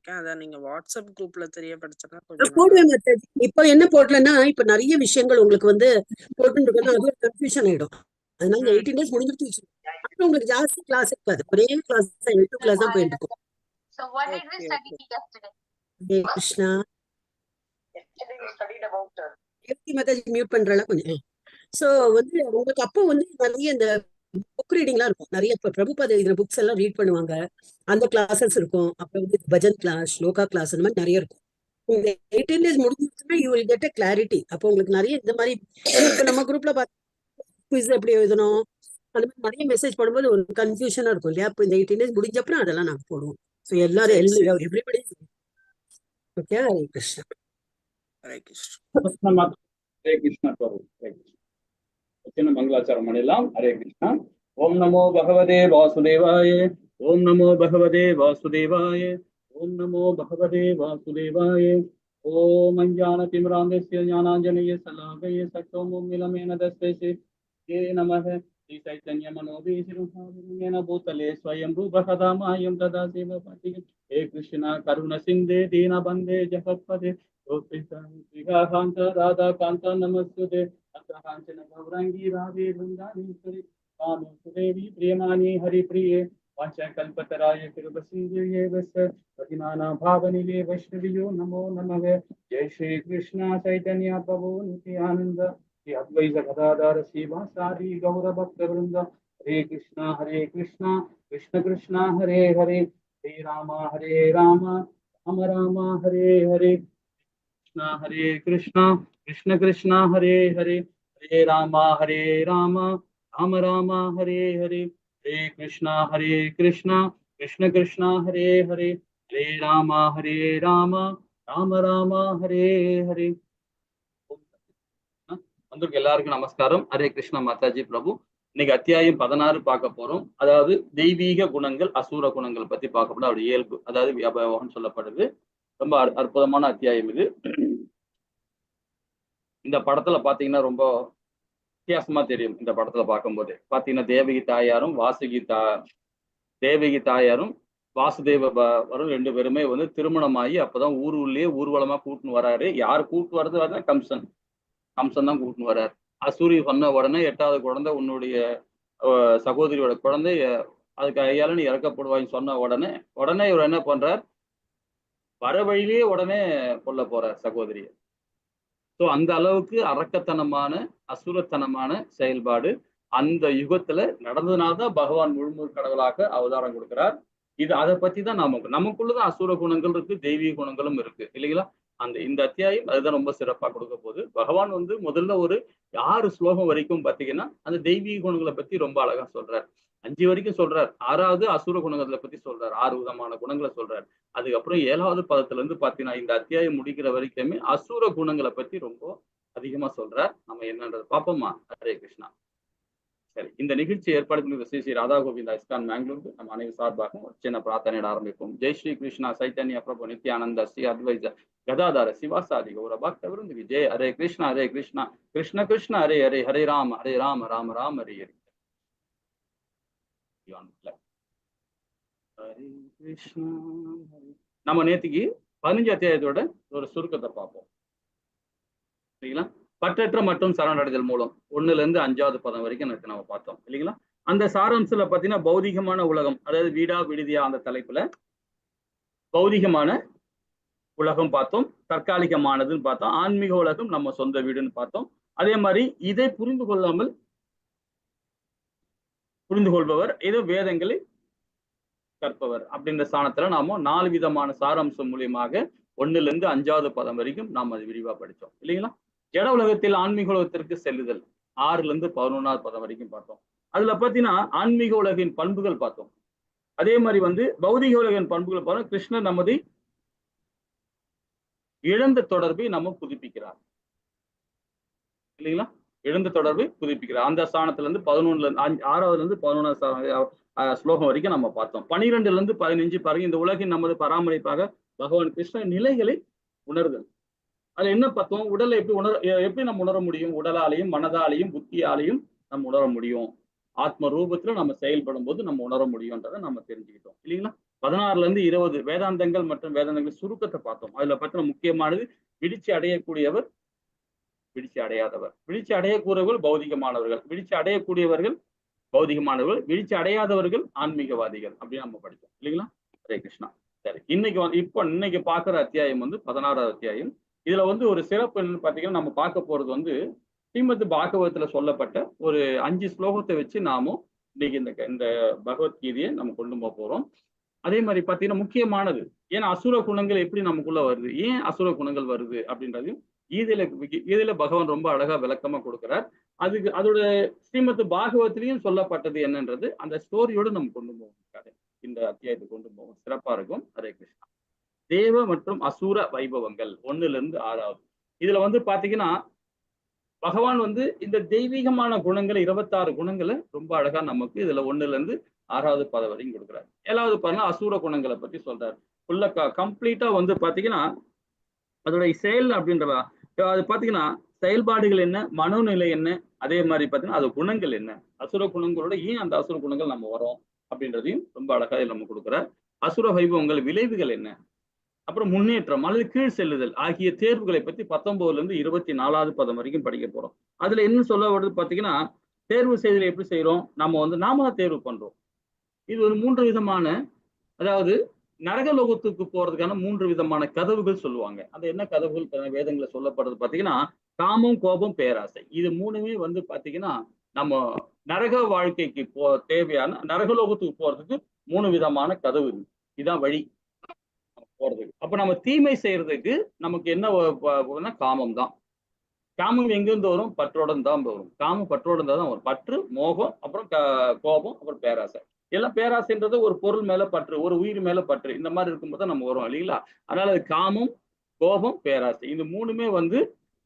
இருக்கேன். அத நீங்க வாட்ஸ்அப் குரூப்ல தெரியப்படுத்தினா கொஞ்சம் நல்லா போடுவேன் மெசேஜ். இப்ப என்ன போடலன்னா இப்ப நிறைய விஷயங்கள் உங்களுக்கு வந்து போட்டுருக்கோம்னா அது ஒரு கன்ஃபியூஷன் ஆயிடும். அதனால இந்த 18 days முடிஞ்சிருச்சு. அப்புறம் உங்களுக்கு ஜாஸ்தி கிளாஸ் இருக்காது. ஒரே கிளாஸ் 8 கிளாஸ் தான் போயிட்டு இருக்கும். So what did we Okay, study okay. yesterday? Hare Krishna. Yesterday we studied about message mute பண்றல கொஞ்சம். சோ வந்து உங்களுக்கு அப்போ வந்து நிறைய இந்த புக் ரீடிங்லாம் இருக்கும். நிறைய இப்ப பிரபுபாத எழுதின புக்ஸ் எல்லாம் ரீட் பண்ணுவாங்க. அந்த கிளாஸஸ் இருக்கும். அப்புறம் வந்து பஜன் கிளாஸ், ஸ்லோகா கிளாஸ் அந்த மாதிரி நிறைய இருக்கும். இந்த 18 days முடிஞ்சிருச்சுன்னா you will get a clarity. அப்போ உங்களுக்கு நிறைய இந்த மாதிரி இப்ப நம்ம குரூப்ல குவிஸ் எப்படி எழுதணும் அந்த மாதிரி நிறைய மெசேஜ் போடும்போது ஒரு கன்ஃபியூஷனா இருக்கும் இல்லையா? இப்போ இந்த 18 days முடிஞ்சப்பறம் அதெல்லாம் நாங்க போடுவோம். ஸோ எல்லாரும் சரி, சரி. Everybody okay. ஹரே கிருஷ்ணா. ஹரே கிருஷ்ணா. ஹரே கிருஷ்ணா பிரபு. ஹரே கிருஷ்ணா. சின்ன மங்களாச்சாரம் பண்ணிடலாம். ஹரே கிருஷ்ணா. ஓம் நமோ பகவதே வாசுதேவாய. ஓம் நமோ பகவதே வாசுதேவாய. ஓம் நமோ பகவதே வாசுதேவாய. ஓம் அஞ்ஞான திமிராந்தஸ்ய ஞானாஞ்சனய சலாகய சட்டோமும் மிலமேன தஸ்தே ஏ நமஹ ஸ்ரீ சைத்தன்ய மனோபீசிருஹாவிருமேன பூதலே ஸ்வயம் ரூபகதாமாயம் ததா சேவ பாட்டிகம். ஹே கிருஷ்ணா கருண சிந்தே தீன பந்தே ஜகத்பதே காந்த ராதா காந்த நமஸ்துதே அந்தகாஞ்சன கௌரங்கி ராதே பிருந்தானீஸ்வரி காமேஸ்வரி பிரியமானி ஹரி பிரியே வாஞ்சகல்பதராய கிருபசிந்தே வஸ்ஸ பதினானா பாவனிலே வைஷ்ணவியோ நமோ நமக. ஜெய் ஸ்ரீ கிருஷ்ணா சைதன்ய பிரபு நித்யானந்த ஸ்ரீ அத்வைத கதாதார ஸ்ரீவாசாரி கௌர பக்த விருந்த. ஹரே கிருஷ்ணா கிருஷ்ண கிருஷ்ணா ஹரே ஹரே ஹரே ராம ராம ராம ஹரே ஹரே ஹரே கிருஷ்ணா கிருஷ்ணா ஹரே ஹரே ஹரே ராம ராம ராம ஹரே ஹரே ஹரே கிருஷ்ணா கிருஷ்ணா ஹரே ஹரே ஹரே ராம ராம ராம ஹரே ஹரே. வந்திருக்க எல்லாருக்கும் நமஸ்காரம். ஹரே கிருஷ்ணா மாதாஜி பிரபு. இன்னைக்கு அத்தியாயம் 16 பார்க்க போறோம். அதாவது தெய்வீக குணங்கள் அசூர குணங்கள் பத்தி பார்க்கப்படும். அவருடைய இயல்பு, அதாவது வியாபகம் சொல்லப்படுது. ரொம்ப அற்புதமான அத்தியாயம் இது. இந்த படத்துல பாத்தீங்கன்னா ரொம்ப வித்தியாசமா தெரியும். இந்த படத்துல பார்க்கும்போது பாத்தீங்கன்னா தேவகி தாயாரும் வாசுதேவரும் 2 பேருமே வந்து திருமணமாகி அப்பதான் உள்ளே ஊர்வலமா கூட்டுன்னு வராரு. யார் கூட்டு வர்றது? கம்சன் தான் கூட்டுன்னு வர்றாரு. அசூரி சொன்ன உடனே 8வது குழந்தை உன்னுடைய சகோதரியோட குழந்தை, அதுக்கு ஐயால நீ இறக்கப்படுவாய்ன்னு சொன்ன உடனே இவர் என்ன பண்றார்? வர வழியிலேயே உடனே கொல்ல போறார் சகோதரியை. ஸோ அந்த அளவுக்கு அரக்கத்தனமான அசுரத்தனமான செயல்பாடு அந்த யுகத்துல நடந்ததுனால்தான் பகவான் முழுமுழு கடவுளாக அவதாரம் கொடுக்கிறார். அதை பத்தி தான் நமக்குள்ளதான் அசுர குணங்கள் இருக்கு, தெய்வீக குணங்களும் இருக்கு இல்லைங்களா? இந்த அத்தியாயம் அதுதான் ரொம்ப சிறப்பா கொடுக்க போகுது. பகவான் வந்து முதல்ல ஒரு 6 ஸ்லோகம் வரைக்கும் பாத்தீங்கன்னா அந்த தெய்வீக குணங்களை பத்தி ரொம்ப அழகா சொல்றார். 5 வரைக்கும் சொல்றார். 6வது அசுர குணங்களை பத்தி சொல்றார். 6 விதமான குணங்களை சொல்றார். அதுக்கப்புறம் 7வது பதத்துல இருந்து பாத்தீங்கன்னா இந்த அத்தியாயம் முடிக்கிற வரைக்குமே அசுர குணங்களை பத்தி ரொம்ப அதிகமா சொல்றார். நம்ம என்னன்றது பாப்போமா? ஹரே கிருஷ்ணா. சரி, இந்த நிகழ்ச்சி ஏற்பாடு ஸ்ரீ ஸ்ரீ ராதா கோவிந்தா இஸ்கான் பெங்களூருக்கு நம்ம அனைவரும் சார்பாக ஒரு சின்ன பிரார்த்தனையோட ஆரம்பிப்போம். ஜெய் ஸ்ரீ கிருஷ்ணா சைத்தன்ய பிரபு நித்யானந்த ஸ்ரீ அத்வைத கதாதார சிவாசாதி கௌர பக்த விருந்துகி ஜெய். ஹரே கிருஷ்ணா கிருஷ்ண கிருஷ்ண ஹரே ஹரே ஹரே ராம ராம ராம ஹரே ஹரே. நம்ம நேத்திக்கு 15 அத்தியாயத்தோட ஒரு சுருக்கத்தை பார்ப்போம் இல்லைங்களா? பற்றற்ற மற்றும் சரணடைதல் மூலம் 1ல இருந்து 5வது பதம் வரைக்கும் நம்ம பார்த்தோம் இல்லைங்களா? அந்த சாராம்சத்துல பாத்தீங்கன்னா பௌதிகமான உலகம், அதாவது வீடா விடுதியா அந்த தலைப்புல பௌதிகமான உலகம் பார்த்தோம், தற்காலிகமானதுன்னு பார்த்தோம், ஆன்மீக உலகம் நம்ம சொந்த வீடுன்னு பார்த்தோம். அதே மாதிரி இதை புரிந்து கொள்பவர் ஏதோ வேதங்களை கற்பவர் அப்படின்ற ஸ்தானத்துல நாம 4 விதமான சாராம்சம் மூலியமாக 1ல இருந்து 5வது பதம் வரைக்கும் நாம் அது விரிவா படித்தோம் இல்லைங்களா? ஜட உலகத்தில் ஆன்மீக உலகத்திற்கு செல்லுதல் 6ல இருந்து 11வது பதம் வரைக்கும் பார்த்தோம். அதுல பாத்தீங்கன்னா ஆன்மீக உலகின் பண்புகள் பார்த்தோம். அதே மாதிரி வந்து பௌதிக உலகின் பண்புகள் பார்த்தோம். கிருஷ்ணர் நமது இழந்த தொடர்பை நம்ம புதுப்பிக்கிறார் இல்லைங்களா? இழந்த தொடர்பை புதுப்பிக்கிறார். அந்த ஸ்தானத்துல இருந்து 6வதுல இருந்து 11வது ஸ்லோகம் வரைக்கும் நம்ம பார்த்தோம். 12ல இருந்து 15 பாருங்க. இந்த உலகின் நமது பராமரிப்பாக பகவான் கிருஷ்ணன் நிலைகளை உணர்தல். அதுல என்ன பார்த்தோம்? உடலை எப்படி நம்ம உணர முடியும்? உடலாலையும் மனதாலையும் புத்தியாலையும் நம்ம உணர முடியும். ஆத்ம ரூபத்துல நம்ம செயல்படும் போது நம்ம உணர முடியும்ன்றதை நம்ம தெரிஞ்சுக்கிட்டோம் இல்லைங்களா? 16ல இருந்து 20 வேதாந்தங்கள் மற்றும் வேதாந்தங்கள் சுருக்கத்தை பார்த்தோம். அதுல பார்த்தா முக்கியமானது விழிச்சி அடையக்கூடியவர், விழிச்சி அடையாதவர். விழிச்சி அடையக்கூடியவர்கள் பௌதிகமானவர்கள், விழிச்சி அடையக்கூடியவர்கள் பௌதிகமானவர்கள், விழிச்சி அடையாதவர்கள் ஆன்மீகவாதிகள் அப்படின்னு நம்ம படித்தோம் இல்லைங்களா? ஹரே கிருஷ்ணா. சரி, இன்னைக்கு பார்க்குற அத்தியாயம் 16வது அத்தியாயம். இதுல ஒரு சிறப்பு என்னன்னு பார்த்தீங்கன்னா, நம்ம பார்க்க போறது ஸ்ரீமத் பாகவத்துல சொல்லப்பட்ட ஒரு 5 ஸ்லோகத்தை வச்சு நாமும் இன்னைக்கு இந்த பகவத்கீதையை நம்ம கொண்டு போக போறோம். அதே மாதிரி பார்த்தீங்கன்னா முக்கியமானது, ஏன்னா அசுர குணங்கள் எப்படி நமக்குள்ள வருது, ஏன் அசுர குணங்கள் வருது அப்படின்றதையும் கீதையில பகவான் ரொம்ப அழகா விளக்கமா கொடுக்கிறார். அதோட ஸ்ரீமத் பாகவத்திலையும் சொல்லப்பட்டது என்னன்றது அந்த ஸ்டோரியோடு நம்ம கொண்டு போவோம். இந்த அத்தியாயத்தை கொண்டு போவோம், சிறப்பா இருக்கும். ஹரே கிருஷ்ணா. தேவ மற்றும் அசுர வைபவங்கள் 1ல இருந்து 6வது. இதுல பாத்தீங்கன்னா பகவான் இந்த தெய்வீகமான குணங்களை 26 குணங்களை ரொம்ப அழகா நமக்கு இதுல 1ல இருந்து 6வது பதம் வரைக்கும் கொடுக்குறாரு. 7வது பாருங்க அசுர குணங்களை பத்தி சொல்றாரு. ஃபுல்லா கம்ப்ளீட்டா பாத்தீங்கன்னா அதோட செயல் அப்படின்றதா அது பாத்தீங்கன்னா செயல்பாடுகள் என்ன, மனோநிலை என்ன, அதே மாதிரி பாத்தீங்கன்னா அது குணங்கள் என்ன, அசுர குணங்களோட ஏன் அந்த அசுர குணங்கள் நம்ம வரோம் அப்படின்றதையும் ரொம்ப அழகா நம்ம கொடுக்குறார். அசுர வைபவங்கள் விளைவுகள் என்ன, அப்புறம் முன்னேற்றம் அல்லது கீழ் செல்லுதல் ஆகிய தேர்வுகளை பத்தி 19ல இருந்து 24வது பதம் வரைக்கும் படிக்க போறோம். அதுல என்ன சொல்ல வருது பாத்தீங்கன்னா, தேர்வு செய்தல் எப்படி செய்யறோம், நாம தான் தேர்வு பண்றோம். இது 3 விதமான, அதாவது நரகலோகத்துக்கு போறதுக்கான 3 விதமான கதவுகள் சொல்லுவாங்க. அந்த என்ன கதவுகள் வேதங்களை சொல்லப்படுறது பாத்தீங்கன்னா, காமம், கோபம், பேராசை. இது 3மே பாத்தீங்கன்னா நம்ம நரக வாழ்க்கைக்கு தேவையான நரகலோகத்துக்கு போறதுக்கு 3 விதமான கதவு. இதான் வழி போறதுக்கு. அப்ப நம்ம தீமை செய்யறதுக்கு நமக்கு என்ன காமம் தான். காமம் எங்கிருந்து வரும், பற்றோட தான் வரும். காமம் பற்றோட தான் வரும். பற்று, மோகம், அப்புறம் கோபம், அப்புறம் பேராசை. எல்லாம் பேராசைன்றது ஒரு பொருள் மேல பற்று, ஒரு உயிர் மேல பற்று, இந்த மாதிரி இருக்கும்போது தான் நம்ம வரும் இல்லைங்களா? அதனால அது காமம், கோபம், பேராசை இந்த 3மே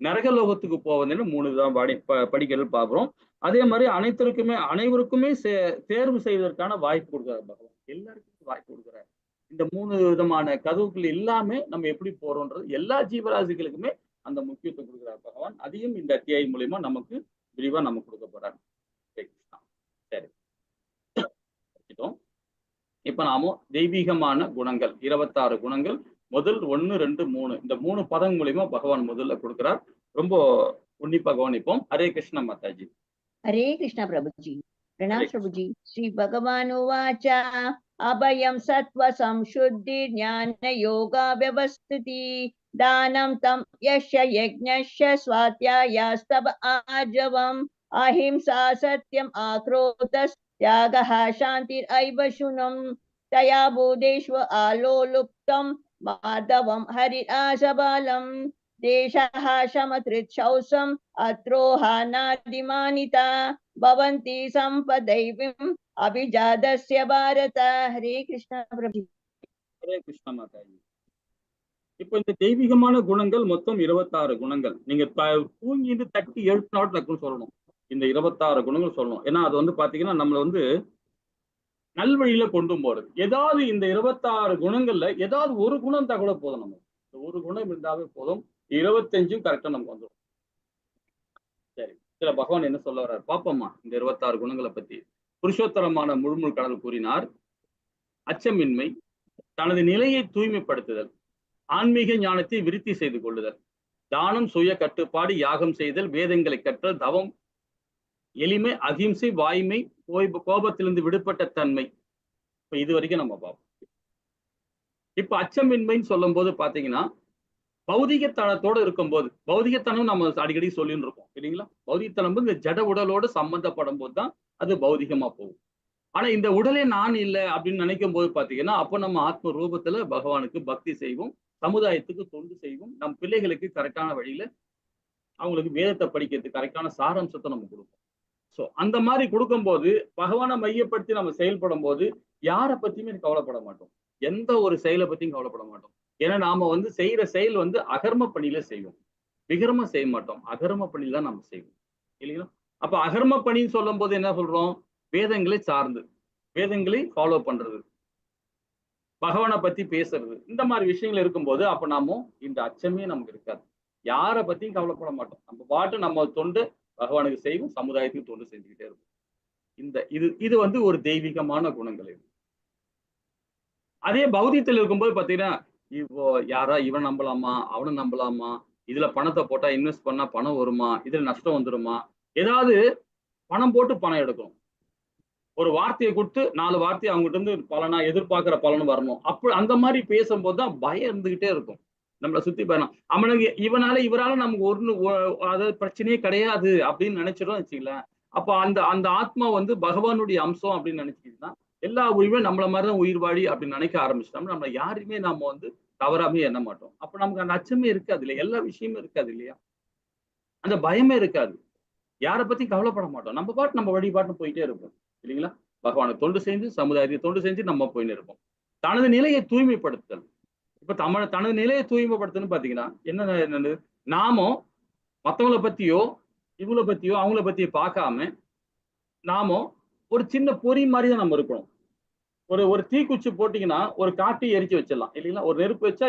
நரகலோகத்துக்கு போவதுன்னு 3 தான் படிக்கிறது பாக்குறோம். அதே மாதிரி அனைவருக்குமே தேர்வு செய்வதற்கான வாய்ப்பு கொடுக்குறாரு பகவான். எல்லாருக்கும் வாய்ப்பு கொடுக்குறாரு. இந்த 3 விதமான கதவுகள் எல்லாமே நம்ம எப்படி போறோம்ன்றது எல்லா ஜீவராசிகளுக்குமே அந்த முக்கியத்துவம் கொடுக்குறாரு பகவான். அதையும் இந்த அத்தியாயம் மூலியமா நமக்கு விரிவா நம்ம கொடுக்க போறாரு. சரி, இப்ப நாம தெய்வீகமான குணங்கள் 26 குணங்கள் முதல் 1, 2, 3 இந்த 3 பதம் மூலியமா பகவான் முதல்ல கொடுக்கிறார். ரொம்ப உன்னிப்பா கவனிப்போம். ஹரே கிருஷ்ண மாதாஜி. हरे कृष्ण प्रभुजी. प्रणाम प्रभुजी. श्री भगवान उवाच अभयं सत्व संशुद्धि ज्ञान योगा व्यवस्थिति दानं तम यस्य यज्ञस्य स्वाध्यायस्तव आर्जवम् अहिंसा सत्यम् आक्रोधस् त्यागः शान्तिरैव शुनम् तया बोधेष्व आलोलुप्तं माधवं हरिरासबालम् देशः शमधृच्छौसम् अत्रोहानादिमानिता भवन्ति सम्पदैविम् अभिजातस्य भारत. हरे कृष्ण प्रभु. हरे कृष्ण माताजी. இப்போ இந்த தெய்வீகமான குணங்கள் மொத்தம் 26 குணங்கள். நீங்க தூங்கிட்டு தட்டி எழுப்பினாலும் டக்குன்னு சொல்லணும், இந்த 26 குணங்கள் சொல்லணும். ஏன்னா அது பாத்தீங்கன்னா நம்மள நல்வழியில கொண்டு போறது. ஏதாவது இந்த 26 குணங்கள்ல ஏதாவது ஒரு குணம் இருந்தா கூட போதும். நம்ம ஒரு குணம் இருந்தாவே போதும், 25ம் கரெக்டா நமக்கு வந்துடும். சரி, இதுல பகவான் என்ன சொல்ல வர்றாரு பாப்போமா? இந்த 26 குணங்களை பத்தி புருஷோத்தரமான முழுமுழு கடல் கூறினார். அச்சமின்மை, தனது நிலையை தூய்மைப்படுத்துதல், ஆன்மீக ஞானத்தை விருத்தி செய்து கொள்ளுதல், தானம், சுய கட்டுப்பாடு, யாகம் செய்தல், வேதங்களை கற்றல், தவம், எளிமை, அகிம்சை, வாய்மை, கோபத்திலிருந்து விடுபட்ட தன்மை. இப்ப இது வரைக்கும் நம்ம பார்ப்போம். இப்ப அச்சமின்மைன்னு சொல்லும் போது பாத்தீங்கன்னா பௌதிகத்தனத்தோடு இருக்கும்போது, பௌதிகத்தனம் நம்ம அடிக்கடி சொல்லின்னு இருக்கோம் இல்லைங்களா? பௌதிகத்தனம் இந்த ஜட உடலோடு சம்பந்தப்படும் போது தான் அது பௌதிகமா போகும். ஆனா இந்த உடலே நான் இல்லை அப்படின்னு நினைக்கும் போது பாத்தீங்கன்னா அப்போ நம்ம ஆத்ம ரூபத்துல பகவானுக்கு பக்தி செய்வோம், சமுதாயத்துக்கு தொண்டு செய்வோம், நம் பிள்ளைகளுக்கு கரெக்டான வழியில அவங்களுக்கு வேதத்தை படிக்கிறதுக்கு கரெக்டான சாராம்சத்தை நம்ம கொடுப்போம். ஸோ அந்த மாதிரி கொடுக்கும்போது பகவானை மையப்படுத்தி நம்ம செயல்படும் போது யாரை பத்தியுமே கவலைப்பட மாட்டோம், எந்த ஒரு செயலை பத்தியும் கவலைப்பட மாட்டோம். ஏன்னா நாம செய்யற செயல் அகர்ம பணியில செய்வோம், விகர்ம செய்ய மாட்டோம், அகர்ம பணியில தான் நம்ம செய்வோம் இல்லைங்களா? அப்ப அகர்ம பணின்னு சொல்லும் போது என்ன சொல்றோம்? வேதங்களை சார்ந்து, வேதங்களை ஃபாலோ பண்றது, பகவானை பத்தி பேசுறது, இந்த மாதிரி விஷயங்கள் இருக்கும்போது அப்ப நாம இந்த அச்சமே நமக்கு இருக்காது, யாரை பத்தியும் கவலைப்பட மாட்டோம். நம்ம பாட்டு நம்ம தொண்டு பகவானுக்கு செய்வோம், சமுதாயத்துக்கு தொண்டு செஞ்சுக்கிட்டே இருக்கும். இது ஒரு தெய்வீகமான குணங்கள். அதே பௌதியத்தில் இருக்கும்போது பாத்தீங்கன்னா இப்போ யாரா இவன் நம்பலாமா, அவனை நம்பலாமா, இதுல பணத்தை போட்டா இன்வெஸ்ட் பண்ணா பணம் வருமா, இதுல நஷ்டம் வந்துருமா, ஏதாவது பணம் போட்டு பணம் எடுக்கும். ஒரு வார்த்தையை கொடுத்து 4 வார்த்தையை அவங்ககிட்ட இருந்து பலனா எதிர்பார்க்கிற பலன் வரணும். அப்ப அந்த மாதிரி பேசும்போது தான் பயம் இருந்துகிட்டே இருக்கும். நம்மளை சுத்தி பயணம் அவனுக்கு இவரால நமக்கு அதாவது பிரச்சனையே கிடையாது அப்படின்னு நினைச்சிடும் வச்சுக்கலாம். அப்ப அந்த அந்த ஆத்மா வந்து பகவானுடைய அம்சம் அப்படின்னு நினைச்சிக்கிட்டா எல்லா உயிரியுமே நம்மள மாதிரிதான் உயிர் வாழி அப்படின்னு நினைக்க ஆரம்பிச்சிட்டோம்னா நம்ம யாருமே நாம வந்து தவறாமே எண்ண மாட்டோம். அப்ப நமக்கு அந்த அச்சமே இருக்காது இல்லையா, எல்லா விஷயமும் இருக்காது இல்லையா, அந்த பயமே இருக்காது, யாரை பத்தி கவலைப்பட மாட்டோம். நம்ம பாட்டு நம்ம வழிபாட்டு போயிட்டே இருப்போம் இல்லைங்களா. பகவானுக்கு தொண்டு செஞ்சு சமுதாயத்தை தொண்டு செஞ்சு நம்ம போயின்னு இருப்போம். தனது நிலையை தூய்மைப்படுத்தல். இப்ப தனது நிலையை தூய்மைப்படுத்தணும்னு பாத்தீங்கன்னா என்னன்னு நாமும் மத்தவங்களை பத்தியோ இவங்களை பத்தியோ அவங்கள பத்தியோ பார்க்காம நாம ஒரு சின்ன பொறி மாதிரி தான் நம்ம இருக்கணும். ஒரு தீக்குச்சி போட்டீங்கன்னா ஒரு காட்டை எரிச்சு வச்சிடலாம் இல்லைங்களா, ஒரு நெருப்பு வச்சா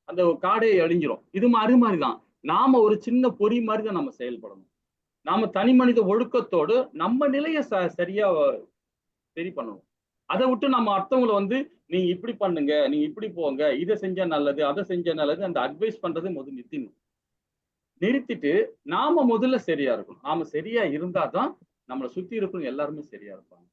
அந்த காடை அழிஞ்சிரும். இது மாதிரிதான் நாம ஒரு சின்ன பொறி மாதிரி தான் நம்ம செயல்படணும். நாம தனி மனித ஒழுக்கத்தோடு நம்ம நிலையை சரியா சரி பண்ணணும். அதை விட்டு நம்ம அடுத்தவங்களை வந்து நீங்க இப்படி பண்ணுங்க, நீங்க இப்படி போங்க, இதை செஞ்சா நல்லது அதை செஞ்சா நல்லது அந்த அட்வைஸ் பண்றது முதல் நிறுத்திட்டு நாம முதல்ல சரியா இருக்கணும். நாம சரியா இருந்தாதான் நம்மளை சுத்தி இருக்கணும் எல்லாருமே சரியா இருப்பாங்க.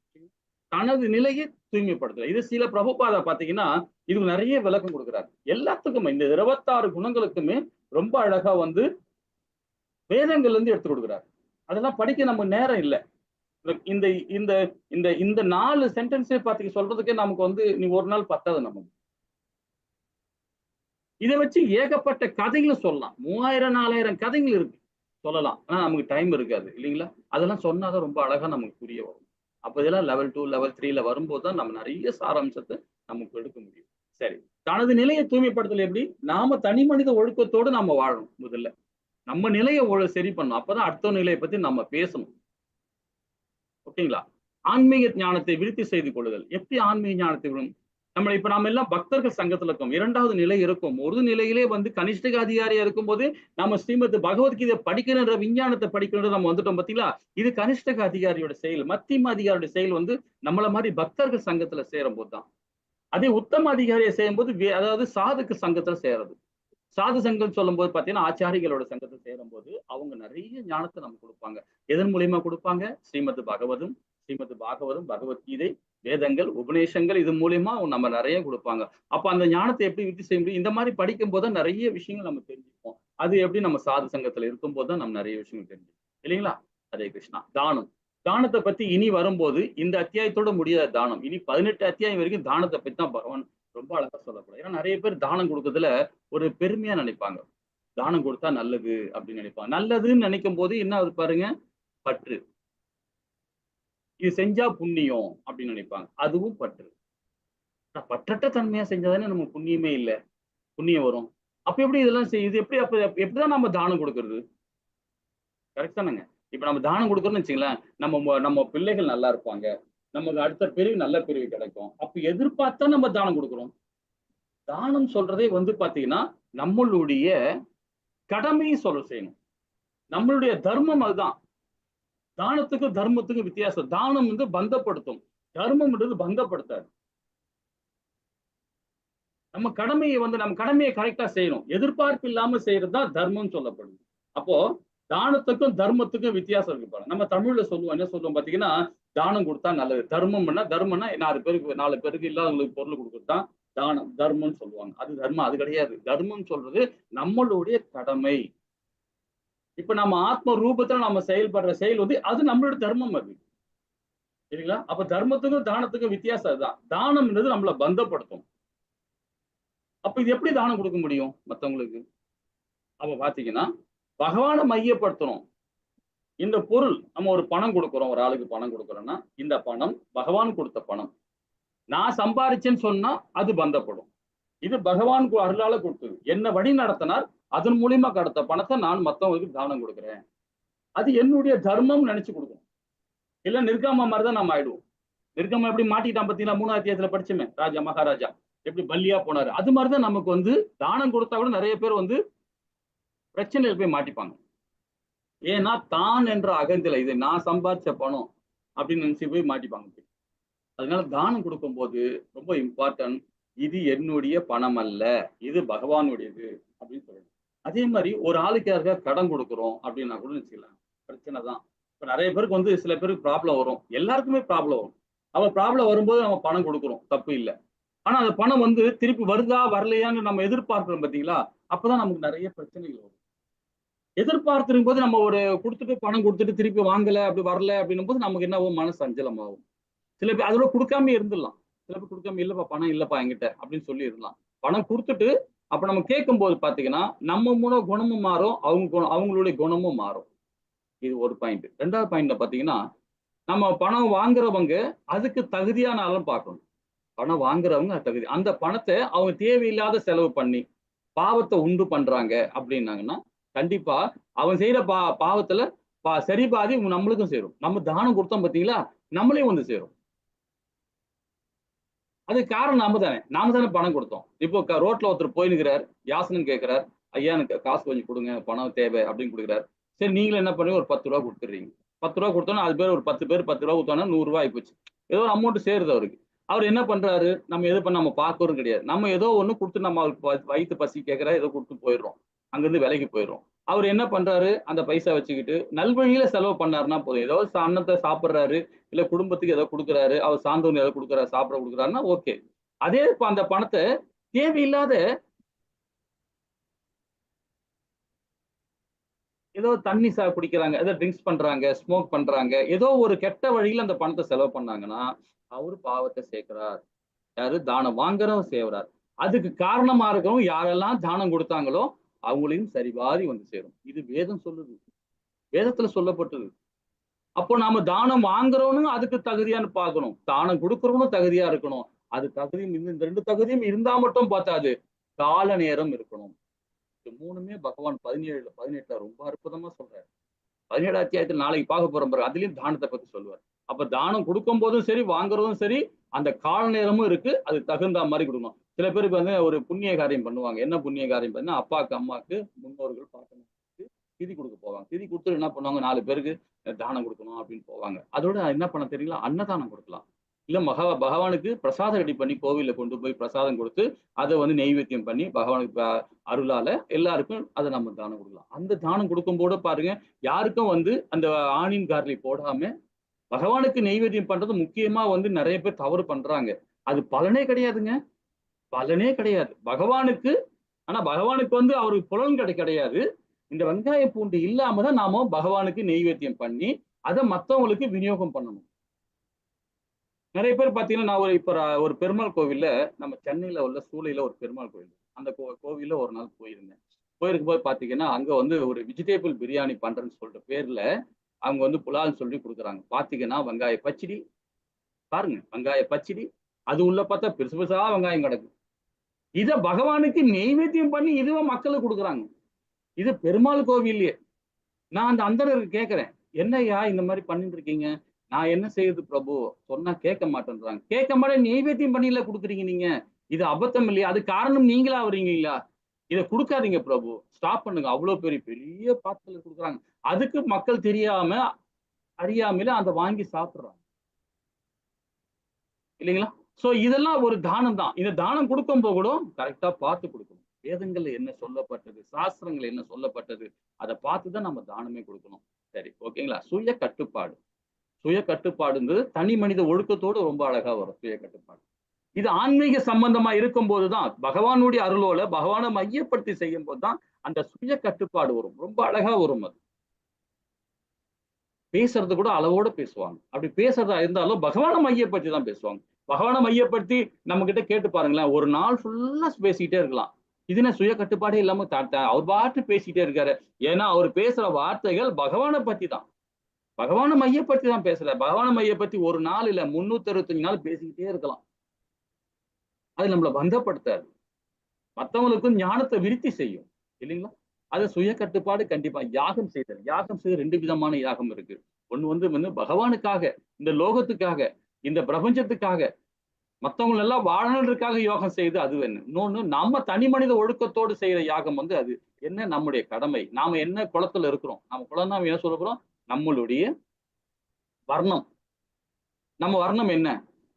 தனது நிலையை தூய்மைப்படுத்தல. இது சில பிரபுபாதா பாத்தீங்கன்னா இதுக்கு நிறைய விளக்கம் கொடுக்குறாரு. எல்லாத்துக்குமே இந்த 26 குணங்களுக்குமே ரொம்ப அழகா வந்து வேதங்கள்ல இருந்து எடுத்து கொடுக்குறாரு. அதெல்லாம் படிக்க நம்ம நேரம் இல்லை. இந்த இந்த இந்த இந்த 4 சென்டென்ஸே பாத்தீங்க சொல்றதுக்கே நமக்கு வந்து நீ ஒரு நாள் பத்தாது. நமக்கு இதை வச்சு ஏகப்பட்ட கதைகளும் சொல்லலாம். 3000-4000 கதைகள் இருக்கு சொல்லலாம். ஆனா நமக்கு டைம் இருக்காது இல்லைங்களா. அதெல்லாம் சொன்னாதான் ரொம்ப அழகா நமக்கு புரிய வரும். அப்ப இதெல்லாம் level 2 level 3ல வரும்போது தான் நம்ம நிறைய சாராம்சத்தை நமக்கு எடுக்க முடியும். சரி, தனது நிலையை தூய்மைப்படுத்தல எப்படி, நாம தனி மனித ஒழுக்கத்தோடு நாம வாழணும். முதல்ல நம்ம நிலையை சரி பண்ணணும். அப்பதான் அடுத்த நிலையை பத்தி நம்ம பேசணும். ஓகேங்களா. ஆன்மீக ஞானத்தை விருத்தி செய்து கொள்ளுதல். எப்படி ஆன்மீக ஞானத்தை விடும், இப்ப நாம எல்லாம் பக்தர்கள் சங்கத்துல இருக்கோம். 2வது நிலை இருக்கும். ஒரு நிலையிலே வந்து கனிஷ்டக அதிகாரியா இருக்கும் போது நம்ம ஸ்ரீமத் பகவத்கீதை படிக்கணுன்ற விஞ்ஞானத்தை படிக்கணுன்ற நம்ம வந்துட்டோம் பாத்தீங்களா. இது கனிஷ்டக அதிகாரியோட செயல். மத்தியம அதிகாரியோட செயல் வந்து நம்மள மாதிரி பக்தர்கள் சங்கத்துல சேரும் போதுதான். அதே உத்தம அதிகாரியை செய்யும் போது அதாவது சாதுக்கு சங்கத்துல சேருது. சாது சங்கம் சொல்லும் போது பாத்தீங்கன்னா ஆச்சாரிகளோட சங்கத்தை சேரும் போது அவங்க நிறைய ஞானத்தை நமக்கு கொடுப்பாங்க. எதன் மூலியமா கொடுப்பாங்க, ஸ்ரீமத் பாகவதம் பகவத்கீதை வேதங்கள் உபநேசங்கள் இது மூலியமா நம்ம நிறைய கொடுப்பாங்க. அப்ப அந்த ஞானத்தை எப்படி விருத்தி செய்ய முடியும், இந்த மாதிரி படிக்கும் போது நிறைய விஷயங்கள் நம்ம தெரிஞ்சுப்போம். அது எப்படி நம்ம சாது சங்கத்துல இருக்கும் போதுதான் நம்ம நிறைய விஷயங்கள் தெரிஞ்சுப்போம் இல்லைங்களா. ஹரே கிருஷ்ணா. தானத்தை பத்தி இனி வரும்போது இந்த அத்தியாயத்தோட முடியாத தானம், இனி 18 அத்தியாயம் வரைக்கும் தானத்தை பத்தி தான் பகவான் ரொம்ப அழகா சொல்லப்படும். ஏன்னா நிறைய பேர் தானம் கொடுக்கறதுல ஒரு பெருமையா நினைப்பாங்க. தானம் கொடுத்தா நல்லது அப்படின்னு நினைப்பாங்க. நல்லதுன்னு நினைக்கும் போது என்ன ஆகுது பாருங்க, பற்று. இது செஞ்சா புண்ணியம் அப்படின்னு நினைப்பாங்க. அதுவும் பற்று. பற்றற்ற தன்மையா செஞ்சாதானே நமக்கு புண்ணியமே இல்லை, புண்ணியம் வரும். அப்ப எப்படி இதெல்லாம் செய்யுது, எப்படிதான் நம்ம தானம் கொடுக்கறது, கரெக்ட் தானேங்க. இப்ப நம்ம தானம் கொடுக்கறோம்னு வச்சுங்களேன், நம்ம பிள்ளைகள் நல்லா இருப்பாங்க, நமக்கு அடுத்த பிரிவு நல்ல பிரிவு கிடைக்கும். அப்ப எதிர்பார்த்தா நம்ம தானம் கொடுக்குறோம். தானம் சொல்றதே வந்து பாத்தீங்கன்னா நம்மளுடைய கடமையை செய்யணும். நம்மளுடைய தர்மம் அதுதான். தானத்துக்கும் தர்மத்துக்கும் வித்தியாசம். தானம் வந்து பந்தப்படுத்தும், தர்மம்ன்றது பந்தப்படுத்தாது. நம்ம கடமையை கரெக்டா செய்யணும். எதிர்பார்ப்பு இல்லாம செய்யறதுதான் தர்மம் சொல்லப்படுது. அப்போ தானத்துக்கும் தர்மத்துக்கும் வித்தியாசம் இருக்கு பாருங்க. நம்ம தமிழ்ல என்ன சொல்லுவோம் பாத்தீங்கன்னா, தானம் கொடுத்தா நல்லது. தர்மம்னா 4 பேருக்கு இல்லாதவங்களுக்கு பொருள் கொடுக்கறதுதான் தானம், தர்மம்னு சொல்லுவாங்க. அது தர்மம் அது கிடையாது. தர்மம் சொல்றது நம்மளுடைய கடமை. இப்ப நம்ம ஆத்ம ரூபத்துல நம்ம செயல்படுற செயல் வந்து அது நம்மளுடைய தர்மம் அது சரிங்களா. அப்ப தர்மத்துக்கும் தானத்துக்கும் வித்தியாசம் அதுதான். தானம்ன்றது நம்மளை பந்தப்படுத்தும். அப்ப இது எப்படி தானம் கொடுக்க முடியும் மத்தவங்களுக்கு? அப்ப பாத்தீங்கன்னா பகவானை மையப்படுத்தணும். இந்த பொருள் நம்ம ஒரு பணம் கொடுக்குறோம், ஒரு ஆளுக்கு பணம் கொடுக்குறோம்னா இந்த பணம் பகவான் கொடுத்த பணம். நான் சம்பாதிச்சேன்னு சொன்னா அது பந்தப்படும். இது பகவான் அருளால கொடுத்தது. என்ன வழி நடத்தினார், அதன் மூலியமா கிடைத்த பணத்தை நான் மத்தவங்களுக்கு தானம் கொடுக்குறேன். அது என்னுடைய தர்மம் நினைச்சு கொடுக்கணும். இல்ல நிர்காம மாதிரிதான் நம்ம ஆயிடுவோம். நிர்காம எப்படி மாட்டிட்டான் பார்த்தீங்கன்னா 3வது அத்தியாயத்துல படிச்சுமே, ராஜா மகாராஜா எப்படி பல்லியா போனாரு. அது மாதிரிதான் நமக்கு வந்து தானம் கொடுத்தா கூட நிறைய பேர் வந்து பிரச்சனையில் போய் மாட்டிப்பாங்க. ஏன்னா தான் என்ற அகந்தில இது நான் சம்பாதிச்ச பணம் அப்படின்னு நினைச்சு போய் மாட்டிப்பாங்க. அதனால தானம் கொடுக்கும்போது ரொம்ப இம்பார்ட்டன்ட். இது என்னுடைய பணம் அல்ல, இது பகவானுடையது அப்படின்னு சொல்லணும். அதே மாதிரி ஒரு ஆளுக்கு யாருக்காவது கடன் கொடுக்குறோம் அப்படின்னா கூட வச்சுக்கலாம், பிரச்சனை தான். இப்ப நிறைய பேருக்கு வந்து சில பேருக்கு ப்ராப்ளம் வரும், எல்லாருக்குமே ப்ராப்ளம் வரும். அவ ப்ராப்ளம் வரும்போது நம்ம பணம் கொடுக்குறோம், தப்பு இல்லை. ஆனா அந்த பணம் வந்து திருப்பி வருதா வரலையான்னு நம்ம எதிர்பார்க்கிறோம் பார்த்தீங்களா, அப்பதான் நமக்கு நிறைய பிரச்சனைகள் வரும். எதிர்பார்த்திருக்கும் போது நம்ம ஒரு கொடுத்துட்டு பணம் கொடுத்துட்டு திருப்பி வாங்கல, அப்படி வரல அப்படின்னும் போது நமக்கு என்ன ஆகும், மனசு அஞ்சலமாகும். சில பேர் அதோட கொடுக்காம இருந்துடலாம். சில பேர் கொடுக்காம இல்லப்பா பணம் இல்லப்பா என்கிட்ட அப்படின்னு சொல்லி இருக்கலாம். பணம் கொடுத்துட்டு அப்ப நம்ம கேட்கும் போது பாத்தீங்கன்னா நம்ம மூலம் குணமும் மாறும், அவங்களுடைய குணமும் மாறும். இது ஒரு பாயிண்ட். ரெண்டாவது பாயிண்ட்ல பாத்தீங்கன்னா நம்ம பணம் வாங்குறவங்க அதுக்கு தகுதியான ஆளும் பார்க்கணும். பணம் வாங்குறவங்க தகுதி, அந்த பணத்தை அவங்க தேவையில்லாத செலவு பண்ணி பாவத்தை உண்டு பண்றாங்க அப்படின்னாங்கன்னா கண்டிப்பா அவன் செய்யற பாவத்துல சரி பாதி நம்மளுக்கும் சேரும். நம்ம தானம் கொடுத்தோம் பாத்தீங்களா, நம்மளையும் வந்து சேரும். அதுக்கு காரணம் நாம தானே பணம் கொடுத்தோம். இப்போ ரோட்ல ஒருத்தர் போயினுக்கிறார், யாசனம் கேட்கிறார், ஐயா எனக்கு காசு கொஞ்சம் கொடுங்க, பணம் தேவை அப்படின்னு கொடுக்குறாரு. சரி நீங்களும் என்ன பண்ணுங்க, ஒரு 10 ரூபா கொடுத்துறீங்க. 10 ரூபா கொடுத்தோன்னா அது பேர் ஒரு 10 பேர் 10 ரூபா கொடுத்தோன்னா 100 ரூபாய் ஆயிப்போச்சு. ஏதோ ஒரு அமௌண்ட் சேருது அவருக்கு. அவர் என்ன பண்றாரு, நம்ம எது பண்ண நம்ம பார்க்கறதும் கிடையாது. நம்ம ஏதோ ஒண்ணு கொடுத்து நம்ம அவருக்கு வயிற்று பசி கேட்கிறாரு, ஏதோ கொடுத்து போயிடுறோம், அங்கிருந்து விலைக்கு போயிடுறோம். அவர் என்ன பண்றாரு, அந்த பைசா வச்சுக்கிட்டு நல்வழியில செலவு பண்ணாருன்னா போதும். ஏதோ அன்னத்தை சாப்பிட்றாரு, இல்ல குடும்பத்துக்கு ஏதோ கொடுக்குறாரு, அவர் சார்ந்தவங்க ஏதோ கொடுக்குறாரு, சாப்பிட கொடுக்குறாருன்னா ஓகே. அதே அந்த பணத்தை தேவையில்லாத ஏதோ தண்ணி குடிக்கிறாங்க, ஏதோ ட்ரிங்க்ஸ் பண்றாங்க, ஸ்மோக் பண்றாங்க, ஏதோ ஒரு கெட்ட வழியில அந்த பணத்தை செலவு பண்ணாங்கன்னா அவரு பாவத்தை சேர்க்கிறார். யாரு, தானம் வாங்குறவங்க சேவரார். அதுக்கு காரணமா இருக்கவும் யாரெல்லாம் தானம் கொடுத்தாங்களோ அவங்களையும் சரிபாதி வந்து சேரும். இது வேதம் சொல்லுது, வேதத்துல சொல்லப்பட்டது. அப்போ நாம தானம் வாங்குறவனும் அதுக்கு தகுதியான்னு பார்க்கணும், தானம் கொடுக்கறவனும் தகுதியா இருக்கணும். அது தகுதியும் இந்த 2 தகுதியும் இருந்தா மட்டும் பார்த்தாது, கால நேரம் இருக்கணும். இது 3மே பகவான் 17-18 ரொம்ப அற்புதமா சொல்றாரு. 17 அத்தியாயத்தில் நாளைக்கு பார்க்க போறோம் பாருங்க, அதுலயும் தானத்தை பத்தி சொல்லுவார். அப்ப தானம் கொடுக்கும் போதும் சரி, வாங்குறதும் சரி, அந்த கால நேரமும் இருக்கு, அது தகுந்த மாதிரி கொடுக்கணும். சில பேருக்கு வந்து ஒரு புண்ணிய காரியம் பண்ணுவாங்க. என்ன புண்ணிய காரியம் பண்ணா, அப்பாவுக்கு அம்மாவுக்கு முன்னோர்கள் பார்க்கணும், திதி கொடுக்க போவாங்க. திதி கொடுத்து என்ன பண்ணுவாங்க, 4 பேருக்கு தானம் கொடுக்கணும் அப்படின்னு போவாங்க. அதோட என்ன பண்ண தெரியுங்களா, அன்னதானம் கொடுக்கலாம். இல்ல பகவானுக்கு பிரசாதம் ரெடி பண்ணி கோவில்ல கொண்டு போய் பிரசாதம் கொடுத்து அதை வந்து நெய்வேத்தியம் பண்ணி பகவானுக்கு அருளால எல்லாருக்கும் அதை நம்ம தானம் கொடுக்கலாம். அந்த தானம் கொடுக்கும் போது பாருங்க, யாருக்கும் வந்து அந்த ஆணின் கார்லி போடாம பகவானுக்கு நெய்வேத்தியம் பண்றது முக்கியமா வந்து நிறைய பேர் தவறு பண்றாங்க. அது பலனே கிடையாதுங்க, பலனே கிடையாது பகவானுக்கு. ஆனா பகவானுக்கு வந்து அவருக்கு புலன் கிடையாது. இந்த வெங்காய பூண்டு இல்லாம தான் நாம பகவானுக்கு நெய்வேத்தியம் பண்ணி அதை மற்றவங்களுக்கு விநியோகம் பண்ணணும். நிறைய பேர் பாத்தீங்கன்னா, நான் இப்ப ஒரு பெருமாள் கோவில்ல, நம்ம சென்னையில உள்ள சூளையில ஒரு பெருமாள் கோவில், அந்த கோவில்ல ஒரு நாள் போயிருந்தேன். போயிருக்கும் போது பாத்தீங்கன்னா அங்க வந்து ஒரு வெஜிடேபிள் பிரியாணி பண்றேன்னு சொல்லிட்டு பேர்ல அவங்க வந்து புலால் சொல்லி கொடுக்குறாங்க. பாத்தீங்கன்னா வெங்காய பச்சடி பாருங்க, வெங்காய பச்சடி, அது உள்ள பார்த்தா பெருசு பெருசா வெங்காயம் கிடக்கு. இதை பகவானுக்கு நெய்வேத்தியம் பண்ணி இதுவே மக்களுக்கு கொடுக்குறாங்க. இது பெருமாள் கோவில்லையே. நான் அந்த அந்தனருக்கு கேட்கிறேன், என்னையா இந்த மாதிரி பண்ணிட்டு இருக்கீங்க? நான் என்ன செய்யுது பிரபு, சொன்னா கேட்க மாட்டேன்றாங்க. கேட்க மாட்டேன், நெய்வேத்தியம் பண்ணியில கொடுக்குறீங்க நீங்க, இது அபத்தம் இல்லையா? அது காரணம் நீங்களா வரீங்களா? இதை கொடுக்காதீங்க பிரபு, ஸ்டாப் பண்ணுங்க. அவ்வளவு பெரிய பெரிய பாத்திரத்துல கொடுக்குறாங்க. அதுக்கு மக்கள் தெரியாம அறியாமல அந்த வாங்கி சாப்பிடுறாங்க இல்லைங்களா? சோ இதெல்லாம் ஒரு தானம் தான். இந்த தானம் கொடுக்கும் போது கூட கரெக்டா பார்த்து கொடுக்கணும். வேதங்கள்ல என்ன சொல்லப்பட்டது, சாஸ்திரங்கள் என்ன சொல்லப்பட்டது, அதை பார்த்துதான் நம்ம தானமே கொடுக்கணும். சரி, ஓகேங்களா? சுய கட்டுப்பாடு, சுய கட்டுப்பாடுங்கிறது தனி மனித ஒழுக்கத்தோடு ரொம்ப அழகா வரும். சுய கட்டுப்பாடு இது ஆன்மீக சம்பந்தமா இருக்கும் போதுதான், பகவானுடைய அருளோல பகவானை மையப்படுத்தி செய்யும் போதுதான் அந்த சுய கட்டுப்பாடு வரும், ரொம்ப அழகா வரும். அது பேசுறது கூட அளவோட பேசுவாங்க. அப்படி பேசுறதா இருந்தாலும் பகவானை மையப்படுத்தி தான் பேசுவாங்க. பகவானை மையப்படுத்தி நம்ம கிட்ட கேட்டு பாருங்களேன், ஒரு நாள் ஃபுல்லா பேசிக்கிட்டே இருக்கலாம். இதுன்னு சுய கட்டுப்பாடே இல்லாம அவர் பாட்டு பேசிக்கிட்டே இருக்காரு. ஏன்னா அவர் பேசுற வார்த்தைகள் பகவானை பத்தி தான், பகவானை மையப்படுத்தி தான் பேசுற. பகவானை மையப்படுத்தி ஒரு நாள் இல்ல 365 நாள் பேசிக்கிட்டே இருக்கலாம். அது நம்மளை பந்தப்படுத்தாது, மற்றவங்களுக்கும் ஞானத்தை விருத்தி செய்யும் இல்லைங்களா? அது சுய கட்டுப்பாடு. கண்டிப்பா யாகம் செய்தல், யாகம் செய்த 2 விதமான யாகம் இருக்கு. ஒண்ணு வந்து பகவானுக்காக, இந்த லோகத்துக்காக, இந்த பிரபஞ்சத்துக்காக, மற்றவங்க எல்லாம் வாழறதுக்காக யோகம் செய்து அது வேணும். இன்னொன்னு நம்ம தனி மனித ஒழுக்கத்தோடு செய்யற யாகம் வந்து அது என்ன, நம்முடைய கடமை. நாம என்ன குலத்துல இருக்கிறோம், நம்ம குலம் தான் என்ன சொல்ல போறோம், நம்மளுடைய வர்ணம். நம்ம வர்ணம் என்ன,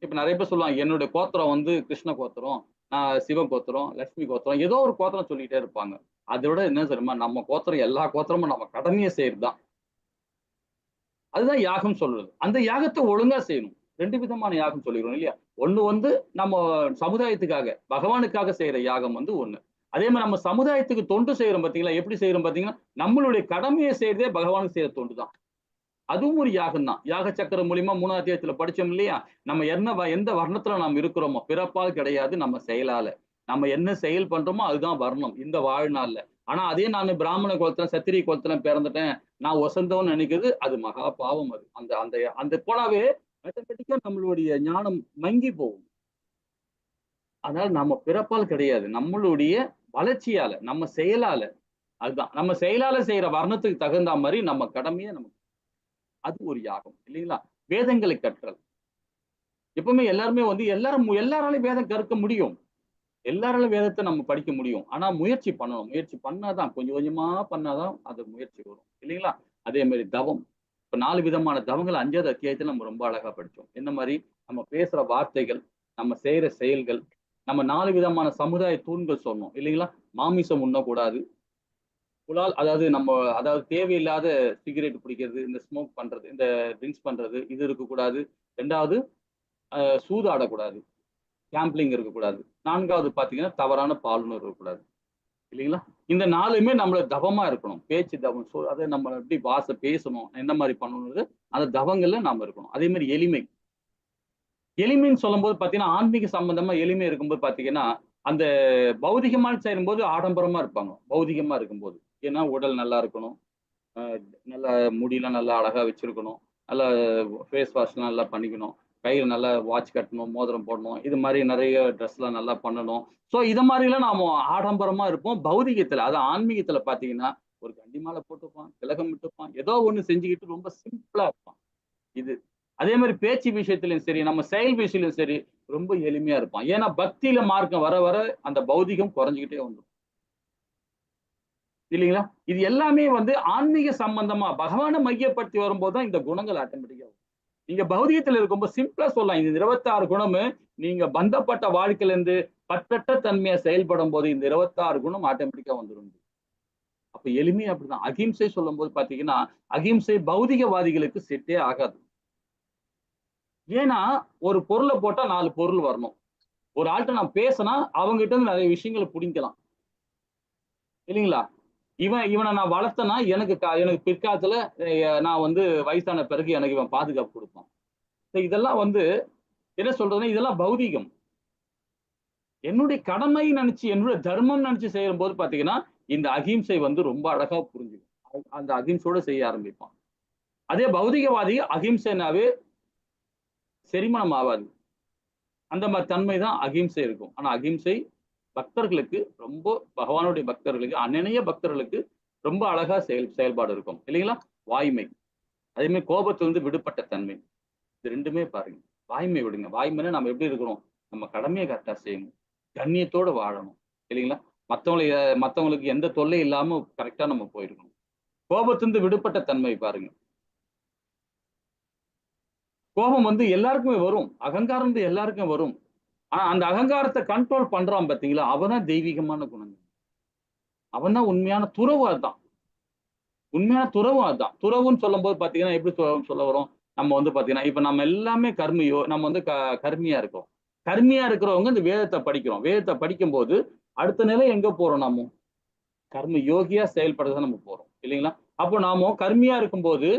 இப்ப நிறைய பேர் சொல்லுவாங்க என்னுடைய கோத்திரம் வந்து கிருஷ்ண கோத்திரம், நான் சிவ கோத்திரம், லட்சுமி கோத்திரம், ஏதோ ஒரு கோத்திரம் சொல்லிட்டே இருப்பாங்க. அதை விட என்ன தெரியுமா, நம்ம கோத்திரம் எல்லா கோத்திரமும் நம்ம கடமையை செய்யறதுதான். அதுதான் யாகம் சொல்றது. அந்த யாகத்தை ஒழுங்கா செய்யணும். 2 விதமான யாகம் சொல்லிடுறோம் இல்லையா? ஒண்ணு வந்து நம்ம சமுதாயத்துக்காக பகவானுக்காக செய்யற யாகம் வந்து ஒண்ணு. அதே மாதிரி நம்ம சமுதாயத்துக்கு தொண்டு செய்யறோம் பாத்தீங்களா? எப்படி செய்யறோம் பாத்தீங்கன்னா, நம்மளுடைய கடமையை செய்யறதே பகவானுக்கு செய்யற தொண்டு தான். அதுவும் ஒரு யாகம் தான். யாக சக்கரம் மூலியமா 3ஆம் அத்தியாயத்துல படிச்சோம் இல்லையா? நம்ம எந்த வர்ணத்துல நாம் இருக்கிறோமோ, பிறப்பால் கிடையாது, நம்ம செயலால. நம்ம என்ன செயல் பண்றோமோ அதுதான் வர்ணம் இந்த வாழ்நாள்ல. ஆனா அதே நான் பிராமண குலத்துல சத்திரிய குலத்துல பிறந்துட்டேன், நான் ஒசந்தவன்னு நினைக்கிறது அது மகா பாவம். அது அந்த அந்த அந்த போனாவே ஆட்டோமேட்டிக்கா நம்மளுடைய ஞானம் மங்கி போகும். அதனால நம்ம பிறப்பால் கிடையாது, நம்மளுடைய வளர்ச்சியால, நம்ம செயலால. அதுதான் நம்ம செயலால செய்யற வர்ணத்துக்கு தகுந்த மாதிரி நம்ம கடமையை நம்ம, அது ஒரு யாகம் இல்லைங்களா? வேதங்களை கற்றல். எப்பவுமே எல்லாருமே வந்து எல்லாராலையும் வேதம் கற்க முடியும், எல்லாராலும் வேதத்தை நம்ம படிக்க முடியும். ஆனா முயற்சி பண்ணணும். முயற்சி பண்ணாதான், கொஞ்சம் கொஞ்சமா பண்ணாதான் அது முயற்சி வரும் இல்லைங்களா? அதே மாதிரி தவம். இப்ப 4 விதமான தவங்கள் 5வது அத்தியாயத்துல நம்ம ரொம்ப அழகா படிச்சோம். என்ன மாதிரி நம்ம பேசுற வார்த்தைகள், நம்ம செய்யற செயல்கள், நம்ம 4 விதமான சமுதாய தூண்கள் சொன்னோம் இல்லைங்களா? மாமிசம் உண்ணக்கூடாது, புலால், அதாவது தேவையில்லாத சிகரெட் பிடிக்கிறது, இந்த ஸ்மோக் பண்றது, இந்த ட்ரிங்க்ஸ் பண்றது, இது இருக்கக்கூடாது. 2வது சூதாடக்கூடாது, கேம்பிளிங் இருக்கக்கூடாது. 4வது பாத்தீங்கன்னா தவறான பாலுன்னு இருக்கக்கூடாது இல்லைங்களா? இந்த 4மே நம்மள தவமா இருக்கணும். பேச்சு தவம், அதை நம்ம எப்படி பேசணும், என்ன மாதிரி பண்ணணும்னு அந்த தவங்கள்ல நாம இருக்கணும். அதே மாதிரி எளிமை. எளிமைன்னு சொல்லும் போது பாத்தீங்கன்னா ஆன்மீக சம்பந்தமா எளிமை இருக்கும்போது பாத்தீங்கன்னா, அந்த பௌதிகமா செய்யும்போது ஆடம்பரமா இருப்பாங்க பௌதிகமா இருக்கும்போது. ஏன்னா உடல் நல்லா இருக்கணும், நல்லா முடியெல்லாம் நல்லா அழகா வச்சிருக்கணும், நல்லா ஃபேஸ் வாஷ்லாம் நல்லா பண்ணிக்கணும், கையில் நல்லா வாட்ச் கட்டணும், மோதிரம் போடணும், இது மாதிரி நிறைய ட்ரெஸ்லாம் நல்லா பண்ணணும். ஸோ இது மாதிரிலாம் நாம ஆடம்பரமா இருப்போம் பௌதிகத்துல. அது ஆன்மீகத்துல பாத்தீங்கன்னா ஒரு கண்டி மாலை போட்டுப்பான், திலகம் விட்டுப்பான், ஏதோ ஒண்ணு செஞ்சுக்கிட்டு ரொம்ப சிம்பிளா இருப்பான். இது அதே மாதிரி பேச்சு விஷயத்திலும் சரி, நம்ம செயல் விஷயத்திலும் சரி ரொம்ப எளிமையா இருப்பான். ஏன்னா பக்தியில மார்க்கம் வர வர அந்த பௌதிகம் குறைஞ்சிக்கிட்டே வந்துடும் இல்லைங்களா? இது எல்லாமே வந்து ஆன்மீக சம்பந்தமா பகவானை மையப்படுத்தி வரும்போது தான் இந்த குணங்கள் ஆட்டோமேட்டிக்கா வரும். நீங்க பௌதிகத்துல இருக்கும்போது சிம்பிளா சொல்லலாம், இந்த 26 குணமும் நீங்க பந்தப்பட்ட வாழ்க்கையில இருந்து பற்றற்ற தன்மையா செயல்படும் போது இந்த 26 குணம் ஆட்டோமேட்டிக்கா வந்துடும். அப்ப எளிமையா அப்படிதான். அகிம்சை சொல்லும் போது பாத்தீங்கன்னா, அகிம்சை பௌதிகவாதிகளுக்கு செட்டே ஆகாது. ஏன்னா ஒரு பொருளை போட்டா 4 பொருள் வரணும். ஒரு ஆள்கிட்ட நான் பேசினா அவங்க கிட்ட இருந்து நிறைய விஷயங்களை புடிங்கலாம் இல்லைங்களா? இவனை நான் வளர்த்தனா எனக்கு பிற்காலத்துல நான் வந்து வயசான பிறகு எனக்கு இவன் பாதுகாப்பு கொடுப்பான். இதெல்லாம் வந்து என்ன சொல்றதுன்னா, இதெல்லாம் பௌதிகம். என்னுடைய கடமை நினைச்சு, என்னுடைய தர்மம் நினைச்சு செய்யும் போது பாத்தீங்கன்னா இந்த அகிம்சை வந்து ரொம்ப அழகா புரிஞ்சுக்கும். அந்த அகிம்சையோட செய்ய ஆரம்பிப்பான். அதே பௌதிகவாதி அகிம்சைனாவே செரிமானம் ஆகாது. அந்த மாதிரி தன்மை தான் அகிம்சை இருக்கும். ஆனா அகிம்சை பக்தர்களுக்கு, ரொம்ப பகவானுடைய பக்தர்களுக்கு, அநேக பக்தர்களுக்கு ரொம்ப அழகா செயல்பாடு இருக்கும் இல்லைங்களா? வாய்மை. அதே மாதிரி கோபத்திலிருந்து விடுபட்ட தன்மை. இது 2மே பாருங்க. வாய்மை விடுங்க. வாய்மைன்னா நம்ம எப்படி இருக்கிறோம், நம்ம கடமையை கரெக்டா செய்யணும், கண்ணியத்தோடு வாழணும் இல்லைங்களா? மற்றவங்களுக்கு எந்த தொல்லை இல்லாம கரெக்டா நம்ம போயிருக்கணும். கோபத்திலிருந்து விடுபட்ட தன்மை பாருங்க. கோபம் வந்து எல்லாருக்குமே வரும், அகங்காரம் வந்து எல்லாருக்கும் வரும். ஆனா அந்த அகங்காரத்தை கண்ட்ரோல் பண்றான் பாத்தீங்களா, அவன்தான் தெய்வீகமான குணங்கள். அவன் தான் உண்மையான துறவு. அதுதான் உண்மையான துறவு. அதுதான் துறவுன்னு சொல்லும் போது பாத்தீங்கன்னா எப்படி துறவுன்னு சொல்ல வரும், நம்ம வந்து பாத்தீங்கன்னா இப்ப நம்ம எல்லாமே கர்மியோ, நம்ம வந்து கர்மியா இருக்கோம். கர்மியா இருக்கிறவங்க இந்த வேதத்தை படிக்கிறோம். வேதத்தை படிக்கும் போது அடுத்த நிலை எங்க போறோம், நாம கர்ம யோகியா செயல்படுறத நம்ம போறோம் இல்லைங்களா? அப்போ நாம கர்மியா இருக்கும்போது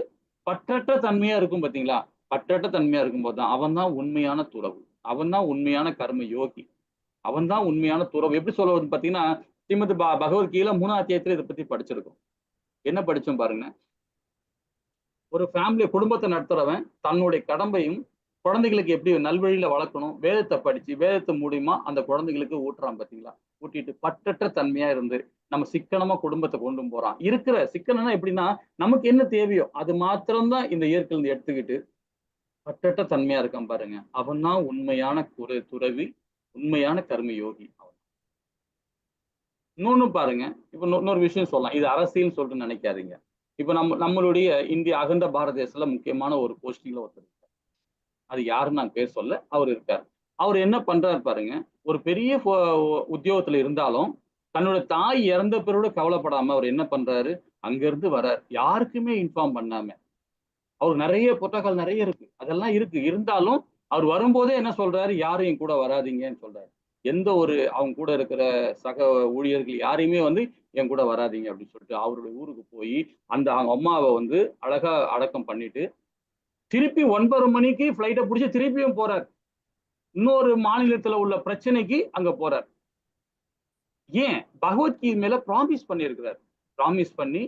பற்றற்ற தன்மையா இருக்கும் பாத்தீங்களா, பற்றற்ற தன்மையா இருக்கும்போது தான் அவன் தான் உண்மையான துறவு, அவன் தான் உண்மையான கர்ம யோகி, அவன் தான் உண்மையான துறவு. எப்படி சொல்றது பாத்தீங்கன்னா, ஸ்ரீமத் பகவத்கீதை 3ஆம் அத்தியாயத்துல இதை பத்தி படிச்சிருக்கோம். என்ன படிச்சோம் பாருங்க. ஒரு ஃபேமிலி, குடும்பத்தை நடத்துறவன் தன்னுடைய கடமையும் குழந்தைகளுக்கு எப்படி நல்வழியில வளர்க்கணும், வேதத்தை படிச்சு வேதத்தை மூலியமா அந்த குழந்தைகளுக்கு ஊட்டுறான் பாத்தீங்களா. ஊட்டிட்டு பற்றற்ற தன்மையா இருந்து நம்ம சிக்கனமா குடும்பத்தை கொண்டு போறான். இருக்கிற சிக்கனம்னா எப்படின்னா, நமக்கு என்ன தேவையோ அது மாத்திரம்தான் இந்த இயற்கையில இருந்து எடுத்துக்கிட்டு பற்றற்ற தன்மையா இருக்கான் பாருங்க, அவன் தான் உண்மையான துறவி, உண்மையான கர்ம யோகி. இன்னொன்னு பாருங்க, இப்ப இன்னொரு விஷயம் சொல்லலாம், இது அரசியல் சொல்லிட்டு நினைக்காதீங்க. இப்ப நம்மளுடைய இந்திய அகண்ட பாரத தேசத்துல முக்கியமான ஒரு போஸ்டிங்ல ஒருத்தர், அது யாருன்னு நான் பேர் சொல்ல, அவர் இருக்கார். அவர் என்ன பண்றாரு பாருங்க, ஒரு பெரிய உத்தியோகத்துல இருந்தாலும் தன்னோட தாய் இறந்த பிறகு கவலைப்படாம அவர் என்ன பண்றாரு, அங்கிருந்து வர்றார். யாருக்குமே இன்ஃபார்ம் பண்ணாம. அவர் நிறைய புத்தகங்கள் நிறைய இருக்கு, அதெல்லாம் இருக்கு. இருந்தாலும் அவர் வரும்போதே என்ன சொல்றாரு, யாரும் என் கூட வராதீங்கன்னு சொல்றாரு. எந்த ஒரு அவங்க கூட இருக்கிற சக ஊழியர்கள் யாரையுமே வந்து என் கூட வராதீங்க அப்படின்னு சொல்லிட்டு அவருடைய ஊருக்கு போய் அந்த அவங்க அம்மாவை வந்து அழகா அடக்கம் பண்ணிட்டு திருப்பி 9 மணிக்கு ஃபிளைட்டை பிடிச்சி திருப்பியும் போறார். இன்னொரு மாநிலத்துல உள்ள பிரச்சனைக்கு அங்க போறார். ஏன்? பகவத்கீதை மேல ப்ராமிஸ் பண்ணியிருக்கிறார். ப்ராமிஸ் பண்ணி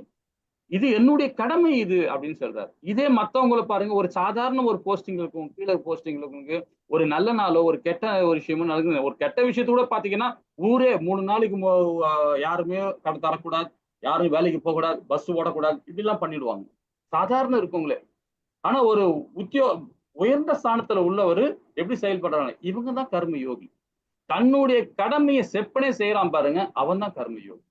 இது என்னுடைய கடமை இது அப்படின்னு சொல்றாரு. இதே மத்தவங்களை பாருங்க, ஒரு சாதாரண ஒரு போஸ்டிங் இருக்கும், கீழே போஸ்டிங் இருக்கும், ஒரு நல்ல நாளோ ஒரு கெட்ட ஒரு விஷயமோ நடக்குது. ஒரு கெட்ட விஷயத்த கூட பாத்தீங்கன்னா ஊரே 3 நாளைக்கு யாருமே கடை தரக்கூடாது, யாரும் வேலைக்கு போக கூடாது, பஸ் ஓடக்கூடாது, இப்படிலாம் பண்ணிடுவாங்க சாதாரண இருக்கவங்களே. ஆனா ஒரு உயர்ந்த ஸ்தானத்துல உள்ளவர் எப்படி செயல்படுறாங்க, இவங்க தான் கர்ம யோகி. தன்னுடைய கடமையை செப்பனே செய்யறான் பாருங்க, அவன் தான் கர்ம யோகி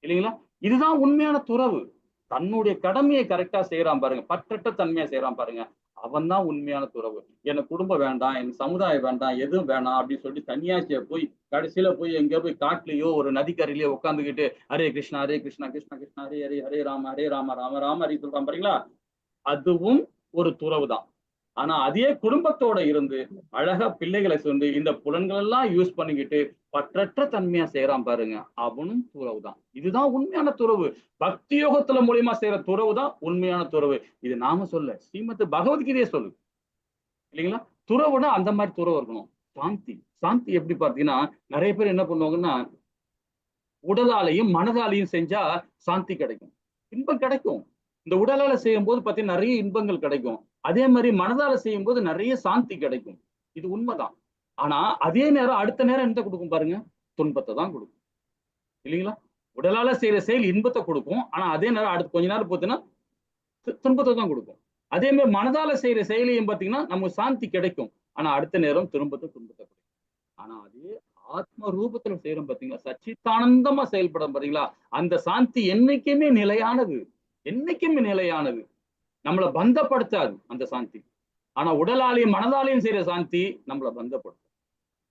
இல்லைங்களா? இதுதான் உண்மையான துறவு. தன்னுடைய கடமையை கரெக்டா செய்யறான் பாருங்க, பற்றற்ற தன்மையா செய்யறான் பாருங்க, அவன் தான் உண்மையான துறவு. எனக்கு குடும்பம் வேண்டாம், எனக்கு சமுதாயம் வேண்டாம், எதுவும் வேண்டாம் அப்படின்னு சொல்லிட்டு சன்னியாசிய போய் கடைசியில போய் எங்க போய் காட்டுலயோ ஒரு நதிக்கரையிலயோ உட்காந்துக்கிட்டு ஹரே கிருஷ்ணா ஹரே கிருஷ்ணா கிருஷ்ணா கிருஷ்ணா ஹரே ஹரே ஹரே ராம ராம ராம ஹரி சொல்றான் பாருங்களா, அதுவும் ஒரு துறவு தான். ஆனா அதே குடும்பத்தோட இருந்து அழகா பிள்ளைகளை சொல்லி இந்த புலன்கள் எல்லாம் யூஸ் பண்ணிக்கிட்டு பற்றற்ற தன்மையா செய்யறான் பாருங்க, அவனும் துறவு தான். இதுதான் உண்மையான துறவு. பக்தி யோகத்துல மூலியமா செய்யற துறவு தான் உண்மையான துறவு. இது நாம சொல்ல, ஸ்ரீமத் பகவத்கீதையே சொல்லு இல்லைங்களா? துறவுனா அந்த மாதிரி துறவு இருக்கணும். சாந்தி, சாந்தி எப்படி பார்த்தீங்கன்னா நிறைய பேர் என்ன பண்ணுவாங்கன்னா உடலாலையும் மனதாலையும் செஞ்சா சாந்தி கிடைக்கும், இன்பம் கிடைக்கும். இந்த உடலால செய்யும் போது பார்த்தீங்கன்னா நிறைய இன்பங்கள் கிடைக்கும், அதே மாதிரி மனதால செய்யும் போது நிறைய சாந்தி கிடைக்கும். இது உண்மைதான். ஆனா அதே நேரம் அடுத்த நேரம் என்ன கொடுக்கும் பாருங்க, துன்பத்தை தான் கொடுக்கும் இல்லைங்களா? உடலால செய்யற செயல் இன்பத்தை கொடுக்கும், ஆனா அதே நேரம் அடுத்து கொஞ்ச நேரம் பார்த்தீங்கன்னா துன்பத்தை தான் கொடுக்கும். அதே மாதிரி மனதால செய்யற செயலையும் பார்த்தீங்கன்னா நமக்கு சாந்தி கிடைக்கும், ஆனா அடுத்த நேரம் துன்பத்தை கொடுக்கும். ஆனா அதே ஆத்ம ரூபத்துல செய்யறோம் பாத்தீங்களா, சச்சித்தானந்தமா செயல்படும் பாத்தீங்களா, அந்த சாந்தி என்னைக்குமே நிலையானது, என்னைக்குமே நிலையானது, நம்மளை பந்தப்படுத்தாது அந்த சாந்தி. ஆனா உடலாலையும் மனதாலையும் செய்யற சாந்தி நம்மளை பந்தப்படுத்தும்.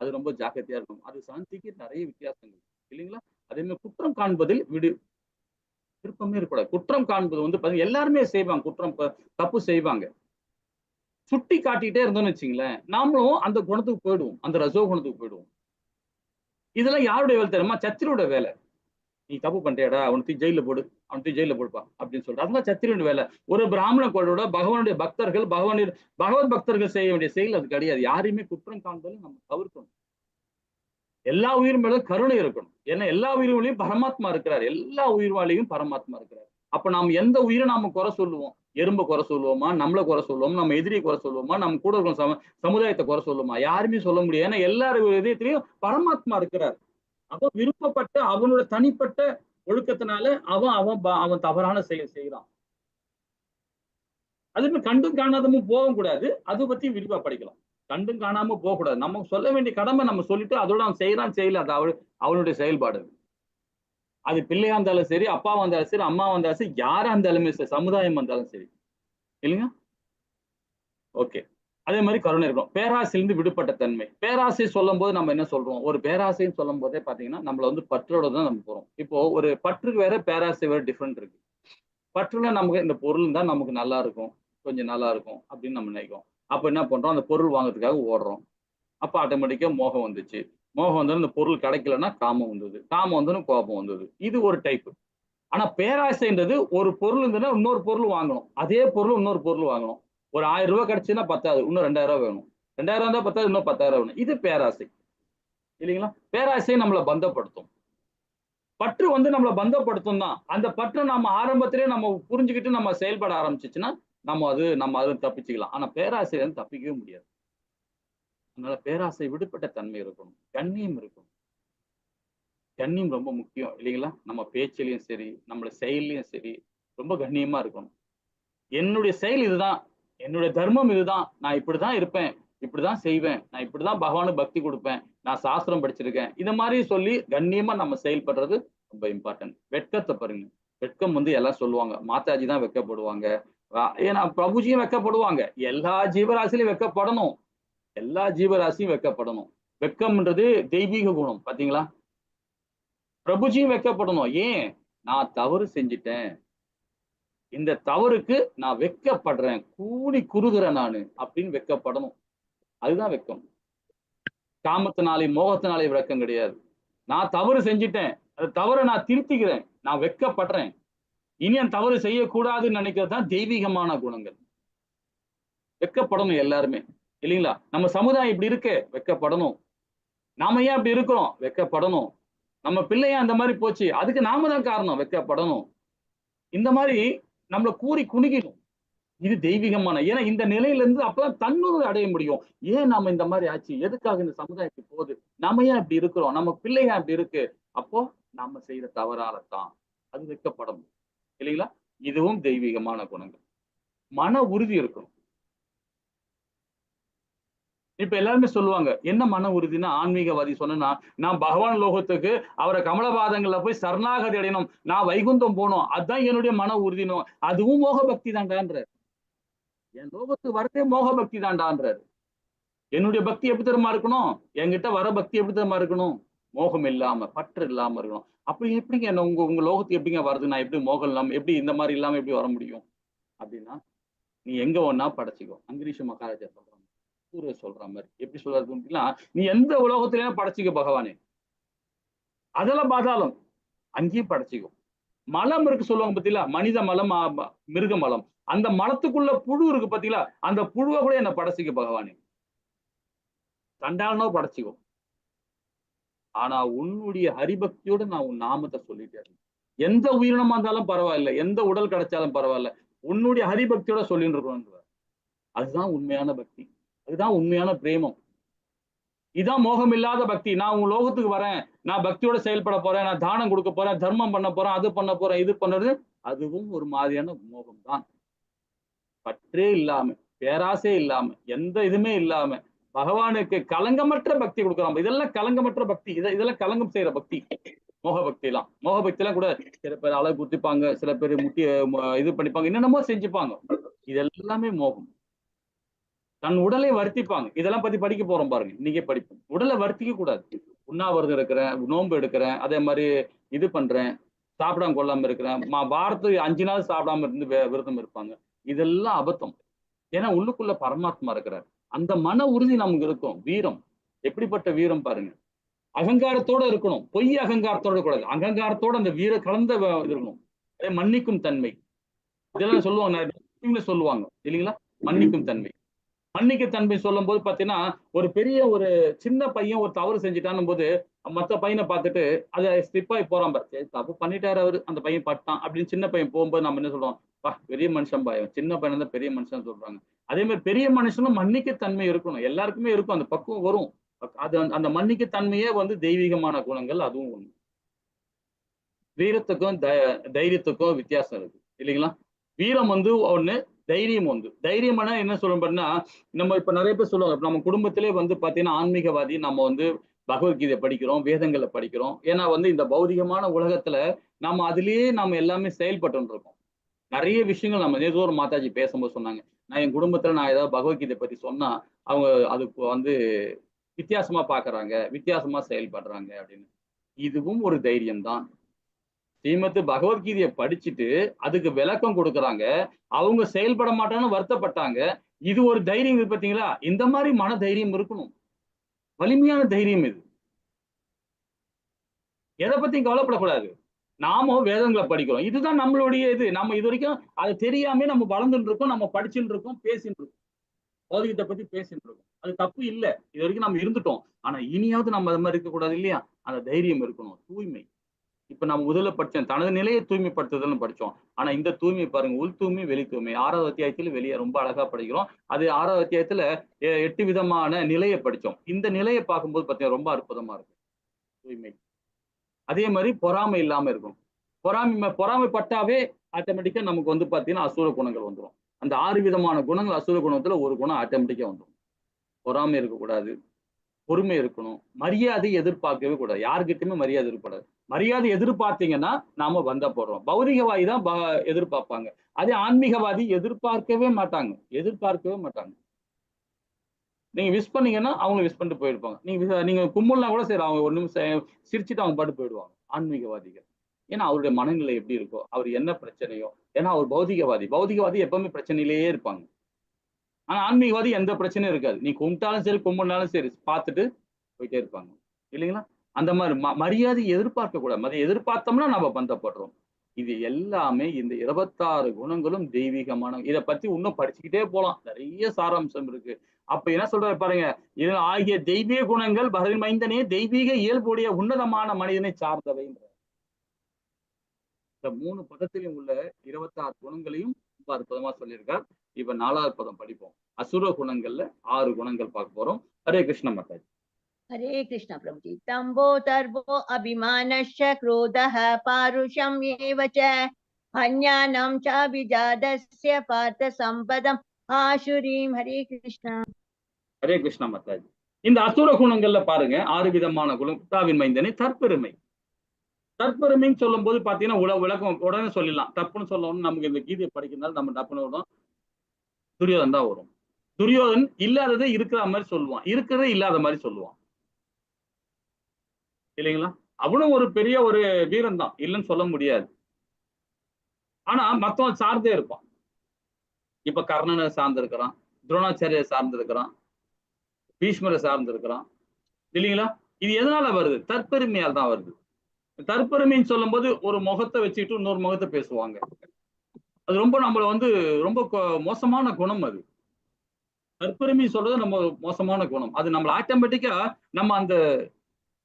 அது ரொம்ப ஜாக்கிரதையா இருக்கும். அது சாந்திக்கு நிறைய வித்தியாசங்கள் இல்லைங்களா? அதே மாதிரி குற்றம் காண்பதில் விருப்பமே இருக்கக்கூடாது. குற்றம் காண்பது வந்து பாத்தீங்கன்னா எல்லாருமே செய்வாங்க, குற்றம் தப்பு செய்வாங்க. சுட்டி காட்டிட்டே இருந்தோம்னு வச்சுங்களேன், நாமளும் அந்த குணத்துக்கு போயிடுவோம், அந்த ரசோ குணத்துக்கு போயிடுவோம். இதெல்லாம் யாருடைய வேலை தெரியுமா? சத்திரியோட வேலை. நீ தப்பு பண்றியாடா, அவனுக்கு ஜெயில போடு, அவனுக்கு ஜெயில போடுப்பா அப்படின்னு சொல்லிட்டு அதெல்லாம் சத்திரியோட வேலை. ஒரு பிராமண கோடோட பகவானுடைய பக்தர்கள் பகவத் பக்தர்கள் செய்ய வேண்டிய செயல் அது கிடையாது. யாரையுமே குற்றம் காண்பதில் நம்ம தவிர்க்கணும். எல்லா உயிர் மேலும் கருணை இருக்கணும். ஏன்னா எல்லா உயிர்களையும் பரமாத்மா இருக்கிறார், எல்லா உயிர்வாளையும் பரமாத்மா இருக்கிறார். அப்ப நாம் எந்த உயிரை நாம குறை சொல்லுவோம்? எறும்பை குறை சொல்லுவோமா, நம்மளை குறை சொல்லுவோமா, நம்ம எதிரியை குறை சொல்லுவோமா, நம்ம கூட இருக்கிற சமுதாயத்தை குறை சொல்லுவோமா? யாருமே சொல்ல முடியாது. ஏன்னா எல்லாரும் இதயத்திலையும் பரமாத்மா இருக்கிறார். அவன் விருப்பப்பட்ட அவனோட தனிப்பட்ட ஒழுக்கத்தினால அவன் தவறான செயல் செய்யறான். அதுமே கண்டும் காணாதமும் போக கூடாது. அதை பத்தி விரிவா படிக்கலாம். கண்டும் காணாம போக கூடாது. நம்ம சொல்ல வேண்டிய கடமை நம்ம சொல்லிட்டு அதோட அவன் செய்யறான் செய்யல, அது அவனுடைய செயல்பாடு. அது பிள்ளையா இருந்தாலும் சரி, அப்பாவா இருந்தாலும் சரி, அம்மாவா இருந்தாலும் சரி, யாரா இருந்தாலுமே சரி, சமுதாயம் வந்தாலும் சரி இல்லைங்க. ஓகே. அதே மாதிரி கருணை இருக்கும். பேராசையிலிருந்து விடுபட்ட தன்மை. பேராசை சொல்லும் போது நம்ம என்ன சொல்றோம்? ஒரு பேராசைன்னு சொல்லும் போதே பாத்தீங்கன்னா நம்மள வந்து பற்றோட தான் நம்ம போறோம். இப்போ ஒரு பற்றுக்கு வேற பேராசை வேற டிஃப்ரெண்ட் இருக்கு. பற்றுல நமக்கு இந்த பொருள் தான் நமக்கு நல்லா இருக்கும், கொஞ்சம் நல்லா இருக்கும் அப்படின்னு நம்ம நினைக்கிறோம். அப்ப என்ன பண்றோம்? அந்த பொருள் வாங்குறதுக்காக ஓடுறோம். அப்ப ஆட்டோமேட்டிக்கா மோகம் வந்துச்சு. மோகம் வந்து இந்த பொருள் கிடைக்கலன்னா காமம் வந்தது, காமம் வந்து கோபம் வந்தது. இது ஒரு டைப். ஆனா பேராசைன்றது ஒரு பொருள் இருந்ததுன்னா இன்னொரு பொருள் வாங்கணும், அதே பொருள் இன்னொரு பொருள் வாங்கணும். ஒரு 1000 ரூபாய் கிடைச்சுன்னா 10,000, இன்னும் 2000 வேணும். 2000 இருந்தா 10,000, இன்னும் 10,000 வேணும். இது பேராசை இல்லைங்களா? பேராசை நம்மளை பந்தப்படுத்தும். பற்று வந்து நம்மளை பந்தப்படுத்தும் தான். அந்த பற்றை நம்ம ஆரம்பத்திலே நம்ம புரிஞ்சுக்கிட்டு நம்ம செயல்பட ஆரம்பிச்சிச்சுன்னா நம்ம அது தப்பிச்சுக்கலாம். ஆனா பேராசை வந்து தப்பிக்கவே முடியாது. அதனால பேராசை விடுபட்ட தன்மை இருக்கணும், கண்ணியம் இருக்கணும். கண்ணியம் ரொம்ப முக்கியம் இல்லைங்களா? நம்ம பேச்சிலையும் சரி, நம்மளோட செயல்லையும் சரி ரொம்ப கண்ணியமா இருக்கணும். என்னுடைய செயல் இதுதான், என்னுடைய தர்மம் இதுதான், நான் இப்படிதான் இருப்பேன், இப்படிதான் செய்வேன், நான் இப்படிதான் பகவானுக்கு பக்தி கொடுப்பேன், நான் சாஸ்திரம் படிச்சிருக்கேன், இந்த மாதிரி சொல்லி கண்ணியமா நம்ம செயல்படுறது ரொம்ப இம்பார்ட்டன்ட். வெட்கத்தை பாருங்க. வெட்கம் வந்து எல்லாம் சொல்லுவாங்க, மாதாஜி தான் வெட்கப்படுவாங்க, ஏன்னா பிரபுஜியும் வெக்கப்படுவாங்க, எல்லா ஜீவராசிலையும் வெக்கப்படணும், எல்லா ஜீவராசியும் வெக்கப்படணும். வெக்கம்ன்றது தெய்வீக குணம் பாத்தீங்களா. பிரபுஜியும் வெக்கப்படணும். ஏன்? நான் தவறு செஞ்சிட்டேன், இந்த தவறுக்கு நான் வெக்கப்படுறேன், கூடி குறுகிறேன் நானு அப்படின்னு வெக்கப்படணும். அதுதான் வெக்கம். காமத்தினாலே மோகத்தினாலே வெக்கம் கிடையாது. நான் தவறு செஞ்சிட்டேன், அது தவறை நான் திருத்திக்கிறேன், நான் வெக்கப்படுறேன், இனி அந்த தவறு செய்யக்கூடாதுன்னு நினைக்கிறது தான் தெய்வீகமான குணங்கள். வெக்கப்படணும் எல்லாருமே இல்லைங்களா. நம்ம சமுதாயம் இப்படி இருக்கு, வெக்கப்படணும். நாம ஏன் அப்படி இருக்கிறோம், வெக்கப்படணும். நம்ம பிள்ளையா அந்த மாதிரி போச்சு, அதுக்கு நாம தான் காரணம், வெக்கப்படணும். இந்த மாதிரி நம்மளை கூறி குணுகிடும். இது தெய்வீகமான, ஏன்னா இந்த நிலையில இருந்து அப்பதான் தன்னுறுதி அடைய முடியும். ஏன் நாம இந்த மாதிரி ஆச்சு, எதுக்காக இந்த சமுதாயத்துக்கு போகுது, நாம ஏன் இப்படி இருக்கிறோம், நம்ம பிள்ளைங்க அப்படி இருக்கு, அப்போ நாம செய்யற தவறாலதான். அது வெக்கப்படணும் இல்லைங்களா. இதுவும் தெய்வீகமான குணங்கள். மன உறுதி இருக்கணும். இப்ப எல்லாருமே சொல்லுவாங்க, என்ன மன உறுதினா, ஆன்மீகவாதி சொன்னா, நான் பகவான் லோகத்துக்கு அவரை கமலபாதங்கள்ல போய் சரணாகதி அடையணும், நான் வைகுந்தம் போகணும், அதுதான் என்னுடைய மன உறுதினும். அதுவும் மோக பக்தி தாண்டான்றார். என் லோகத்துக்கு வரதே மோக பக்தி தாண்டான்றாரு. என்னுடைய பக்தி எப்படி தெரியுமா இருக்கணும், என்கிட்ட வர பக்தி எப்படி தெரியுமா இருக்கணும், மோகம் இல்லாம பற்று இல்லாம இருக்கணும். அப்படி எப்படிங்க என்ன உங்க லோகத்துக்கு எப்படிங்க வருது, நான் எப்படி மோகம் இல்லாம, எப்படி இந்த மாதிரி இல்லாம எப்படி வர முடியும் அப்படின்னா, நீ எங்க ஒன்னா படைச்சிக்கோ. அங்கிரீஷ மகாராஜா சொல்றாங்க, சூரிய சொல்ற மாதிரி. எப்படி சொல்றது அப்படின்னா, நீ எந்த உலகத்திலேயே படைச்சிக்க பகவானே, அதெல்லாம் பாதாளம், அங்கேயும் படைச்சிக்கும். மலம் இருக்கு சொல்லுவாங்க பத்தியா, மனித மலம் மிருக மலம், அந்த மலத்துக்குள்ள புழு இருக்கு பாத்தீங்களா, அந்த புழுவை கூட என்ன படைச்சிக்க பகவானே, தண்டாளனோ படைச்சிக்கும். ஆனா உன்னுடைய ஹரிபக்தியோட நான் உன் நாமத்தை சொல்லிட்டேன். எந்த உயிரினமா இருந்தாலும் பரவாயில்ல, எந்த உடல் கிடைச்சாலும் பரவாயில்ல, உன்னுடைய ஹரிபக்தியோட சொல்லிட்டு இருக்கணும். அதுதான் உண்மையான பக்தி, அதுதான் உண்மையான பிரேமம். இதான் மோகம் இல்லாத பக்தி. நான் உன் லோகத்துக்கு வரேன், நான் பக்தியோட செயல்பட போறேன், நான் தானம் கொடுக்க போறேன், தர்மம் பண்ண போறேன், அது பண்ண போறேன், இது பண்றது, அதுவும் ஒரு மாதிரியான மோகம் தான். பற்றே இல்லாம, பேராசே இல்லாம, எந்த இதுமே இல்லாம பகவானுக்கு களங்கமற்ற பக்தி கொடுக்குறான். இதெல்லாம் களங்கமற்ற பக்தி, இதெல்லாம் களங்கம் செய்யற பக்தி. மோக பக்தி எல்லாம், மோக பக்தி எல்லாம் கூட சில பேர் அழகு குத்திப்பாங்க, சில பேர் முட்டி இது பண்ணிப்பாங்க, என்னென்னமோ செஞ்சுப்பாங்க. இதெல்லாமே மோகம். தன் உடலை வருத்திப்பாங்க. இதெல்லாம் பத்தி படிக்க போறோம் பாருங்க, இன்னைக்கே படிப்போம். உடலை வருத்திக்க கூடாது. உண்ணாவிரதம் இருக்கிறேன், நோன்பு எடுக்கிறேன், அதே மாதிரி இது பண்றேன், சாப்பிடாம கொள்ளாம இருக்கிறேன், வாரத்துக்கு 5 நாள் சாப்பிடாம இருந்து விரதம் இருப்பாங்க. இதெல்லாம் அபத்தம். ஏன்னா உள்ளுக்குள்ள பரமாத்மா இருக்கிறார். அந்த மன உறுதி நமக்கு இருக்கும். வீரம், எப்படிப்பட்ட வீரம் பாருங்க. அகங்காரத்தோட இருக்கணும், பொய் அகங்காரத்தோட கூடாது, அகங்காரத்தோட அந்த வீர கலந்த இருக்கணும். அதே மன்னிக்கும் தன்மை, இதெல்லாம் சொல்லுவாங்க, சொல்லுவாங்க இல்லைங்களா. மன்னிக்கும் தன்மை, மன்னிக்க தன்மை சொல்லும் போது பாத்தீங்கன்னா, ஒரு சின்ன பையன் ஒரு தவறு செஞ்சுட்டான் போது மத்த பையனை பார்த்துட்டு அதை ஸ்லிப்பாகி போறான், தப்பு பண்ணிட்டாரு அவரு, அந்த பையன் பட்டான் அப்படின்னு சின்ன பையன் போகும்போது நம்ம என்ன சொல்றோம், பெரிய மனுஷன் பாயம், சின்ன பையன் தான் பெரிய மனுஷன் சொல்றாங்க. அதே மாதிரி பெரிய மனுஷனும் மன்னிக்க தன்மை இருக்கணும், எல்லாருக்குமே இருக்கும், அந்த பக்குவம் வரும். அது அந்த மன்னிக்க தன்மையே தெய்வீகமான குணங்கள், அதுவும் ஒண்ணு. வீரத்துக்கும் தைரியத்துக்கும் வித்தியாசம் இருக்கு இல்லைங்களா. வீரம் ஒண்ணு, தைரியம் ஒன்று. தைரியம்னா என்ன சொல்லணும்னா, நம்ம இப்ப நிறைய பேர் சொல்லுவாங்க, நம்ம குடும்பத்திலே பாத்தீங்கன்னா ஆன்மீகவாதி, நம்ம பகவத்கீதை படிக்கிறோம், வேதங்களை படிக்கிறோம். ஏன்னா இந்த பௌதிகமான உலகத்துல நம்ம அதுலயே நம்ம எல்லாமே செயல்பட்டு இருக்கோம். நிறைய விஷயங்கள் நம்ம ஏதோ ஒரு மாதாஜி பேசும்போது சொன்னாங்க, நான் என் குடும்பத்துல நான் ஏதாவது பகவத்கீதை பத்தி சொன்னா அவங்க அதுக்கு வித்தியாசமா பாக்குறாங்க, வித்தியாசமா செயல்படுறாங்க அப்படின்னு. இதுவும் ஒரு தைரியம் தான். ஸ்ரீமத் பகவத்கீதையை படிச்சுட்டு அதுக்கு விளக்கம் கொடுக்குறாங்க, அவங்க செயல்பட மாட்டான்னு வருத்தப்பட்டாங்க. இது ஒரு தைரியம் இது பாத்தீங்களா. இந்த மாதிரி மன தைரியம் இருக்கணும், வலிமையான தைரியம் இது. எதை பத்தியும் கவலைப்படக்கூடாது. நாமும் வேதங்களை படிக்கிறோம், இதுதான் நம்மளுடைய இது. நம்ம இது வரைக்கும் அது தெரியாம நம்ம வளர்ந்துட்டு இருக்கோம், நம்ம படிச்சுட்டு இருக்கோம், பேசிட்டு இருக்கோம், பௌதிகத்தை பத்தி பேசிட்டு இருக்கோம். அது தப்பு இல்லை, இது வரைக்கும் நம்ம இருந்துட்டோம். ஆனா இனியாவது நம்ம அது மாதிரி இருக்கக்கூடாது இல்லையா. அந்த தைரியம் இருக்கணும். தூய்மை, இப்ப நம்ம முதல்ல படிச்சோம், தனது நிலையை தூய்மைப்படுத்துதல்னு படிச்சோம். ஆனா இந்த தூய்மை பாருங்க, உள் தூய்மை, வெளி தூய்மை. 6வது அத்தியாயத்துல வெளியே ரொம்ப அழகா படிக்கிறோம். அது 6வது அத்தியாயத்துல 8 விதமான நிலையை படிச்சோம். இந்த நிலையை பார்க்கும்போது பாத்தீங்கன்னா ரொம்ப அற்புதமா இருக்கும் தூய்மை. அதே மாதிரி பொறாமை இல்லாம இருக்கும். பொறாமைப்பட்டாவே ஆட்டோமேட்டிக்கா நமக்கு பாத்தீங்கன்னா அசுர குணங்கள் வந்துடும். அந்த 6 விதமான குணங்கள், அசுர குணத்துல ஒரு குணம் ஆட்டோமேட்டிக்கா வந்துடும். பொறாமை இருக்கக்கூடாது, பொறுமை இருக்கணும், மரியாதை எதிர்பார்க்கவே கூடாது. யாருக்கிட்டையுமே மரியாதை இருக்கக்கூடாது. மரியாதை எதிர்பார்த்தீங்கன்னா நாம வந்த போடுறோம். பௌதிகவாதி தான் எதிர்பார்ப்பாங்க. அதே ஆன்மீகவாதி எதிர்பார்க்கவே மாட்டாங்க. நீங்க விஷ் பண்ணீங்கன்னா அவங்க விஷ் பண்ணிட்டு போயிருப்பாங்க. நீங்க கும்பல்னா கூட சரி, அவங்க ஒரு நிமிஷம் சிரிச்சுட்டு அவங்க பாட்டு போயிடுவாங்க ஆன்மீகவாதிகள். ஏன்னா அவருடைய மனநிலை எப்படி இருக்கோ, அவர் என்ன பிரச்சனையோ, ஏன்னா அவர் பௌதிகவாதி எப்பவுமே பிரச்சனையிலேயே இருப்பாங்க. ஆனா ஆன்மீகவாதி எந்த பிரச்சனையும் இருக்காது. நீ கும்பிட்டாலும் சரி கும்பிடனாலும் சரி பார்த்துட்டு போயிட்டே இருப்பாங்க இல்லைங்களா? அந்த மாதிரி மரியாதை எதிர்பார்க்க கூடாது. அதை எதிர்பார்த்தோம்னா நம்ம பந்தப்படுறோம். இது எல்லாமே இந்த 26 குணங்களும் தெய்வீகமான. இதை பத்தி இன்னும் படிச்சுக்கிட்டே போலாம், நிறைய சாராம்சம் இருக்கு. அப்ப என்ன சொல்றாரு பாருங்க, இது ஆகிய தெய்வீக குணங்கள் பரதன் மைந்தனே தெய்வீக இயல்புடைய உன்னதமான மனிதனை சார்ந்தவை. இந்த 3 பதத்திலும் உள்ள 26 குணங்களையும் ரொம்ப அற்புதமா சொல்லியிருக்கார். இப்ப 4வது பதம் படிப்போம். அசுர குணங்கள்ல 6 குணங்கள் பார்க்க போறோம். ஹரே கிருஷ்ண மாதாஜி. हरे कृष्ण प्रभुजी। तम्बो तर्वो अभिमानश्च क्रोधः पारुषम् एव च अन्यानं चाभिजातस्य पार्थ सम्पदम् आशुरीं। हरे कृष्ण। ஹரே கிருஷ்ண மாதாஜி. இந்த அசுர குணங்கள்ல பாருங்க 6 விதமான குணம். பிதாவின் மைந்தனை தற்பெருமைன்னு சொல்லும் போது பாத்தீங்கன்னா விளக்கம் உடனே சொல்லலாம். தப்புன்னு சொல்லணும். நமக்கு இந்த கீதையை படிக்கிறதுனால நம்ம தப்புன்னு வரும். துரியோதன் தான் வரும். துரியோதன் இல்லாததை இருக்கிற மாதிரி சொல்லுவான், இருக்கிறதே இல்லாத மாதிரி சொல்லுவான் இல்லைங்களா? அவனும் ஒரு பெரிய ஒரு வீரன் தான், இல்லைன்னு சொல்ல முடியாது. ஆனா மத்தவன் சார்ந்தே இருப்பான். இப்ப கர்ணனை சார்ந்திருக்கிறான், துரோணாச்சாரியை சார்ந்திருக்கிறான், பீஷ்மரை சார்ந்திருக்கிறான் இல்லைங்களா? இது எதனால வருது? தற்பெருமையால் தான் வருது. தற்பெருமைன்னு சொல்லும் போது ஒரு முகத்தை வச்சுக்கிட்டு இன்னொரு முகத்தை பேசுவாங்க. அது ரொம்ப நம்மள ரொம்ப மோசமான குணம். அது தற்பெருமை சொல்றது நம்ம மோசமான குணம். அது நம்மள ஆட்டோமேட்டிக்கா நம்ம அந்த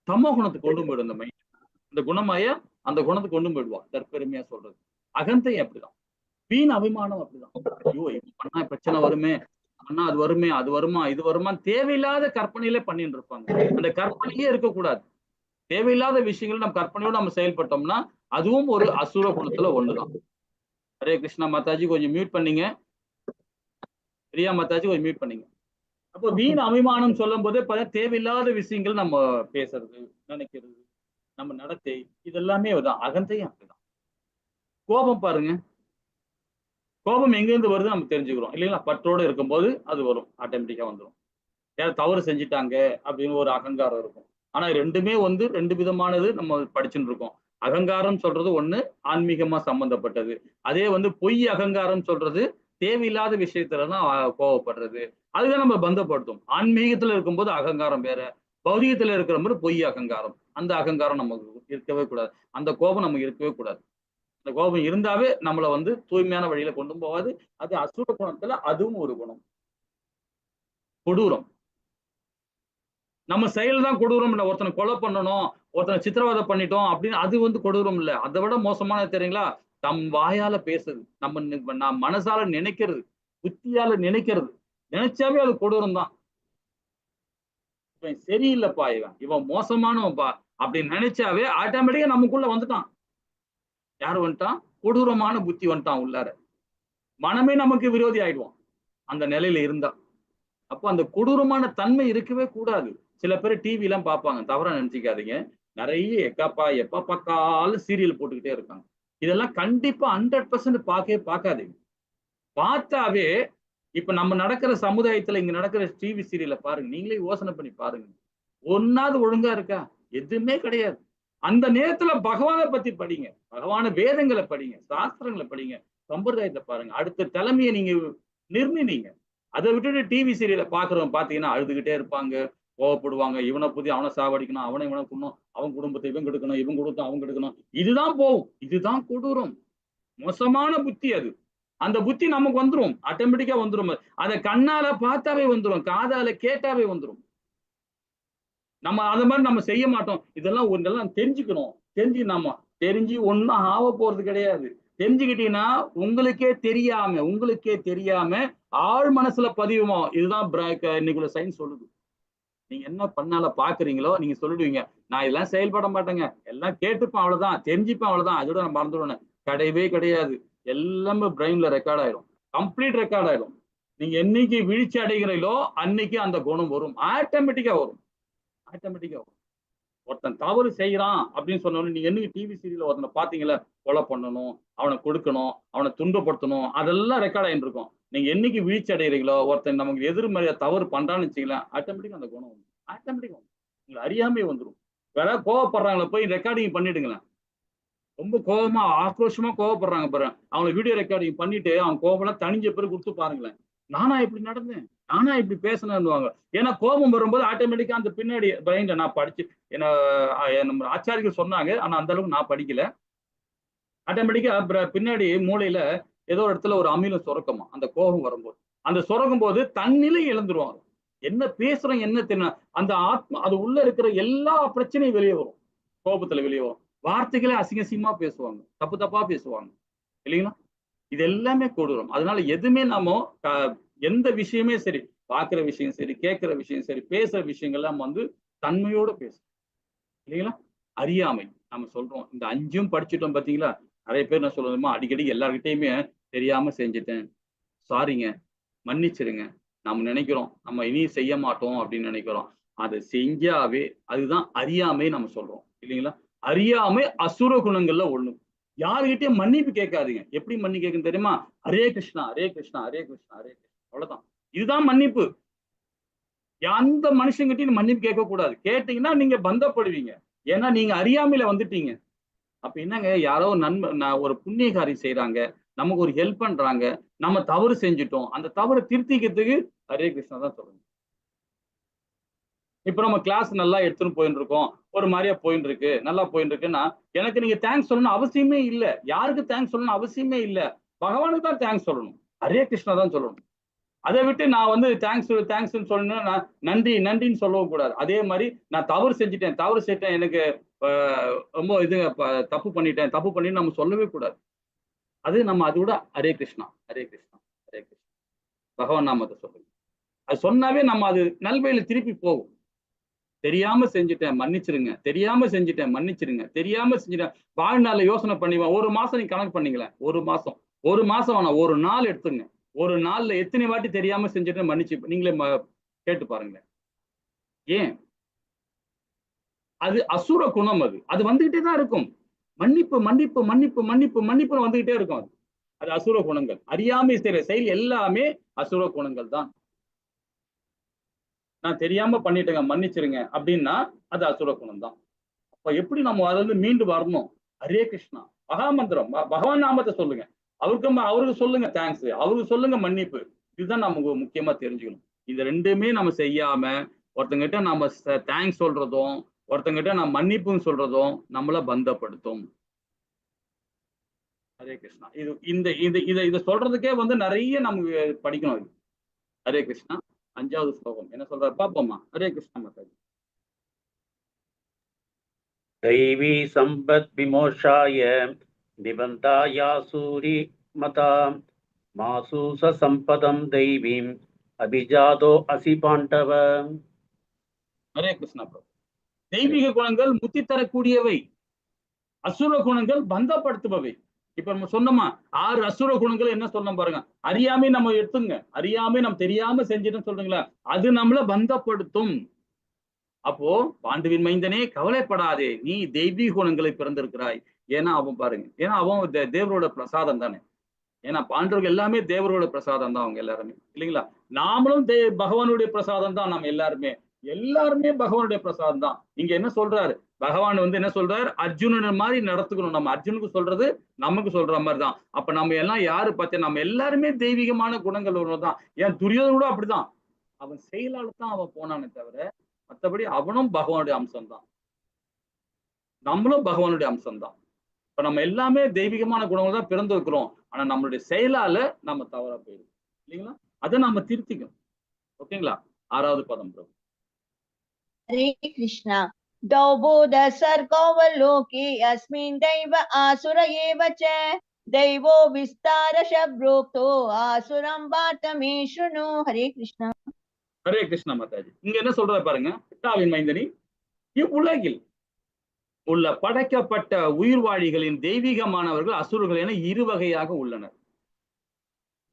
தமோ குணத்துக்கு கொண்டு போயிடும். அந்த மைண்ட் அந்த குணமாய அந்த குணத்துக்கு கொண்டு போயிடுவான். தற்பெருமையா சொல்றது அகந்தை அப்படிதான். வீண் அபிமானம் அப்படிதான். ஐயோ இப்ப பண்ணா பிரச்சனை வருமே, பண்ணா அது வருமே, அது வருமா, இது வருமா, தேவையில்லாத கற்பனையிலே பண்ணிட்டு இருப்பாங்க. அந்த கற்பனையே இருக்கக்கூடாது. தேவையில்லாத விஷயங்கள் நம்ம கற்பனையோடு நம்ம செயல்பட்டோம்னா அதுவும் ஒரு அசுர குணத்துல ஒண்ணுதான். ஹரே கிருஷ்ணா மாதாஜி கொஞ்சம் மியூட் பண்ணீங்க. பிரியா மாதாஜி கொஞ்சம் மியூட் பண்ணீங்க. அப்போ வீண் அபிமானம் சொல்லும் போதே தேவையில்லாத விஷயங்கள் நம்ம பேசுறது, நினைக்கிறது, நம்ம நடத்தை, இதெல்லாமே அகந்தையும் அப்படிதான். கோபம் பாருங்க, கோபம் எங்கிருந்து வருது நம்ம தெரிஞ்சுக்கிறோம் இல்லைங்களா? பற்றோடு இருக்கும்போது அது வரும், ஆட்டோமேட்டிக்கா வந்துடும். யாரும் தவறு செஞ்சுட்டாங்க அப்படின்னு ஒரு அகங்காரம் இருக்கும். ஆனா ரெண்டுமே ரெண்டு விதமானது நம்ம படிச்சுட்டு இருக்கோம். அகங்காரம் சொல்றது ஒண்ணு ஆன்மீகமா சம்பந்தப்பட்டது. அதே பொய் அகங்காரம் சொல்றது தேவையில்லாத விஷயத்துலதான் கோவப்படுறது. அதுதான் நம்ம பந்தப்படுத்தும். ஆன்மீகத்துல இருக்கும்போது அகங்காரம் வேற, பௌதிகத்துல இருக்கிற மாதிரி பொய் அகங்காரம். அந்த அகங்காரம் நமக்கு இருக்கவே கூடாது. அந்த கோபம் நமக்கு இருக்கவே கூடாது. அந்த கோபம் இருந்தாவே நம்மள தூய்மையான வழியில கொண்டு போகாது. அது அசுர குணத்துல அதுவும் ஒரு குணம். கொடூரம். நம்ம செயல் தான் கொடூரம் இல்லை. ஒருத்தனை கொலை பண்ணணும், ஒருத்தனை சித்திரவதை பண்ணிட்டோம் அப்படின்னு அது கொடூரம் இல்லை. அதை விட மோசமானது தெரியுங்களா? தம் வாயால பேசுறது, நம்ம மனசால நினைக்கிறது, புத்தியால நினைக்கிறது, நினைச்சாவே அது கொடூரம் தான். இவன் சரியில்லைப்பா, இவன் மோசமானவன்ப்பா அப்படின்னு நினைச்சாவே ஆட்டோமேட்டிக்கா நமக்குள்ள வந்துட்டான். யாரு வந்துட்டான்? கொடூரமான புத்தி வந்துட்டான் உள்ளார. மனமே நமக்கு விரோதி ஆயிடுவான் அந்த நிலையில இருந்தா. அப்போ அந்த கொடூரமான தன்மை இருக்கவே கூடாது. சில பேர் டிவி எல்லாம் பார்ப்பாங்க, தவறா நினைச்சுக்காதீங்க. நிறைய எப்ப பார்த்தாலும் சீரியல் போட்டுக்கிட்டே இருக்காங்க. இதெல்லாம் கண்டிப்பா 100% பார்க்காதீங்க. பார்த்தாவே இப்ப நம்ம நடக்கிற சமுதாயத்துல இங்க நடக்கிற டிவி சீரியலை பாருங்க, நீங்களே யோசனை பண்ணி பாருங்க. ஒன்னாவது ஒழுங்கா இருக்கா? எதுவுமே கிடையாது. அந்த நேரத்துல பகவானை பத்தி படிங்க, பகவான வேதங்களை படிங்க, சாஸ்திரங்களை படிங்க, சம்பிரதாயத்தை பாருங்க. அடுத்த தலைமையை நீங்க நிர்ணயிங்க. அதை விட்டுட்டு டிவி சீரியலை பாக்குறவங்க பாத்தீங்கன்னா அழுதுகிட்டே இருப்பாங்க, கோவப்படுவாங்க. இவனை புதி அவனை சாவடிக்கணும், இவனை கொள்ளணும், அவன் குடும்பத்தை இவன் கெடுக்கணும், இவன் குடும்பத்தை அவன் கெடுக்கணும். இதுதான் போகும். இதுதான் கொடூரம், மோசமான புத்தி. அது அந்த புத்தி நமக்கு வந்துடும், ஆட்டோமேட்டிக்கா வந்துடும். அதை கண்ணால பார்த்தாவே வந்துடும், காதால கேட்டாவே வந்துடும். நம்ம அது மாதிரி நம்ம செய்ய மாட்டோம். இதெல்லாம் தெரிஞ்சுக்கணும். தெரிஞ்சு ஒன்னும் ஆக போறது கிடையாது. தெரிஞ்சுக்கிட்டீங்கன்னா உங்களுக்கே தெரியாம ஆழ் மனசுல பதிவுமோ. இதுதான் இன்னைக்குள்ள சயின்ஸ் சொல்லுது. நீங்க என்ன பண்ணால பாக்குறீங்களோ நீங்க சொல்லிடுவீங்க, நான் இதெல்லாம் செயல்பட மாட்டேங்க, எல்லாம் கேட்டுப்பேன் அவ்வளவுதான், தெரிஞ்சுப்பேன் அவ்வளவுதான், அதோட நான் மறந்துடுவேன். கிடையவே கிடையாது. எல்லாமே பிரெயின்ல ரெக்கார்ட் ஆயிடும், கம்ப்ளீட் ரெக்கார்ட் ஆயிடும். நீங்க என்னைக்கு வீழ்ச்சி அடைகிறீங்களோ அன்னைக்கு அந்த குணம் வரும், ஆட்டோமேட்டிக்கா வரும். ஆட்டோமேட்டிக்கா வரும். ஒருத்தன் தவறு செய்யறான் அப்படின்னு சொன்னோன்னு நீங்க என்னைக்கு டிவி சீரியல் ஒருத்தனை பாத்தீங்களா, கொலை பண்ணணும், அவனை கொடுக்கணும், அவனை துன்பப்படுத்தணும், அதெல்லாம் ரெக்கார்ட் ஆகிட்டு இருக்கும். நீங்க என்னைக்கு வீழ்ச்சி அடைகிறீங்களோ, ஒருத்தன் நமக்கு எதிர்மறையா தவறு பண்றான்னு வச்சுக்கலாம், ஆட்டோமேட்டிக்கா அந்த குணம் வந்துடும். ஆட்டோமேட்டிக்கா வந்துடும். உங்களுக்கு அறியாமே வந்துடும். வேற கோவப்படுறாங்களா போய் ரெக்கார்டிங் பண்ணிடுங்களேன். ரொம்ப கோபமா ஆக்ரோஷமா கோவப்படுறாங்க பாரு, அவங்களை வீடியோ ரெக்கார்டிங் பண்ணிட்டு அவங்க கோபம்லாம் தனிஞ்ச பிறகு கொடுத்து பாருங்களேன். நானா இப்படி நடந்தேன், நானா இப்படி பேசினேன்னுவாங்க. ஏன்னா கோபம் வரும்போது ஆட்டோமேட்டிக்கா அந்த பின்னாடி பிரைன்ல நான் படிச்சு என்ன நம்ம ஆச்சாரிகள் சொன்னாங்க, ஆனா அந்த அளவுக்கு நான் படிக்கல. ஆட்டோமேட்டிக்கா பின்னாடி மூளையில ஏதோ ஒரு இடத்துல ஒரு அமிலம் சுரக்கமா அந்த கோபம் வரும்போது, அந்த சுரக்கும் போது தன்னிலை இழந்துருவாங்க. என்ன பேசுறோம் என்ன தெரியும், அந்த ஆத்மா அது உள்ள இருக்கிற எல்லா பிரச்சனையும் வெளியே வரும். கோபத்துல வெளியே வரும். வார்த்தைகளே அசிங்கசியமா பேசுவாங்க, தப்பு தப்பா பேசுவாங்க இல்லைங்களா. இது எல்லாமே கொடூரம். அதனால எதுவுமே நம்ம எந்த விஷயமே சரி, பாக்குற விஷயம் சரி, கேட்கிற விஷயம் சரி, பேசுற விஷயங்கள்லாம் வந்து தன்மையோட பேசும் இல்லைங்களா. அறியாமை நம்ம சொல்றோம், இந்த 5ம் படிச்சுட்டோம் பாத்தீங்களா. நிறைய பேர் என்ன சொல்லணுமா, அடிக்கடி எல்லார்கிட்டையுமே தெரியாம செஞ்சுட்டேன், சாரிங்க, மன்னிச்சிருங்க, நம்ம நினைக்கிறோம் நம்ம இனி செய்ய மாட்டோம் அப்படின்னு நினைக்கிறோம். அதை செஞ்சாவே அதுதான் அறியாமை நம்ம சொல்றோம் இல்லைங்களா. அறியாமை அசுர குணங்கள்ல ஒண்ணு. யாருகிட்டயும் மன்னிப்பு கேட்காதீங்க. எப்படி மன்னி கேட்குன்னு தெரியுமா, ஹரே கிருஷ்ணா ஹரே கிருஷ்ணா ஹரே கிருஷ்ணா ஹரே கிருஷ்ணா, அவ்வளவுதான். இதுதான் மன்னிப்பு. எந்த மனுஷங்கிட்டையும் மன்னிப்பு கேட்க கூடாது. கேட்டீங்கன்னா நீங்க பந்தப்படுவீங்க. ஏன்னா நீங்க அறியாமையில வந்துட்டீங்க. அப்ப என்னங்க, யாரோ ஒரு புண்ணிய காரியம் செய்யறாங்க, நமக்கு ஒரு ஹெல்ப் பண்றாங்க, நம்ம தவறு செஞ்சுட்டோம், அந்த தவறை திருத்திக்கிறதுக்கு ஹரே கிருஷ்ணா தான் சொல்லணும். இப்ப நம்ம கிளாஸ் நல்லா எடுத்துன்னு போயிட்டு இருக்கோம், ஒரு மாதிரியா போயிட்டு இருக்கு, நல்லா போயிட்டு இருக்குன்னா எனக்கு நீங்க தேங்க்ஸ் சொல்லணும் அவசியமே இல்லை. யாருக்கு தேங்க்ஸ் சொல்லணும் அவசியமே இல்லை, பகவானுக்கு தான் தேங்க்ஸ் சொல்லணும், ஹரே கிருஷ்ணா தான் சொல்லணும். அதை விட்டு நான் வந்து தேங்க்ஸ்ன்னு சொல்லணும், நான் நன்றி நன்றின்னு சொல்லவும் கூடாது. அதே மாதிரி நான் தவறு செஞ்சுட்டேன் எனக்கு ரொம்ப தப்பு பண்ணிட்டு நம்ம சொல்லவே கூடாது. அது நம்ம அதோட ஹரே கிருஷ்ணா ஹரே கிருஷ்ணா ஹரே கிருஷ்ணா பகவான் நாமத்தை சொல்லுங்க. அது சொன்னாவே நம்ம அது நல்வழியில திருப்பி போகும். தெரியாம செஞ்சுட்டேன் மன்னிச்சிருங்க, தெரியாம செஞ்சுட்டேன் மன்னிச்சிருங்க, தெரியாம செஞ்சுட்டேன். வாழ்நாள்ல யோசனை பண்ணிவா, ஒரு மாசம் நீங்க கணக்கு பண்ணீங்களேன், ஒரு மாசம் வேணாம், ஒரு நாள் எடுத்துங்க. ஒரு நாள்ல எத்தனை வாட்டி தெரியாம செஞ்சுட்டு மன்னிச்சு நீங்களே கேட்டு பாருங்களேன். ஏன்? அது அசுர குணம். அது வந்துகிட்டே தான் இருக்கும். மன்னிப்பு மன்னிப்பு மன்னிப்பு மன்னிப்பு மன்னிப்பு வந்துகிட்டே இருக்கும். அது அசுர குணங்கள். அறியாமை செய்யற செயல் எல்லாமே அசுர குணங்கள் தான். நான் தெரியாம பண்ணிட்டேங்க மன்னிச்சிருங்க அப்படின்னா அது அசுர குணம் தான். அப்ப எப்படி நம்ம அதுல இருந்து மீண்டு வரணும்? ஹரே கிருஷ்ணா மகாமந்திரம், பகவான் நாமத்தை சொல்லுங்க, அவருக்கு சொல்லுங்க தேங்க்ஸ், அவருக்கு சொல்லுங்க மன்னிப்பு. இதுதான் நமக்கு முக்கியமா தெரிஞ்சுக்கணும். இது ரெண்டுமே நம்ம செய்யாம ஒருத்தங்கிட்ட நம்ம தேங்க்ஸ் சொல்றதும் ஒருத்தங்கிட்ட நம்ம மன்னிப்புன்னு சொல்றதும் நம்மள பந்தப்படுத்தும். ஹரே கிருஷ்ணா. இதை சொல்றதுக்கே வந்து நிறைய நமக்கு படிக்கணும். ஹரே கிருஷ்ணா. 5வது ஸ்லோகம் என்ன சொல்றாரு பாப்போமா. ஹரே கிருஷ்ணா மாதாஜி. दैवी संपत् विमोक्षाय निबन्धाया सूरि मता मासु संपदं दैवीम् अभिजातो असि पाण्डव. ஹரே கிருஷ்ணா பிரபு. தெய்வீக குணங்கள் முத்தி தரக்கூடியவை, அசுர குணங்கள் பந்தப்படுத்துபவை. இப்ப நம்ம சொன்னோமா 6 அசுர குணங்கள் என்ன சொன்னோம் பாருங்க. அறியாமை நம்ம எடுத்துங்க, அறியாமை நம்ம தெரியாம செஞ்சுட்டு சொல்றீங்களா, அது நம்மள பந்தப்படுத்தும். அப்போ பாண்டுவின் மைந்தனே கவலைப்படாதே, நீ தெய்வீக குணங்களை பிறந்திருக்கிறாய். ஏன்னா அவன் பாருங்க, ஏன்னா அவன் தேவரோட பிரசாதம் தானே. ஏன்னா பாண்டவர்கள் எல்லாமே தேவரோட பிரசாதம் தான் அவங்க எல்லாருமே இல்லைங்களா. நாமளும் பகவானுடைய பிரசாதம் தான். நம்ம எல்லாருமே பகவானுடைய பிரசாதம் தான். இங்க என்ன சொல்றாரு பகவான் வந்து என்ன சொல்றாரு, அர்ஜுனன் மாதிரி நடத்துக்கணும். நம்ம அர்ஜுனுக்கு சொல்றது நமக்கு சொல்ற மாதிரி தான். அப்ப நம்ம எல்லாம் யாரு பார்த்தா நம்ம எல்லாருமே தெய்வீகமான குணங்கள் உள்ளதான். ஏன் துரியோதனன் கூட அப்படிதான், அவன் செயலால தான் அவன் போனானே தவிர மற்றபடி அவனும் பகவானுடைய அம்சம் தான், நம்மளும் பகவானுடைய அம்சம் தான். இப்ப நம்ம எல்லாமே தெய்வீகமான குணங்கள் தான் பிறந்திருக்கிறோம். ஆனா நம்மளுடைய செயலால நம்ம தவறா போயிடும் இல்லைங்களா. அதை நம்ம திருத்திக்கணும். ஓகேங்களா. 6வது பதம் பிரபு. हरे कृष्णा. द्वौबोध सर्गोऽवलोके अस्मिन् दैव आसुर एव च दैवो विस्तारश प्रोक्तो आसुरं वार्त मे शृणु. हरे कृष्णा. ஹரே கிருஷ்ணா மாதாஜி. இங்க என்ன சொல்ற பாருங்க. பிதாவின் மைந்தனி, இவ்வுலகில் உள்ள படைக்கப்பட்ட உயிர்வாழிகளின் தெய்வீகமானவர்கள் அசுரர்கள் என 2 வகையாக உள்ளனர்.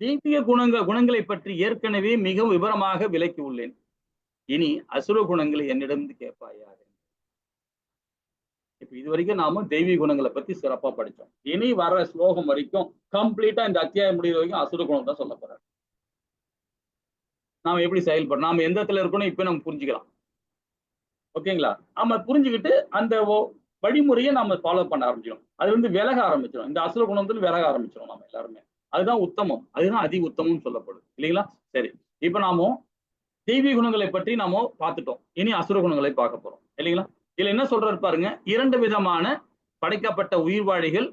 தெய்வீக குணங்களை பற்றி ஏற்கனவே மிகவும் விவரமாக விளக்கி உள்ளேன். இனி அசுர குணங்களை என்னிடம் கேட்பாயாக. இப்ப இது வரைக்கும் நாம தெய்வீக குணங்களை பத்தி சிறப்பா படிச்சோம். இனி வர்ற ஸ்லோகம் வரைக்கும் கம்ப்ளீட்டா இந்த அத்தியாயம் முடிகிற வரைக்கும் அசுர குணம் தான் சொல்ல போறாரு. நாம எப்படி செயல்படுறோம், நாம எந்த இடத்துல இருக்கணும் இப்ப நம்ம புரிஞ்சுக்கலாம். ஓகேங்களா? நம்ம புரிஞ்சுக்கிட்டு அந்த வழிமுறையை நம்ம ஃபாலோ பண்ண ஆரம்பிச்சிடும். அது வந்து விலக ஆரம்பிச்சிடும். இந்த அசுர குணத்துல விலக ஆரம்பிச்சிடும் நம்ம எல்லாருமே. அதுதான் உத்தமம், அதுதான் அதி உத்தமம் சொல்லப்படும் இல்லைங்களா? சரி, இப்ப நாம தெய்வீக குணங்களை பற்றி நாம பார்த்துட்டோம். இனி அசுர குணங்களை பார்க்க போறோம் இல்லைங்களா? இதுல என்ன சொல்றாரு பாருங்க, 2 விதமான படைக்கப்பட்ட உயிர்வாழிகள்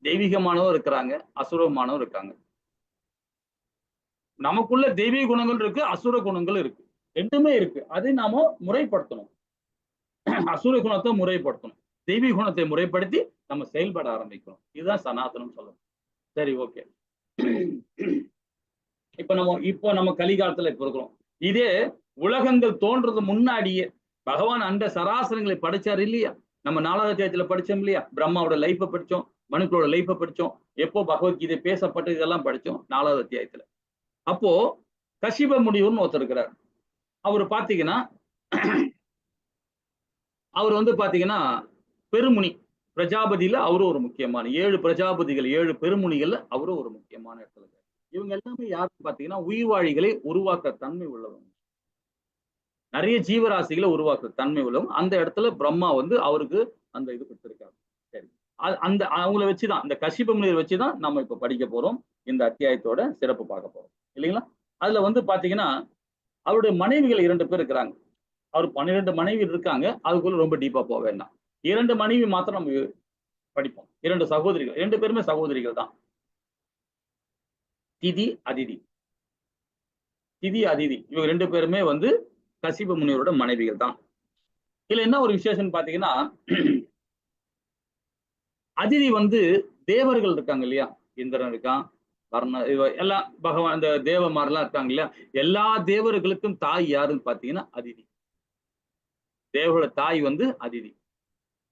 தெய்வீகமானவர் இருக்கிறாங்க, அசுரமானவர் இருக்காங்க. நமக்குள்ள தெய்வீக குணங்கள் இருக்கு, அசுர குணங்கள் இருக்கு, ரெண்டுமே இருக்கு. அதை நாம முறைப்படுத்தணும். அசுர குணத்தை முறைப்படுத்தணும், தெய்வீக குணத்தை முறைப்படுத்தி நம்ம செயல்பட ஆரம்பிக்கணும். இதுதான் சனாதனம் சொல்லணும். சரி, ஓகே. இப்போ நம்ம கலிகாலத்துல இப்ப இருக்கிறோம். இதே உலகங்கள் தோன்றது முன்னாடியே பகவான் அந்த சராசரங்களை படைச்சாரு இல்லையா? நம்ம 4வது அத்தியாயத்துல படிச்சோம் இல்லையா? பிரம்மாவோட லைஃபை படிச்சோம், மனுக்களோட லைஃபை படிச்சோம், எப்போ பகவத்கீதை பேசப்பட்டது இதெல்லாம் படிச்சோம் 4வது அத்தியாயத்துல. அப்போ கசிப முனிவர்னு ஒருத்தர் இருக்கிறார். அவர் பாத்தீங்கன்னா அவர் வந்து பாத்தீங்கன்னா பெருமுனி பிரஜாபதியில அவரும் ஒரு முக்கியமான 7 பிரஜாபதிகள் 7 பெருமுனிகள்ல அவரும் ஒரு முக்கியமான இடத்துல இருக்காரு. இவங்க எல்லாமே யாருன்னு பாத்தீங்கன்னா உயிர்வாழிகளை உருவாக்க தன்மை உள்ளவங்க, நிறைய ஜீவராசிகளை உருவாக்குற தன்மை உள்ளவங்க. அந்த இடத்துல பிரம்மா வந்து அவருக்கு அந்த இது கொடுத்திருக்காரு. சரி, அந்த அவங்கள வச்சுதான், இந்த கசிப முனிவர் வச்சுதான் நம்ம இப்ப படிக்க போறோம். இந்த அத்தியாயத்தோட சிறப்பு பார்க்க போறோம் இல்லைங்களா? அதுல வந்து பாத்தீங்கன்னா அவருடைய மனைவிகள் 2 பேர் இருக்கிறாங்க. அவர் 12 மனைவி இருக்காங்க. அதுக்குள்ள ரொம்ப டீப்பா போக வேண்டாம். 2 மனைவி மாத்திரம் நம்ம படிப்போம். 2 சகோதரிகள், 2 பேருமே சகோதரிகள் தான். திதி அதிதி, திதி அதிதி இவங்க 2 பேருமே வந்து கசிப முனிவரோட மனைவிகள் தான். இதுல என்ன ஒரு விசேஷம் பாத்தீங்கன்னா, அதிதி வந்து தேவர்கள் இருக்காங்க இல்லையா? இந்திரன் இருக்கான், வர்ண எல்லாம் பகவான் இந்த தேவமாரெல்லாம் இருக்காங்க இல்லையா? எல்லா தேவர்களுக்கும் தாய் யாருன்னு பாத்தீங்கன்னா அதிதி. தேவரோட தாய் வந்து அதிதி.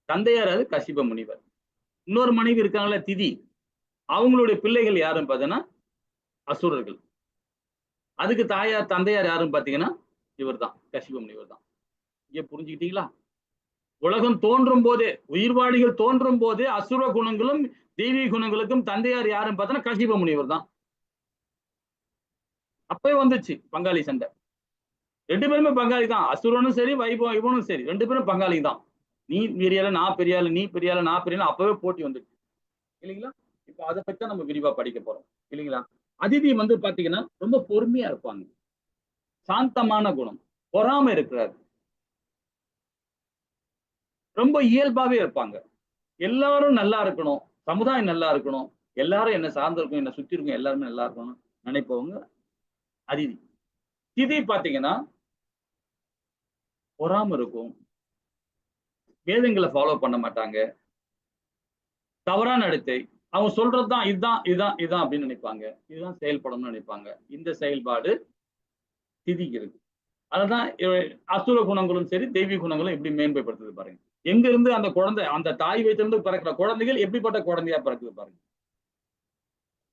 தந்தையார் கசிப முனிவர். இன்னொரு மனைவி இருக்காங்களா திதி, அவங்களுடைய பிள்ளைகள் யாருன்னு பார்த்தீங்கன்னா அசுரர்கள். அதுக்கு தாயார் தந்தையார் யாருன்னு பாத்தீங்கன்னா இவர் தான், கசிப முனிவர் தான். இங்க புரிஞ்சுக்கிட்டீங்களா? உலகம் தோன்றும் போதே, உயிர்வாழிகள் தோன்றும் போதே அசுர குணங்களும் தெய்வீக குணங்களுக்கும் தந்தையார் யாருன்னு பார்த்தோன்னா கசிப முனிவர் தான். அப்பவே வந்துச்சு பங்காளி சண்டை. 2 பேருமே பங்காளி தான். அசுரனும் சரி, இவனும் சரி, 2 பேரும் பங்காளி தான். நீ பெரியால, நான் பெரியால, நீ பெரியால, நான் பெரியால, அப்பவே போட்டி வந்துச்சு இல்லைங்களா? இப்ப அதை பத்தி தான் நம்ம விரிவா படிக்க போறோம் இல்லைங்களா? அதிதி வந்து பாத்தீங்கன்னா ரொம்ப பொறுமையா இருப்பாங்க, சாந்தமான குணம், பொறாம இருக்கிறாரு, ரொம்ப இயல்பாவே இருப்பாங்க. எல்லாரும் நல்லா இருக்கணும், சமுதாயம் நல்லா இருக்கணும், எல்லாரும் என்ன சார்ந்து இருக்கும், என்ன சுத்தி இருக்கும், எல்லாருமே நல்லா இருக்கணும் நினைப்பவங்க அதிதி. திதி பாத்தீங்கன்னா பொறாம இருக்கும், வேதங்களை ஃபாலோ பண்ண மாட்டாங்க, தவறான நடத்தை, அவங்க சொல்றதுதான் இதுதான் இதுதான் இதுதான் அப்படின்னு நினைப்பாங்க, இதுதான் செயல்படணும்னு நினைப்பாங்க. இந்த செயல்பாடு திதிக்கு இருக்கு. அதுதான் அசுர குணங்களும் சரி தெய்வீக குணங்களும் எப்படி மேம்படுத்துது பாருங்க. எங்க இருந்து அந்த குழந்தை, அந்த தாய் வயிற்றிலிருந்து பிறக்கிற குழந்தைகள் எப்படிப்பட்ட குழந்தையா பிறக்குது பாருங்க.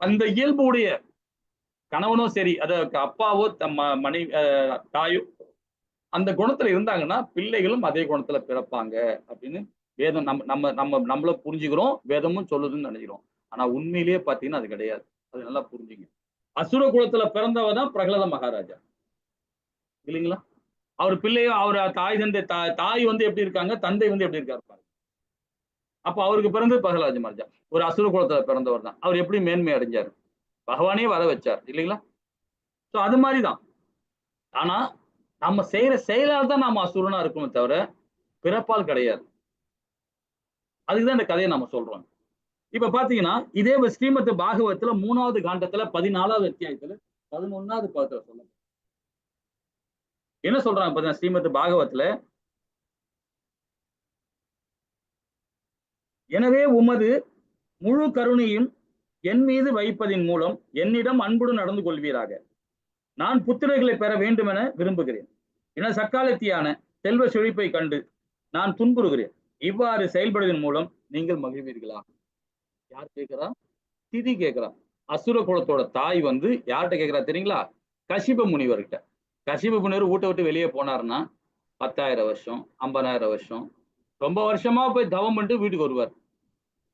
அந்த இயல்புடைய கணவனோ சரி, அது அப்பாவோ மனைவி தாயோ அந்த குணத்துல இருந்தாங்கன்னா பிள்ளைகளும் அதே குணத்துல பிறப்பாங்க அப்படின்னு வேதம் நம்மள புரிஞ்சுக்கிறோம், வேதமும் சொல்லுதுன்னு நினைக்கிறோம். ஆனா உண்மையிலேயே பாத்தீங்கன்னா அது கிடையாது. அது நல்லா புரிஞ்சுங்க. அசுர குலத்துல பிறந்தவ தான் பிரகலாத மகாராஜா இல்லைங்களா? அவர் பிள்ளையோ, அவர் தாய் தந்தை, தாய் வந்து எப்படி இருக்காங்க, தந்தை வந்து எப்படி இருக்காரு பாருங்க. அப்ப அவருக்கு பிறந்தது பிரகலாத மகாராஜா, ஒரு அசுர குலத்துல பிறந்தவர் தான். அவர் எப்படி மேன்மை அடைஞ்சாரு, பகவானே வர வச்சார் இல்லைங்களா? சோ அது மாதிரிதான். ஆனா நம்ம செய்யற செயலால் தான் நாம அசுரனா இருக்கணும் தவிர பிறப்பால் கிடையாது. அதுக்குதான் இந்த கதையை நம்ம சொல்றோம். இப்ப பாத்தீங்கன்னா இதே ஸ்ரீமத் பாகவத்துல 3வது காண்டத்துல 14வது அத்தியாயத்துல 11வது பாகத்துல சொல்ல என்ன சொல்றாங்க பாத்தீங்கன்னா, ஸ்ரீமத் பாகவத்துல, எனவே உமது முழு கருணையும் என் மீது வைப்பதின் மூலம் என்னிடம் அன்புடன் நடந்து கொள்வீராக. நான் புத்திரர்களை பெற வேண்டும் என விரும்புகிறேன். என சக்காலத்தியான செல்வ செழிப்பை கண்டு நான் துன்புறுகிறேன். இவ்வாறு செயல்படுவதன் மூலம் நீங்கள் மகிழ்வீர்களா? யார் கேட்கிறா? திதி கேட்கிறா. அசுர குலத்தோட தாய் வந்து யார்கிட்ட கேட்கிறா தெரியுங்களா? கசிப முனிவர்கிட்ட. கசிபு முனிவர் வீட்டை விட்டு வெளியே போனாருன்னா 10,000 வருஷம் 50,000 வருஷம் ரொம்ப வருஷமா போய் தவம் பண்ணிட்டு வீட்டுக்கு வருவார்.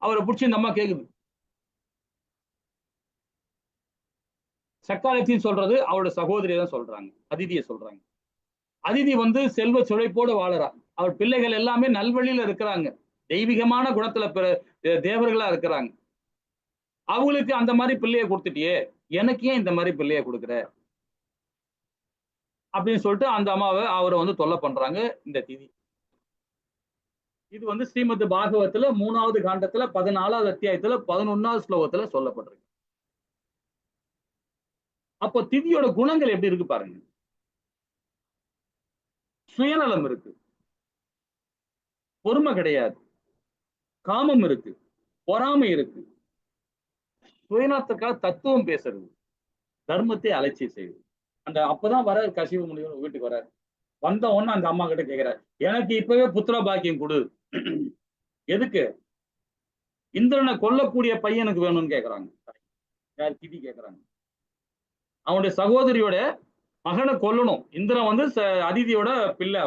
அவரை பிடிச்சி இந்த அம்மா கேக்குது. சக்காலத்தின்னு சொல்றது அவரோட சகோதரியை தான் சொல்றாங்க, அதிதியை சொல்றாங்க. அதிதி வந்து செல்வ சுழைப்போடு வாழறா. அவர் பிள்ளைகள் எல்லாமே நல்வழியில இருக்கிறாங்க, தெய்வீகமான குணத்துல தேவர்களா இருக்கிறாங்க. அவங்களுக்கு அந்த மாதிரி பிள்ளைய கொடுத்துட்டியே, எனக்கு ஏன் இந்த மாதிரி பிள்ளைய கொடுக்குற அப்படின்னு சொல்லிட்டு அந்த அம்மாவை அவரை வந்து தொல்லை பண்றாங்க இந்த திதி. இது வந்து ஸ்ரீமத் பாகவத்துல 3வது காண்டத்துல 14வது அத்தியாயத்துல 11வது ஸ்லோகத்துல சொல்லப்பட்டிருக்கு. அப்போ திதியோட குணங்கள் எப்படி இருக்கு பாருங்க. சுயநலம் இருக்கு, பொறுமை கிடையாது, காமம் இருக்கு, பொறாமை இருக்கு, சுயநலத்துக்காக தத்துவம் பேசுறது, தர்மத்தை அலட்சியம் செய்யுது. அந்த அப்பதான் வர கசிவு முனிவர் வீட்டுக்கு வர்றாரு. வந்த உடனே அந்த அம்மா கிட்ட கேட்கிறார், எனக்கு இப்பவே புத்திர பாக்கியம் கொடு. எதுக்கு? இந்திரனை கொல்லக்கூடிய பையனுக்கு வேணும்னு கேட்கறாங்க. யார்? திதி கேட்கறாங்க. அவனுடைய சகோதரியோட மகனை கொல்லணும். இந்திரன் வந்து அதிதியோட பிள்ளை,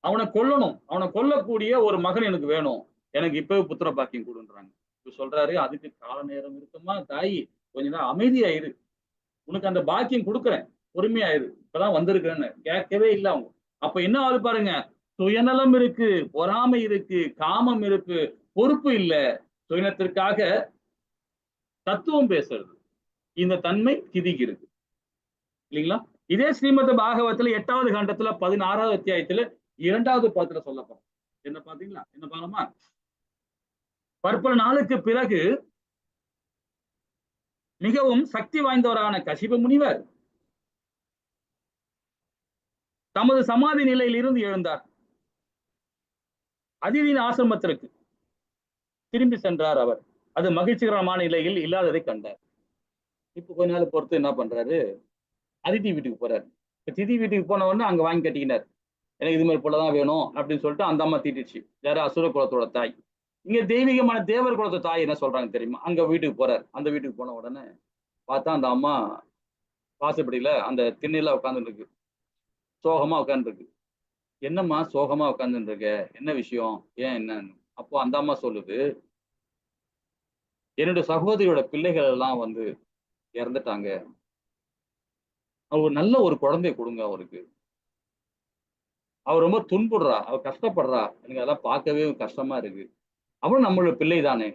அவனை கொல்லணும். அவனை கொல்லக்கூடிய ஒரு மகன் எனக்கு வேணும், எனக்கு இப்பவே புத்திர பாக்கியம் கொடுன்றாங்க. இப்ப சொல்றாரு, அதுக்கு கால நேரம் இருக்குமா தாயி, கொஞ்ச நேரம் அமைதியாயிரு, உனக்கு அந்த பாக்கியம் கொடுக்குறேன், பொறுமையாயிரு, இப்பதான் வந்திருக்கிறேன்னு கேட்கவே இல்லை அவங்க. அப்ப என்ன ஆகுது பாருங்க, சுயநலம் இருக்கு, பொறாமை இருக்கு, காமம் இருக்கு, பொறுப்பு இல்லை, சுயநலத்திற்காக தத்துவம் பேசுறது, இந்த தன்மை திதிக்கு இருக்கு இல்லைங்களா? இதே ஸ்ரீமத் பாகவத்துல 8வது காண்டத்துல 16வது அத்தியாயத்துல 2வது பாத்துல சொல்லப்படும். என்ன பாத்தீங்களா? என்ன பாருமா, பற்பல நாளுக்கு பிறகு மிகவும் சக்தி வாய்ந்தவரான கசிப முனிவர் தமது சமாதி நிலையில் இருந்து எழுந்தார். அதிதியின் ஆசிரமத்திற்கு திரும்பி சென்றார் அவர். அது மகிழ்ச்சிகரமான நிலையில் இல்லாததை கண்டார். இப்ப கொஞ்ச நாள் பொறுத்து என்ன பண்றாரு, அதிதி வீட்டுக்கு போறாரு. திதி வீட்டுக்கு போன உடனே அங்க வாங்கி கட்டிக்கினார். எனக்கு இது மாதிரி போலதான் வேணும் அப்படின்னு சொல்லிட்டு அந்த அம்மா தீட்டுச்சு. யாரு? அசுர குலத்தோட தாய். இங்க தெய்வீகமான தேவர் குலத்தோட தாய் என்ன சொல்றாங்க தெரியுமா? அங்க வீட்டுக்கு போறாரு. அந்த வீட்டுக்கு போன உடனே பார்த்தா அந்த அம்மா வாசப்படியில அந்த திண்ணையில உட்காந்துட்டு இருக்கு, சோகமா உட்காந்துருக்கு. என்னம்மா சோகமா உட்காந்துட்டு இருக்க, என்ன விஷயம், ஏன் என்னன்னு? அப்போ அந்த அம்மா சொல்லுது, என்னுடைய சகோதரியோட பிள்ளைகள் எல்லாம் வந்து இறந்துட்டாங்க, அவர் நல்ல ஒரு குழந்தைய கொடுங்க அவருக்கு, அவர் ரொம்ப துன்புடுறா, அவர் கஷ்டப்படுறா, எனக்கு அதெல்லாம் பார்க்கவே கஷ்டமா இருக்கு, அவளும் நம்மளோட பிள்ளை தானே,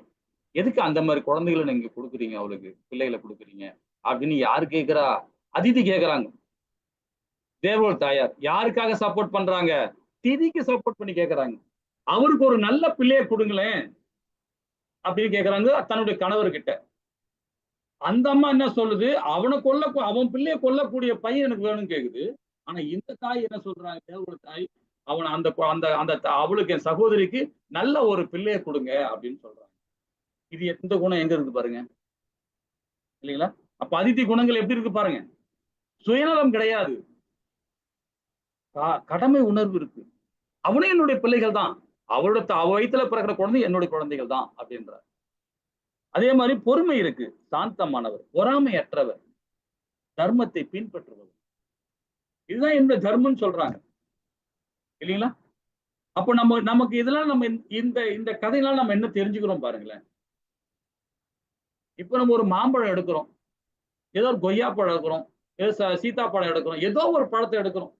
எதுக்கு அந்த மாதிரி குழந்தைகளை நீங்க கொடுக்குறீங்க, அவளுக்கு பிள்ளைகளை கொடுக்குறீங்க அப்படின்னு யாரு கேட்கிறா? அதிதி கேட்கறாங்க. தேவர்கள் தாயார் யாருக்காக சப்போர்ட் பண்றாங்க? திதிக்கு சப்போர்ட் பண்ணி கேட்கறாங்க. அவருக்கு ஒரு நல்ல பிள்ளைய கொடுங்களேன் அப்படின்னு கேட்கறாங்க தன்னுடைய கணவர்கிட்ட. அந்த அம்மா என்ன சொல்லுது, அவன் பிள்ளைய கொல்லக்கூடிய பையன் எனக்கு வேணும்னு கேக்குது. ஆனா இந்த தாய் என்ன சொல்றாங்க, தேவர்கள் தாய், அவன் அந்த அவளுக்கு, என் சகோதரிக்கு நல்ல ஒரு பிள்ளைய கொடுங்க அப்படின்னு சொல்றாங்க. இது எந்த குணம் எங்க இருக்கு பாருங்க இல்லைங்களா? அப்ப அதிதி குணங்கள் எப்படி இருக்கு பாருங்க. சுயநலம் கிடையாது, கடமை உணர்வு இருக்கு. அவனே என்னுடைய பிள்ளைகள் தான், அவரோட வயிற்றுல பிறக்கிற குழந்தை என்னுடைய குழந்தைகள் தான் அப்படின்றார். அதே மாதிரி பொறுமை இருக்கு, சாந்தமானவர், பொறாமையற்றவர், தர்மத்தை பின்பற்றுவர். இதுதான் என்னுடைய தர்மம்னு சொல்றாங்க இல்லைங்களா? அப்போ நமக்கு இதெல்லாம் நம்ம இந்த கதையெல்லாம் நம்ம என்ன தெரிஞ்சுக்கிறோம் பாருங்களேன். இப்ப நம்ம ஒரு மாம்பழம் எடுக்கிறோம், ஏதோ ஒரு கொய்யா பழம் எடுக்கிறோம், ஏதோ சீத்தாப்பழம் எடுக்கிறோம், ஏதோ ஒரு பழத்தை எடுக்கிறோம்,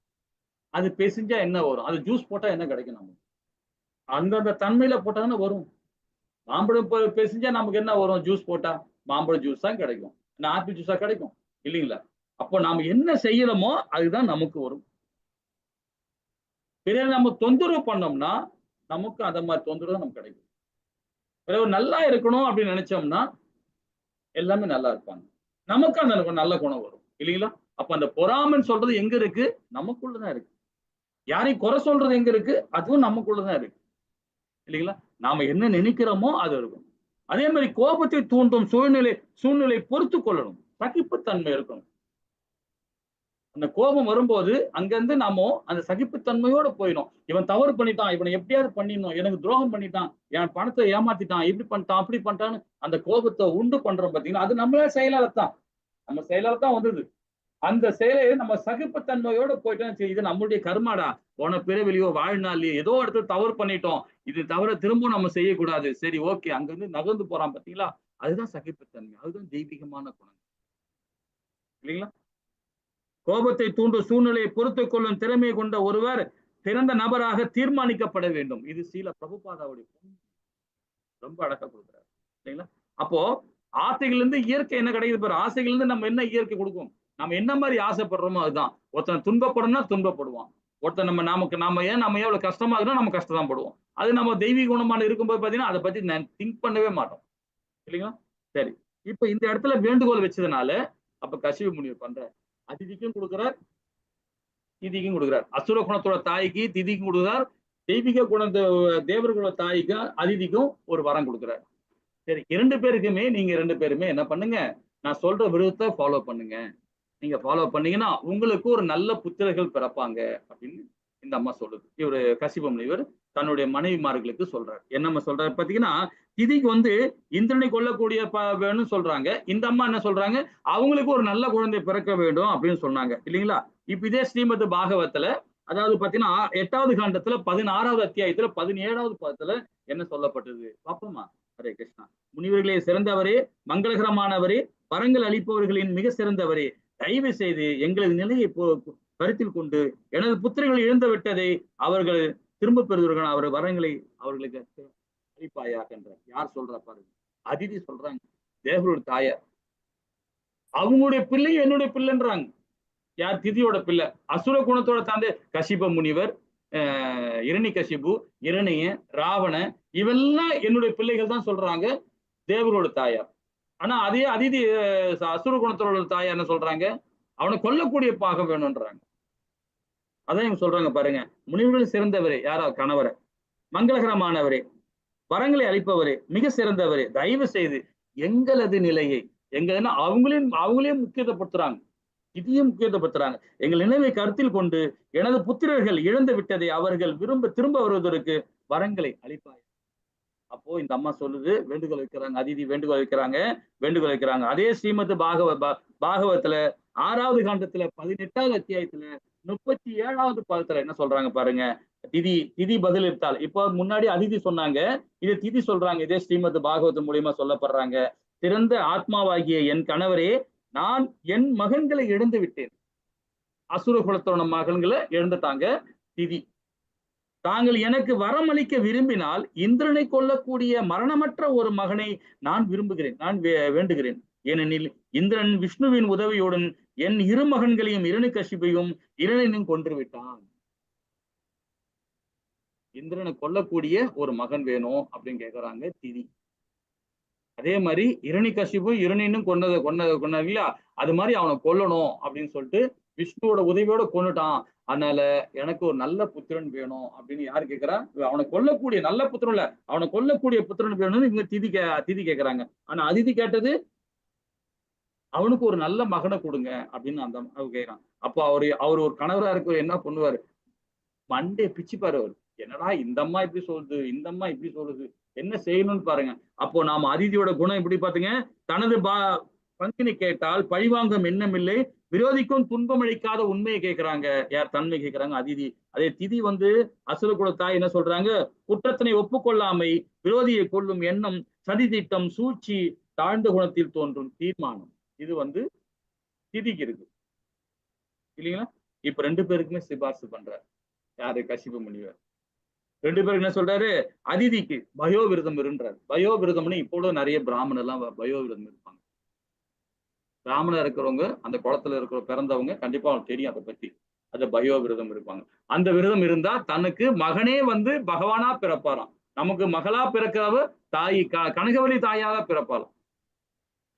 அது பிசைஞ்சா என்ன வரும்? அது ஜூஸ் போட்டா என்ன கிடைக்கும்? நமக்கு அந்தந்த தன்மையில போட்டாதானே வரும். மாம்பழம் பிசைஞ்சா நமக்கு என்ன வரும்? ஜூஸ் போட்டா மாம்பழம் ஜூஸ் தான் கிடைக்கும், ஆப்பிள் ஜூஸா கிடைக்கும் இல்லைங்களா? அப்போ நாம என்ன செய்யறோமோ அதுதான் நமக்கு வரும். பிறகு நம்ம தொந்தரவு பண்ணோம்னா நமக்கு அந்த மாதிரி தொந்தரவு தான் நமக்கு கிடைக்கும். பிறகு நல்லா இருக்கணும் அப்படின்னு நினைச்சோம்னா எல்லாமே நல்லா இருப்பாங்க, நமக்கு அந்த நல்ல குணம் வரும் இல்லைங்களா? அப்ப அந்த பொறாமைன்னு சொல்றது எங்க இருக்கு? நமக்குள்ளதான் இருக்கு. யாரையும் குறை சொல்றது எங்க இருக்கு? அதுவும் நமக்குள்ளதான் இருக்கு இல்லைங்களா? நாம என்ன நினைக்கிறோமோ அது இருக்கும். அதே மாதிரி கோபத்தை தூண்டும் சூழ்நிலை பொறுத்து கொள்ளணும், சகிப்புத்தன்மை இருக்கணும். அந்த கோபம் வரும்போது அங்கிருந்து நாம அந்த சகிப்புத்தன்மையோட போயிடும். இவன் தவறு பண்ணிட்டான், இவனை எப்படியாவது பண்ணிடணும், எனக்கு துரோகம் பண்ணிட்டான், என் பணத்தை ஏமாத்திட்டான், இப்படி பண்ணிட்டான் அப்படி பண்ணிட்டான்னு அந்த கோபத்தை உண்டு பண்றோம் பாத்தீங்கன்னா, அது நம்மளே செயலால தான், நம்ம செயலால தான் வந்தது. அந்த செயலை நம்ம சகிப்புத்தன்மையோட போயிட்டோம். இது நம்மளுடைய கர்மாடா, போன பிறவிலையோ வாழ்நாள்லயோ ஏதோ இடத்துல தவறு பண்ணிட்டோம், இது தவிர திரும்ப நம்ம செய்யக்கூடாது, சரி ஓகே, அங்க இருந்து நகர்ந்து போறான் பாத்தீங்களா, அதுதான் சகிப்புத்தன்மை, அதுதான் தெய்வீகமான குணம் இல்லைங்களா? கோபத்தை தூண்டும் சூழ்நிலையை பொறுத்துக் கொள்ளும் திறமையை கொண்ட ஒருவர் சிறந்த நபராக தீர்மானிக்கப்பட வேண்டும். இது ஸ்ரீல பிரபுபாதாவுடைய ரொம்ப அழகா கொடுக்குறாரு சரிங்களா? அப்போ ஆசைகள் இருந்து இயற்கை என்ன கிடைக்குது பாரு, ஆசைகள் இருந்து நம்ம என்ன இயற்கை கொடுக்கும், நம்ம என்ன மாதிரி ஆசைப்படுறோமோ அதுதான். ஒருத்தன் துன்பப்படணும்னா துன்பப்படுவான், ஒருத்தன் நம்ம ஏன் எவ்வளவு கஷ்டமா இருக்குன்னா நம்ம கஷ்டம் தான் படுவோம். அது நம்ம தெய்வீக குணமான இருக்கும்போது பாத்தீங்கன்னா அதை பத்தி திங்க் பண்ணவே மாட்டோம் இல்லைங்களா? சரி, இப்ப இந்த இடத்துல வேண்டுகோள் வச்சதுனால அப்ப கசிவு முனிவர் பண்ற அதிதிக்கும் கொடுக்கிறார், திதிக்கும் கொடுக்கிறார். அசுர குணத்தோட தாய்க்கு திதிக்கும் கொடுக்கிறார், தெய்வீக குணத்தை தேவர்களோட தாய்க்கும் அதிதிக்கும் ஒரு வரம் கொடுக்கிறார். சரி, இரண்டு பேருக்குமே நீங்க ரெண்டு பேருமே என்ன பண்ணுங்க, நான் சொல்ற விருதத்தை ஃபாலோ பண்ணுங்க. நீங்க ஃபாலோ பண்ணீங்கன்னா உங்களுக்கு ஒரு நல்ல புத்திரர்கள் பிறப்பாங்க அப்படின்னு இந்த அம்மா சொல்லுது. இவரு கசிப முனிவர் தன்னுடைய மனைவிமார்களுக்கு சொல்றாரு. என்னம்மா சொல்றாரு பாத்தீங்கன்னா, திதிக்கு இந்திரனை கொல்லக்கூடிய வேணும்னு சொல்றாங்க. இந்த அம்மா என்ன சொல்றாங்க, அவங்களுக்கு ஒரு நல்ல குழந்தை பிறக்க வேண்டும் அப்படின்னு சொன்னாங்க இல்லைங்களா? இப்ப இதே ஸ்ரீமத் பாகவத்துல அதாவது பாத்தீங்கன்னா 8வது காண்டத்துல 16வது அத்தியாயத்துல 17வது பாதத்துல என்ன சொல்லப்பட்டது பாப்போமா? ஹரே கிருஷ்ணா. முனிவர்களே சிறந்தவரே, மங்களகரமானவரே, வரங்கள் அளிப்பவர்களின் மிக சிறந்தவரே, தயவு செய்து எங்களது நிலையை கருத்தில் கொண்டு எனது புத்திரர்கள் இழந்து விட்டதை அவர்கள் திரும்ப பெறுவர்கள் அவர் வரங்களை அவர்களுக்கு அளிப்பாயாக என்றார். யார் சொல்றா பாருங்க, அதிதி சொல்றாங்க, தேவரோட தாயார். அவங்களுடைய பிள்ளை என்னுடைய பிள்ளைன்றாங்க. யார்? திதியோட பிள்ளை. அசுர குணத்தோட தந்தை கசிப முனிவர், இரணி கசிபு, இரணிய, ராவண, இவெல்லாம் என்னுடைய பிள்ளைகள் தான் சொல்றாங்க தேவரோட தாயார். ஆனா அதே அதிதி அசுர குணத்தோட தாயார் என்ன சொல்றாங்க, அவனை கொல்லக்கூடிய பாகம் வேணும்ன்றாங்க. அதான் இவங்க சொல்றாங்க பாருங்க, முனிவர்கள் சிறந்தவரே, யாரா? கணவரை. மங்களகரமானவரே, வரங்களை அளிப்பவரே, மிக சிறந்தவரே, தயவு செய்து எங்களது நிலையை அவங்களே முக்கியத்துவப்படுத்துறாங்க, இதையும் முக்கியத்துவப்படுத்துறாங்க. எங்கள் நினைவை கருத்தில் கொண்டு எனது புத்திரர்கள் இழந்து விட்டதை அவர்கள் திரும்ப வருவதற்கு வரங்களை அளிப்பாய். அப்போ இந்த அம்மா சொல்லுது, வேண்டுகோள் வைக்கிறாங்க, அதிதி வேண்டுகோள் வைக்கிறாங்க. அதே ஸ்ரீமத் பாகவத்துல 6வது காண்டத்துல 18வது அத்தியாயத்துல 37வது பாதத்துல என்ன சொல்றாங்க பாருங்க. திதி பதிலளித்தால், இப்போ முன்னாடி அதிதி சொன்னாங்க, இது திதி சொல்றாங்க. இதே ஸ்ரீமத் பாகவத் மூலியமா சொல்லப்படுறாங்க. சிறந்த ஆத்மாவாகிய என் கணவரே, நான் என் மகன்களை இழந்து விட்டேன். அசுர குலத்தோட மகன்களை இழந்துட்டாங்க திதி. தாங்கள் எனக்கு வரமளிக்க விரும்பினால் இந்திரனை கொல்லக்கூடிய மரணமற்ற ஒரு மகனை நான் வேண்டுகிறேன். ஏனெனில் இந்திரன் விஷ்ணுவின் உதவியுடன் என் இரு மகன்களையும் இரணிகசிபையும் இரணியையும் கொன்று விட்டான். இந்திரனை கொல்லக்கூடிய ஒரு மகன் வேணும் அப்படின்னு கேட்கிறாங்க திதி. அதே மாதிரி இரணிகசிபு இரணியனும் கொன்னது இல்லையா, அது மாதிரி அவனை கொல்லணும் அப்படின்னு சொல்லிட்டு விஷ்ணுவோட உதவியோட கொன்னுட்டான். அதனால எனக்கு ஒரு நல்ல புத்திரன் வேணும் அப்படின்னு யாரு கேட்கிறா? அவனை கொல்லக்கூடிய நல்ல புத்திரன் இல்ல, அவனை கொல்லக்கூடிய புத்திரன் வேணும்னு இவங்க திதி கேட்கிறாங்க. ஆனா அதிதி கேட்டது அவனுக்கு ஒரு நல்ல மகனை கொடுங்க அப்படின்னு அந்த கேட்கிறான். அப்போ அவர் ஒரு கணவரா இருக்க என்ன பண்ணுவாரு, மண்டே பிச்சுப்பாரு. அவர் என்னடா இந்த அம்மா இப்படி சொல்லுது, இந்த அம்மா இப்படி சொல்லுது, என்ன செய்யணும்னு பாருங்க. அப்போ நாம அதிதியோட குணம் எப்படி பாத்தீங்க, தனது பங்கினை கேட்டால் பழிவாங்கும் எண்ணமில்லை, விரோதிக்கும் துன்பம் அளிக்காத உண்மையை கேட்கிறாங்க. யார்? தன்மை கேட்கிறாங்க அதிதி. அதே திதி அசுர குல தாய் என்ன சொல்றாங்க, குற்றத்தினை ஒப்புக்கொள்ளாமை, விரோதியை கொள்ளும் எண்ணம், சதி திட்டம், சூழ்ச்சி, தாழ்ந்த குணத்தில் தோன்றும் தீர்மானம், இது திதிக்கு இருக்கு இல்லைங்களா? இப்ப ரெண்டு பேருக்குமே சிபார்சு பண்றாரு. யாரு? கசிப முனிவர். ரெண்டு பேருக்கு என்ன சொல்றாரு, அதிதிக்கு பயோவிரதம் இருன்றாரு. பயோவிரதம்னு இப்போ நிறைய பிராமணர் எல்லாம் பயோவிரதம் இருப்பாங்க. பிராமணர் இருக்கிறவங்க, அந்த குளத்துல இருக்கிற பிறந்தவங்க கண்டிப்பா அவங்களுக்கு தெரியும் அதை பத்தி. அது பயோவிரதம் இருப்பாங்க. அந்த விரதம் இருந்தா தனக்கு மகனே பகவானா பிறப்பாராம். நமக்கு மகளா பிறக்கிறவ தாய் கனகவல்லி தாயாக பிறப்பாராம்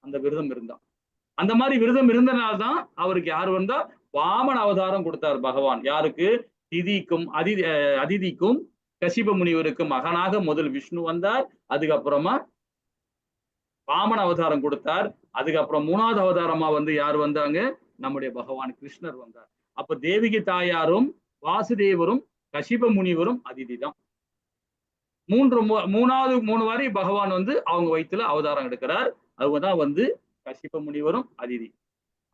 அந்த விரதம் இருந்தா. அந்த மாதிரி விரதம் இருந்தனால்தான் அவருக்கு யார் வாமன அவதாரம் கொடுத்தார் பகவான். யாருக்கு? திதிக்கும் அதிதிக்கும் கசிப முனிவருக்கு மகனாக முதல் விஷ்ணு வந்தார். அதுக்கப்புறமா வாமன அவதாரம் கொடுத்தார். அதுக்கப்புறம் 3வது அவதாரமா யார் வந்தாங்க? நம்முடைய பகவான் கிருஷ்ணர் வந்தார். அப்ப தேவிகி தாயாரும் வாசுதேவரும் கசிப முனிவரும் அதிதி தான். 3 வாரி பகவான் அவங்க வயிற்றுல அவதாரம் எடுக்கிறார். அவங்கதான் கசிப முனிவரும் அதிதி.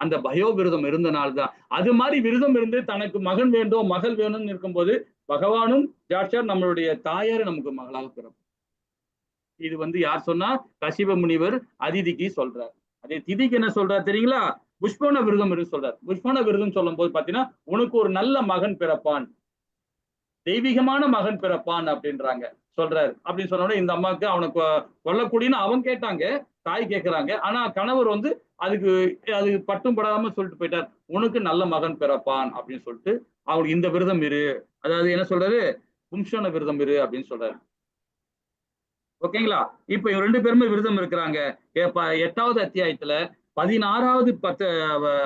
அந்த பயோ விரதம் இருந்தனால்தான். அது மாதிரி விரதம் இருந்து தனக்கு மகன் வேண்டும் மகள் வேணும்னு இருக்கும்போது பகவானும் சாட்சாத் நம்மளுடைய தாயார் நமக்கு மகளாக பிறப்பு. இது வந்து யார் சொன்னா? கசிப முனிவர் அதிதிக்கு சொல்றார். அதே திதிக்கு என்ன சொல்றார் தெரியுங்களா? புஷ்பன விரதம் இருந்து சொல்றார். புஷ்பன விரதம் சொல்லும் போது பாத்தீங்கன்னா உனக்கு ஒரு நல்ல மகன் பிறப்பான், தெய்வீகமான மகன் பிறப்பான் அப்படின்றாங்க சொல்றாரு. அப்படின்னு சொன்ன இந்த அம்மாவுக்கு அவனுக்கு கொல்லக்கூடியன்னு அவன் கேட்டாங்க, தாய் கேட்கிறாங்க. ஆனா கணவர் வந்து அதுக்கு பட்டும் படாம சொல்லிட்டு போயிட்டார், உனக்கு நல்ல மகன் பிறப்பான் அப்படின்னு சொல்லிட்டு அவனுக்கு இந்த விரதம் இரு, அதாவது என்ன சொல்றாரு, பும்சன விரதம் இரு அப்படின்னு சொல்றாரு. ஓகேங்களா? இப்ப இவங்க 2 பேருமே விரதம் இருக்கிறாங்க. 8வது அத்தியாயத்துல 16வது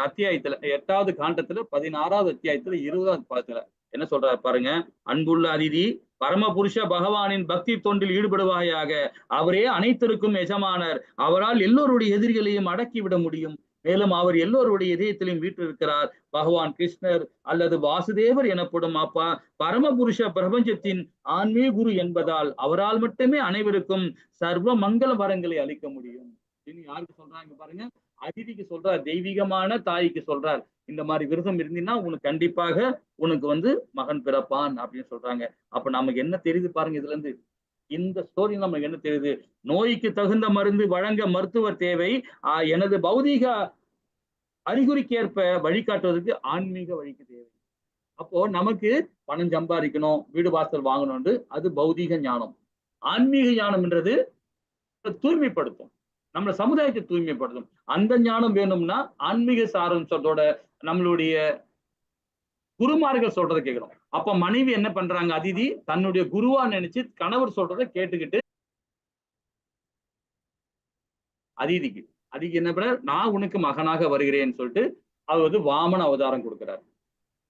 அத்தியாயத்துல 8வது காண்டத்துல 16வது அத்தியாயத்துல 20வது பாதத்துல என்ன சொல்றாரு பாருங்க. அன்புள்ள அதிதி, பரமபுருஷ பகவானின் பக்தி தொண்டில் ஈடுபடுவாயாக. அவரே அனைத்திற்கும் எஜமானர். அவரால் எல்லோருடைய எதிரிகளையும் அடக்கிவிட முடியும். மேலும் அவர் எல்லோருடைய இதயத்திலும் வீற்றிருக்கிறார். பகவான் கிருஷ்ணர் அல்லது வாசுதேவர் எனப்படும் அப்பா பரமபுருஷ பிரபஞ்சத்தின் ஆன்மீக குரு என்பதால் அவரால் மட்டுமே அனைவருக்கும் சர்வ மங்கள வரங்களை அளிக்க முடியும். யாருக்கு சொல்றாங்க பாருங்க, அதிதிக்கு சொல்றார், தெய்வீகமான தாய்க்கு சொல்றார். இந்த மாதிரி விரதம் இருந்தீங்கன்னா உனக்கு கண்டிப்பாக உனக்கு வந்து மகன் பிறப்பான் அப்படின்னு சொல்றாங்க. அப்ப நமக்கு என்ன தெரியுது பாருங்க இதுல இருந்து, இந்த ஸ்டோரி நமக்கு என்ன தெரியுது? நோய்க்கு தகுந்த மருந்து வழங்க மருத்துவர் தேவை, எனது பௌதீக அறிகுறிக்கேற்ப வழிகாட்டுவதற்கு ஆன்மீக வழிக்கு தேவை. அப்போ நமக்கு பணம் சம்பாதிக்கணும், வீடு வாசல் வாங்கணும்னு அது பௌதீக ஞானம். ஆன்மீக ஞானம் என்றது தூய்மைப்படுத்தும், நம்ம சமுதாயத்தை தூய்மைப்படுத்தும். அந்த ஞானம் வேணும்னா ஆன்மீக சாரம்சத்தோட நம்மளுடைய குருமார்கள் சொல்றதை கேட்கணும். அப்ப மனைவி என்ன பண்றாங்க, அதிதி தன்னுடைய குருவா நினைச்சு கணவர் சொல்றதை கேட்டுக்கிட்டு அதிதிக்கு என்ன பண்ண, நான் உனக்கு மகனாக வருகிறேன்னு சொல்லிட்டு அவர் வந்து வாமன அவதாரம் கொடுக்கிறார்.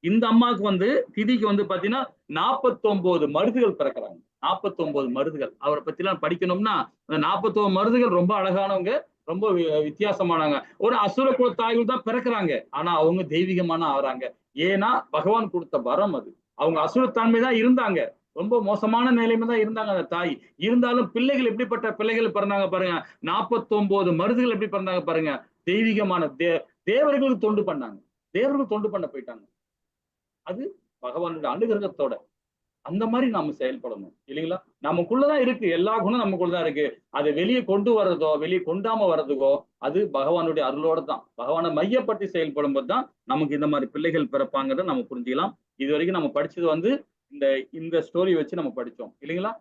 இந்த அம்மாவுக்கு வந்து திதிக்கு வந்து பாத்தீங்கன்னா 49 மருதுகள் பிறக்கிறாங்க. 49 மருதுகள். அவரை பத்தி எல்லாம் படிக்கணும்னா அந்த 49 மருதுகள் ரொம்ப அழகானவங்க, ரொம்ப வித்தியாசமானவங்க. ஒரு அசுர குல தாய்கள் தான் பிறக்கிறாங்க, ஆனா அவங்க தெய்வீகமான ஆறாங்க. ஏன்னா பகவான் கொடுத்த வரம் அது. அவங்க அசுரத்தன்மை தான் இருந்தாங்க, ரொம்ப மோசமான நிலைமை தான் இருந்தாங்க அந்த தாய். இருந்தாலும் பிள்ளைகள் எப்படிப்பட்ட பிள்ளைகள் பிறந்தாங்க பாருங்க. 49 மருதுகள் எப்படி பிறந்தாங்க பாருங்க. தெய்வீகமான தேவர்களுக்கு தொண்டு பண்ணாங்க, தேவர்கள் தொண்டு பண்ண போயிட்டாங்க. அது பகவானுடைய அனுகிரகத்தோட. அந்த மாதிரி நாம செயல்படணும் இல்லைங்களா? நமக்குள்ளதான் இருக்கு, எல்லா குணம் நமக்குள்ளதான் இருக்கு. அதை வெளியே கொண்டு வர்றதோ வெளியே கொண்டாம வர்றதுக்கோ அது பகவானுடைய அருளோட தான். பகவானை மையப்பட்டு செயல்படும் போது தான் நமக்கு இந்த மாதிரி பிள்ளைகள் பிறப்பாங்கிறத நம்ம புரிஞ்சுக்கலாம். இது வரைக்கும் நம்ம படிச்சது வந்து இந்த ஸ்டோரி வச்சு நம்ம படிச்சோம் இல்லைங்களா?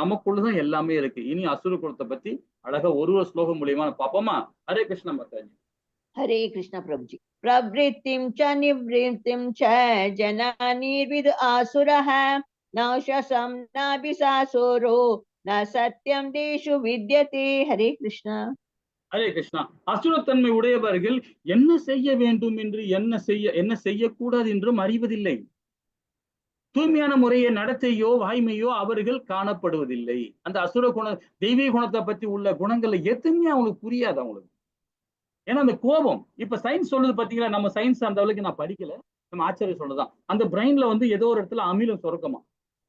நமக்குள்ளதான் எல்லாமே இருக்கு. இனி அசுர குலத்தை பத்தி அழகா ஒரு ஸ்லோகம் மூலியமா பார்ப்போமா? ஹரே கிருஷ்ண மாதாஜி. हरे कृष्ण प्रभु जी। प्रवृत्तिं च निवृत्तिं च जनानिर्विद आसुरः न शसं नाभिसासुरो न सत्यं देषु विद्यते। हरे कृष्णा ஹரே கிருஷ்ணா. அசுரத்தன்மை உடையவர்கள் என்ன செய்ய வேண்டும் என்று என்ன செய்யக்கூடாது என்றும் அறிவதில்லை. தூய்மையான முறையை நடத்தையோ வாய்மையோ அவர்கள் காணப்படுவதில்லை. அந்த அசுர தெய்வீக குணத்தை பத்தி உள்ள குணங்களை எதுவுமே அவங்களுக்கு புரியாது அவங்களுக்கு. ஏன்னா அந்த கோபம், இப்ப சயின்ஸ் சொல்லுது பாத்தீங்களா, நம்ம சயின்ஸ் அந்த அளவுக்கு நான் படிக்கல, நம்ம ஆச்சரியம் சொன்னதான். அந்த பிரெயின்ல வந்து ஏதோ ஒரு இடத்துல அமிலம் சுரக்குமா,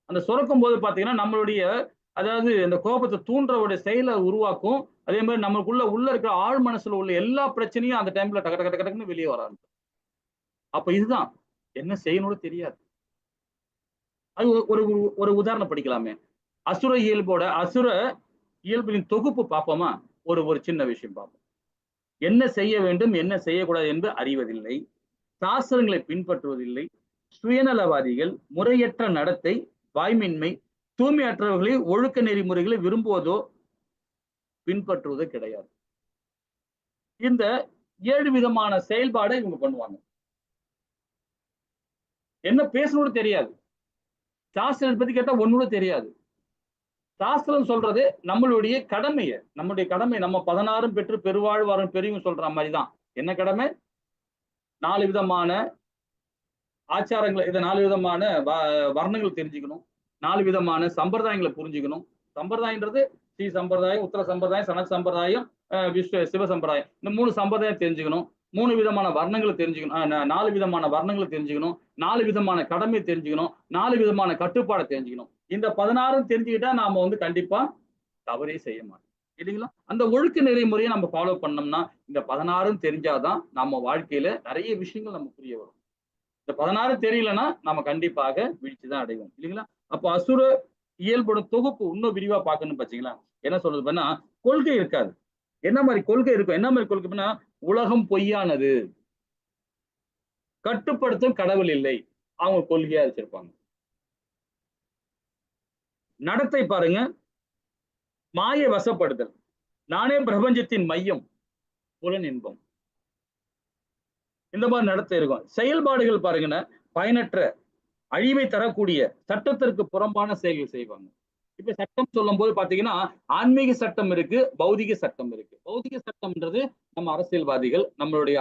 அந்த சுரக்கும் போது பாத்தீங்கன்னா நம்மளுடைய அதாவது அந்த கோபத்தை தூண்டுறவுடைய செயலை உருவாக்கும். அதே மாதிரி நமக்குள்ள இருக்கிற ஆழ் மனசுல உள்ள எல்லா பிரச்சனையும் அந்த டைம்ல டக்கு டக்கு டக்குன்னு வெளியே வராது. அப்ப இதுதான் என்ன செய்யணும்னு தெரியாது. அது ஒரு உதாரணம் படிக்கலாமே. அசுர இயல்பின் தொகுப்பு பார்ப்போமா? ஒரு சின்ன விஷயம் பார்ப்போம். என்ன செய்ய வேண்டும் என்ன செய்யக்கூடாது என்று அறிவதில்லை, சாஸ்திரங்களை பின்பற்றுவதில்லை, சுயநலவாதிகள், முறையற்ற நடத்தை, வாய்மின்மை, தூய்மையற்றவர்களை ஒழுக்க நெறிமுறைகளை விரும்புவதோ பின்பற்றுவதோ கிடையாது. இந்த 7 விதமான செயல்பாடை இவங்க பண்ணுவாங்க. என்ன பேசணும்னு தெரியாது, சாஸ்திரத்தை பத்தி கேட்டா ஒண்ணு தெரியாது. சாஸ்திரம் சொல்றது நம்மளுடைய கடமையை, நம்ம 16 பெற்று பெருவாழ்வாரும் பெரியவங்க சொல்ற மாதிரிதான். என்ன கடமை? 4 விதமான ஆச்சாரங்களை, இதை 4 விதமான வர்ணங்கள் தெரிஞ்சுக்கணும், 4 விதமான சம்பிரதாயங்களை புரிஞ்சுக்கணும். சம்பிரதாயன்றது ஸ்ரீ சம்பிரதாயம், உத்தர சம்பிரதாயம், சனத் சம்பிரதாயம், சிவ சம்பிரதாயம். இந்த 3 சம்பிரதாயம் தெரிஞ்சுக்கணும். 3 விதமான வர்ணங்களை தெரிஞ்சுக்கணும், 4 விதமான வர்ணங்களை தெரிஞ்சுக்கணும், 4 விதமான கடமையை தெரிஞ்சுக்கணும், 4 விதமான கட்டுப்பாடை தெரிஞ்சுக்கணும். இந்த 16 தெரிஞ்சுக்கிட்டா நாம வந்து கண்டிப்பா தவறே செய்ய மாட்டோம் இல்லைங்களா? அந்த ஒழுக்க நெறிமுறையை நம்ம ஃபாலோ பண்ணோம்னா இந்த 16 தெரிஞ்சாதான் நம்ம வாழ்க்கையில நிறைய விஷயங்கள் நம்ம புரிய வரும். இந்த 16 தெரியலன்னா நம்ம கண்டிப்பாக வீழ்ச்சிதான் அடைவோம் இல்லைங்களா? அப்போ அசுர இயல்போட தொகுப்பு இன்னும் விரிவா பார்க்கணும் பாத்தீங்களா? என்ன சொல்றதுன்னா கொள்கை இருக்காது. என்ன மாதிரி கொள்கை இருக்கும்? என்ன மாதிரி கொள்கைன்னா உலகம் பொய்யானது, கட்டுப்படுத்தும் கடவுள் இல்லை, அவங்க கொள்கையா வச்சிருப்பாங்க. நடத்தை பாருங்க, மாயை வசப்படுதல், நானே பிரபஞ்சத்தின் மையம், புலன் இன்பம், இந்த மாதிரி நடத்தை இருக்கும். செயல்பாடுகள் பாருங்கன்னா பயனற்ற, அழிவை தரக்கூடிய, சட்டத்திற்கு புறம்பான செயல்கள் செய்வாங்க. இப்ப சட்டம் சொல்லும் போது பாத்தீங்கன்னா ஆன்மீக சட்டம் இருக்கு, பௌதிக சட்டம் இருக்கு. பௌதிக சட்டம்ன்றது நம்ம அரசியல்வாதிகள், நம்மளுடைய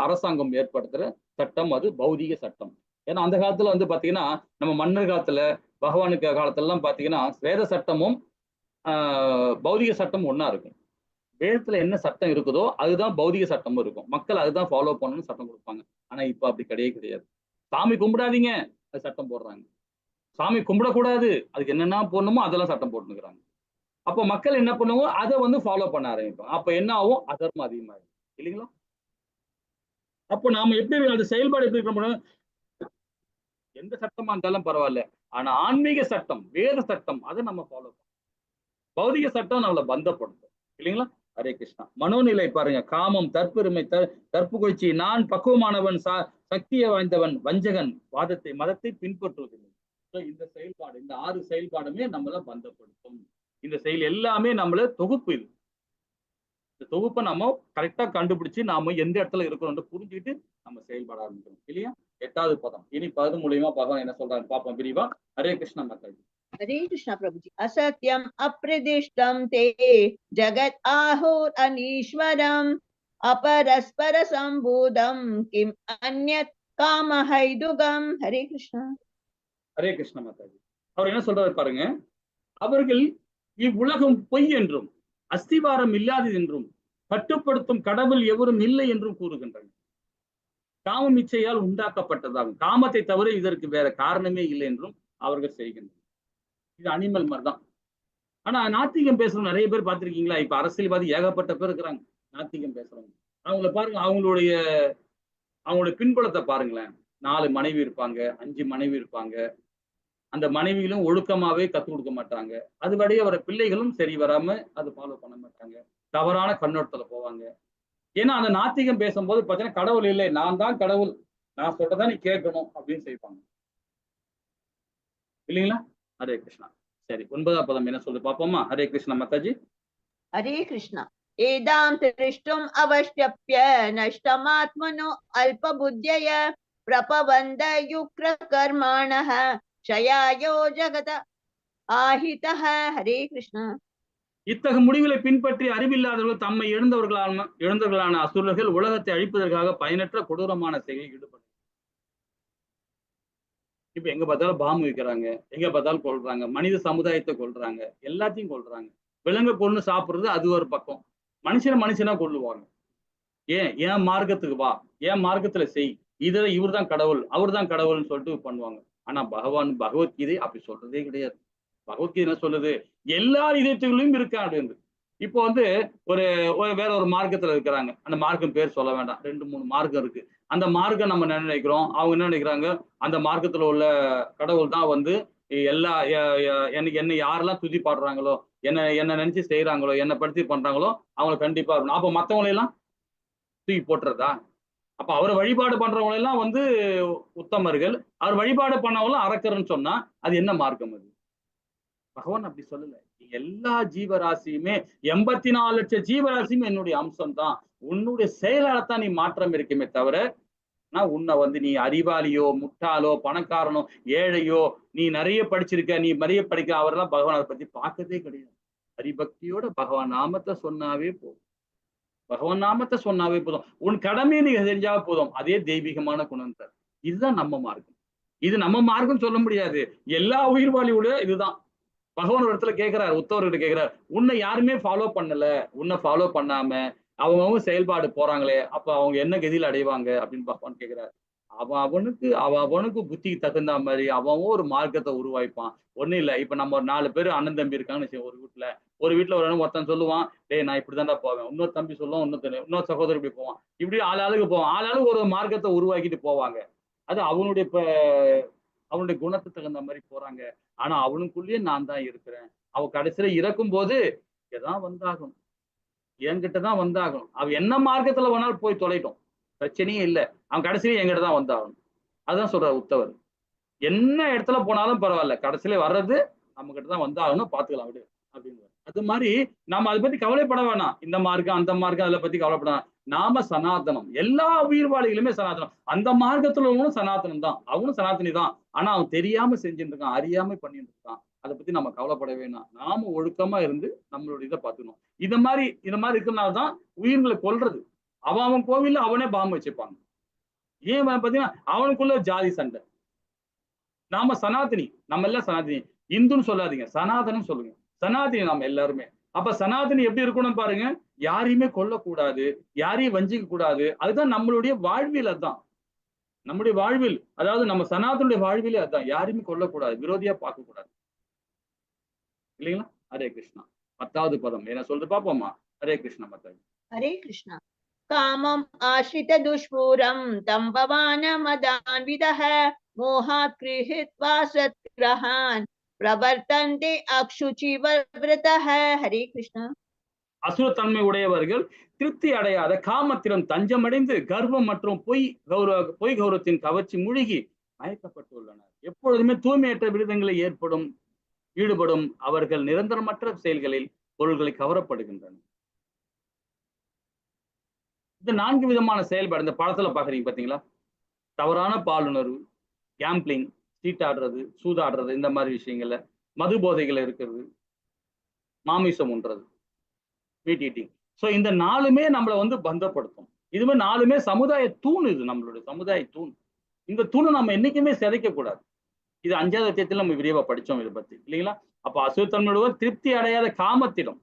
அரசாங்கம் ஏற்படுத்துற சட்டம், அது பௌதிக சட்டம். ஏன்னா அந்த காலத்துல வந்து பாத்தீங்கன்னா நம்ம மன்னர் காலத்துல பகவானுக்கு காலத்துல எல்லாம் பாத்தீங்கன்னா வேத சட்டமும் பௌதிக சட்டம் ஒன்னா இருக்கும். வேதத்துல என்ன சட்டம் இருக்குதோ அதுதான் பௌதிக சட்டமும் இருக்கும். மக்கள் அதுதான் ஃபாலோ பண்ணணும்னு சட்டம் கொடுப்பாங்க. ஆனா இப்ப அப்படி கிடையாது. சாமி கும்பிடாதீங்க, அது சட்டம் போடுறாங்க. சாமி கும்பிடக்கூடாது, அதுக்கு என்னென்ன போடணுமோ அதெல்லாம் சட்டம் போட்டுக்கிறாங்க. அப்போ மக்கள் என்ன பண்ணுவோம், அதை வந்து ஃபாலோ பண்ண ஆரம்பிப்போம். அப்ப என்ன ஆகும், அதர்மம் அதிகமாகும் இல்லைங்களா? அப்போ நாம எப்படி அந்த செயல்பாடு எப்படி இருக்கணும், எந்த சட்டமா இருந்தாலும் பரவாயில்ல, ஆனா ஆன்மீக சட்டம், வேத சட்டம், அதை நம்ம ஃபாலோ பண்ணணும். பௌதிக சட்டம் நம்மளை பந்தப்படுத்தும் இல்லைங்களா? ஹரே கிருஷ்ணா. மனோநிலை பாருங்க, காமம், தற்பெருமை, தற்புகழ்ச்சி, நான் பக்குவமானவன், சக்தியை வாய்ந்தவன், வஞ்சகன், மதத்தை பின்பற்றுவதில்லை. இந்த செயல்பாடு, இந்த 6 செயல்பாடுமே நம்மள பந்தப்படுத்தும். இந்த செயல் எல்லாமே நம்மள தொகுப்பு. இது இந்த தொகுப்பை நம்ம கரெக்டா கண்டுபிடிச்சு நாம எந்த இடத்துல இருக்கிறோம் புரிஞ்சுட்டு நம்ம செயல்பட ஆரம்பிக்கணும் இல்லையா? 8வது பதம். இனி 10 மூலியமா பகவான் என்ன சொல்றாரு பாப்போம் விரிவா. ஹரே கிருஷ்ணா மாதாஜி. हरे कृष्ण प्रभु जी। असत्यम अप्रदिष्टम ते जगत आहुर अनीश्वरम अपरस्पर संबूदम किम अन्यत् कामहैदुगम। हरे कृष्ण। ஹரே கிருஷ்ண மாதாஜி. அவர் என்ன சொல்றாரு பாருங்க, அவர்கள் இவ்வுலகம் பொய் என்றும் அஸ்திவாரம் இல்லாதது என்றும் கட்டுப்படுத்தும் கடவுள் எவரும் இல்லை என்றும் கூறுகின்றனர். காமம் இச்சையால் உண்டாக்கப்பட்டதாகும், காமத்தை தவிர இதற்கு வேற காரணமே இல்லை என்றும் அவர்கள் செய்கின்றனர். இது அனிமல் மாதிரி தான். ஆனா நாத்திகம் பேசுறவங்க நிறைய பேர் பார்த்திருக்கீங்களா? இப்ப அரசியல்வாதி ஏகப்பட்ட பேர் இருக்கிறாங்க நாத்திகம் பேசுறவங்க. அவங்கள பாருங்க, அவங்களுடைய பின்புலத்தை பாருங்களேன். 4 மனைவி இருப்பாங்க, 5 மனைவி இருப்பாங்க. அந்த மனைவிகளும் ஒழுக்கமாவே கத்துக் கொடுக்க மாட்டாங்க. அதுபடியே வர பிள்ளைகளும் சரி வராம அது ஃபாலோ பண்ண மாட்டாங்க. தவறான கண்ணோட்டத்துல போவாங்க. ஏன்னா அந்த நாத்திகம் பேசும்போது பாத்தீங்கன்னா கடவுள் இல்லை, நான் தான் கடவுள், நான் சொல்றதான் நீ கேட்கணும் அப்படின்னு செய்வாங்க இல்லைங்களா? ஹரே கிருஷ்ணா. சரி, 9வது பதம் என்ன சொல்லுது பாப்போமா? ஹரே கிருஷ்ணா மாதாஜி. हरे कृष्ण। एदां त्रिष्टुम अवष्ट्यप्य नष्टमात्मनो अल्पबुद्ध्यय प्रपवन्द युक्र कर्माणः क्षयायो जगत आहितः। हरे कृष्ण। இத்தகைய முடிவுகளை பின்பற்றி அறிவில்லாதவர்கள், தம்மை இழந்தவர்களான அசுரர்கள் உலகத்தை அழிப்பதற்காக பயனற்ற கொடூரமான செயலில் ஈடுபடும். இப்ப எங்க பார்த்தாலும் பாம்பு வைக்கிறாங்க, எங்க பார்த்தாலும் கொல்றாங்க, மனித சமுதாயத்தை கொல்றாங்க, எல்லாத்தையும் கொல்றாங்க. விலங்கு கொண்டு சாப்பிடுறது அது ஒரு பக்கம், மனுஷனா கொல்லுவாங்க. ஏன் மார்க்கத்துக்கு வா, ஏன் மார்க்கத்துல செய், இதுல இவர் தான் கடவுள், அவர் தான் கடவுள்னு சொல்லிட்டு பண்ணுவாங்க. ஆனா பகவத்கீதை அப்படி சொல்றதே கிடையாது. பகவத்கீதை என்ன சொல்லுது, எல்லா இதயத்திலும் இருக்கா அப்படின்னு. இப்போ வந்து வேற ஒரு மார்க்கத்துல இருக்கிறாங்க, அந்த மார்க்கம் பேர் சொல்ல வேண்டாம், 2-3 மார்க்கம் இருக்கு. அந்த மார்க்கம் நம்ம என்ன நினைக்கிறோம், அவங்க என்ன நினைக்கிறாங்க, அந்த மார்க்கத்துல உள்ள கடவுள் தான் வந்து எல்லா என்னை யாரெல்லாம் துதி பாடுறாங்களோ, என்ன நினைச்சு செய்யறாங்களோ, என்னை படுத்தி பண்றாங்களோ அவங்க கண்டிப்பா இருக்கணும். அப்ப மத்தவங்களை எல்லாம் தூக்கி போட்டுறதா? அப்ப அவரை வழிபாடு பண்றவங்க எல்லாம் வந்து உத்தமர்கள், அவர் வழிபாடு பண்ணவங்களும் அரக்கர்ன்னு சொன்னா அது என்ன மார்க்கம்? அது பகவான் அப்படி சொல்லல. எல்லா ஜீவராசியுமே 84 லட்சம் ஜீவராசியும் என்னுடைய அம்சம் தான். உன்னுடைய செயலாளத்தான் நீ மாற்றம் இருக்குமே தவிர, நான் உன்னை வந்து நீ அறிவாளியோ, முட்டாளோ, பணக்காரனோ, ஏழையோ, நீ நிறைய படிச்சிருக்க, நீ நிறைய படிக்க, அவரெல்லாம் பகவான் அதை பத்தி பார்க்கறதே கிடையாது. ஹரிபக்தியோட பகவான் நாமத்தை சொன்னாவே போதும். பகவான் நாமத்தை சொன்னாவே போதும். உன் கடமையை நீ செஞ்சாவே போதும். அதே தெய்வீகமான குணம் சார். இதுதான் நம்ம மார்க்கம். இது நம்ம மார்க்கம் சொல்ல முடியாது. எல்லா உயிர்வாளியோட இதுதான். பகவான் ஒரு இடத்துல கேட்கிறார், உத்தவர்கிட்ட கேட்கிறார், உன்னை யாருமே ஃபாலோ பண்ணல, உன்னை ஃபாலோ பண்ணாம அவங்க செயல்பாடு போறாங்களே, அப்ப அவங்க என்ன கதியில் அடைவாங்க அப்படின்னு பகவான் கேட்கிறார். அவனுக்கு புத்திக்கு தகுந்த மாதிரி அவன் ஒரு மார்க்கத்தை உருவாய்ப்பான். ஒண்ணும் இல்லை. இப்ப நம்ம ஒரு 4 பேர் அண்ணன் தம்பி இருக்காங்கன்னு ஒரு வீட்டுல ஒருத்தன் சொல்லுவான், டேய் நான் இப்படிதான்டா போவேன். இன்னொரு தம்பி சொல்லுவான், இன்னொரு சகோதரர் இப்படி போவான். இப்படி ஆளாளுக்கு போவான். ஆளாளுக்கு ஒரு மார்க்கத்தை உருவாக்கிட்டு போவாங்க. அது அவனுடைய குணத்துக்கு தகுந்த மாதிரி போறாங்க. ஆனா அவனுக்குள்ளேயே நான் தான் இருக்கிறேன். அவன் கடைசியில இறக்கும் போது இதான் வந்தாகணும், என்கிட்டதான் வந்தாகணும். அவன் என்ன மார்க்கத்துல வேணாலும் போய் தொலைட்டும், பிரச்சனையே இல்லை. அவன் கடைசியில என்கிட்ட தான் வந்தாகணும். அதுதான் சொல்ற உத்தவர். என்ன இடத்துல போனாலும் பரவாயில்ல, கடைசியில வர்றது நம்ம கிட்ட தான் வந்தாகணும், பாத்துக்கலாம் விடு அப்படின்னு. அது மாதிரி நாம அதை பத்தி கவலைப்பட வேணாம். இந்த மார்க்கம் அந்த மார்க்கம் அதை பத்தி கவலைப்பட வேணாம். நாம சனாதனம், எல்லா உயிர்வாளிகளுமே சனாதனம். அந்த மார்க்கத்துல உள்ளவனும் சனாதனம் தான், அவனும் சனாதனி தான். ஆனா அவன் தெரியாம செஞ்சுட்டு இருக்கான், அறியாம பண்ணிட்டு இருக்கான். அதை பத்தி நம்ம கவலைப்பட வேணாம். நாம ஒழுக்கமா இருந்து நம்மளுடைய இதை பார்த்துக்கணும். இந்த மாதிரி இருக்கிறதுனாலதான் உயிர்களை கொல்றது. அவன் கோவில்ல அவனே பாம்பு வச்சுப்பாங்க. ஏன் பாத்தீங்கன்னா அவனுக்குள்ள ஜாதி சண்டை. நாம சனாதனி, நம்ம எல்லாம் சனாதனி. இந்துன்னு சொல்லாதீங்க, சனாதனம் சொல்லுங்க. சனாதனி நாம எல்லாருமே. அப்ப சனாதனி எப்படி இருக்கணும் பாருங்க, யாரையுமே கொல்லக்கூடாது, யாரையும் வஞ்சிக்க கூடாது. அதுதான் நம்மளுடைய வாழ்வியல். அதுதான் நம்முடைய வாழ்வில், அதாவது நம்ம சனாதனுடைய வாழ்வியலே அதுதான். யாரையுமே கொல்லக்கூடாது, விரோதியா பார்க்க கூடாது, இல்லைங்களா? ஹரே கிருஷ்ணா. 10வது பதம் என்ன சொல்றது பாப்போமா? ஹரே கிருஷ்ணா மாதாஜி. ஹரே கிருஷ்ணா. காமம் ஆஸ்ரித துஷ்பூரம் தம் பவான மதான்விதஹ மோஹாத் கிருஹித்வா சத்கிரஹான் பிரவர்த்தந்தே அக்ஷுச்சி விரதஹ. ஹரே கிருஷ்ணா. அசுரத்தன்மை உடையவர்கள் திருப்தி அடையாத காமத்திடம் தஞ்சமடைந்து கர்வம் மற்றும் பொய் கௌரவத்தின் கவர்ச்சி மூழ்கி மயக்கப்பட்டுள்ளனர். எப்பொழுதுமே தூய்மையற்ற விருதங்களை ஈடுபடும் அவர்கள் நிரந்தரமற்ற செயல்களில் பொருள்களை கவரப்படுகின்றனர். இந்த 4 விதமான செயல்பாடு இந்த படத்துல பாக்குறீங்க பாத்தீங்களா? தவறான பாலுணர்வு, கேம்பிளிங், சீட் ஆடுறது, சூதாடுறது, இந்த மாதிரி விஷயங்கள்ல மது போதைகள் இருக்கிறது, மாமிசம் உண்றது, மீட் ஈட்டிங். ஸோ இந்த 4மே நம்மளை பந்தப்படுத்தும். இதுவே 4மே சமுதாய தூண். இது நம்மளுடைய சமுதாய தூண். இந்த தூணை நம்ம என்னைக்குமே சிதைக்க கூடாது. இது 5வது அத்தியாயத்தில் நம்ம விரிவா படிச்சோம் இதை பத்தி, இல்லைங்களா? அப்ப அசுரத்தன்மையோட திருப்தி அடையாத காமத்திடம்.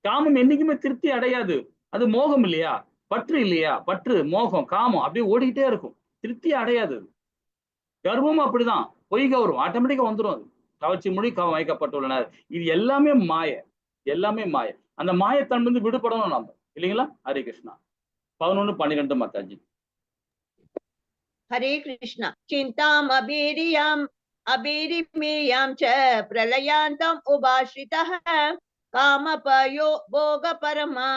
காமம் என்னைக்குமே திருப்தி அடையாது. அது மோகம் இல்லையா, பற்று இல்லையா? பற்று, மோகம், காமம் அப்படியே ஓடிக்கிட்டே இருக்கும், திருப்தி அடையாது. கர்வமும் அப்படிதான், பொய் கௌரவம் ஆட்டோமேட்டிக்கா வந்துடும். அது கவர்ச்சி மொழி வைக்கப்பட்டுள்ளனர். இது எல்லாமே மாய, எல்லாமே மாய. அந்த மாயத்தன்மை விடுபடணும் நாம, இல்லைங்களா? ஹரே கிருஷ்ணா. 11, 12 மாதாஜி. ஹரே கிருஷ்ணா. சிந்தாம் அபீரிமேயாம் ச பிரளயாந்தம் உபாஸ்ரிதஹ காமபயோ போக பரமா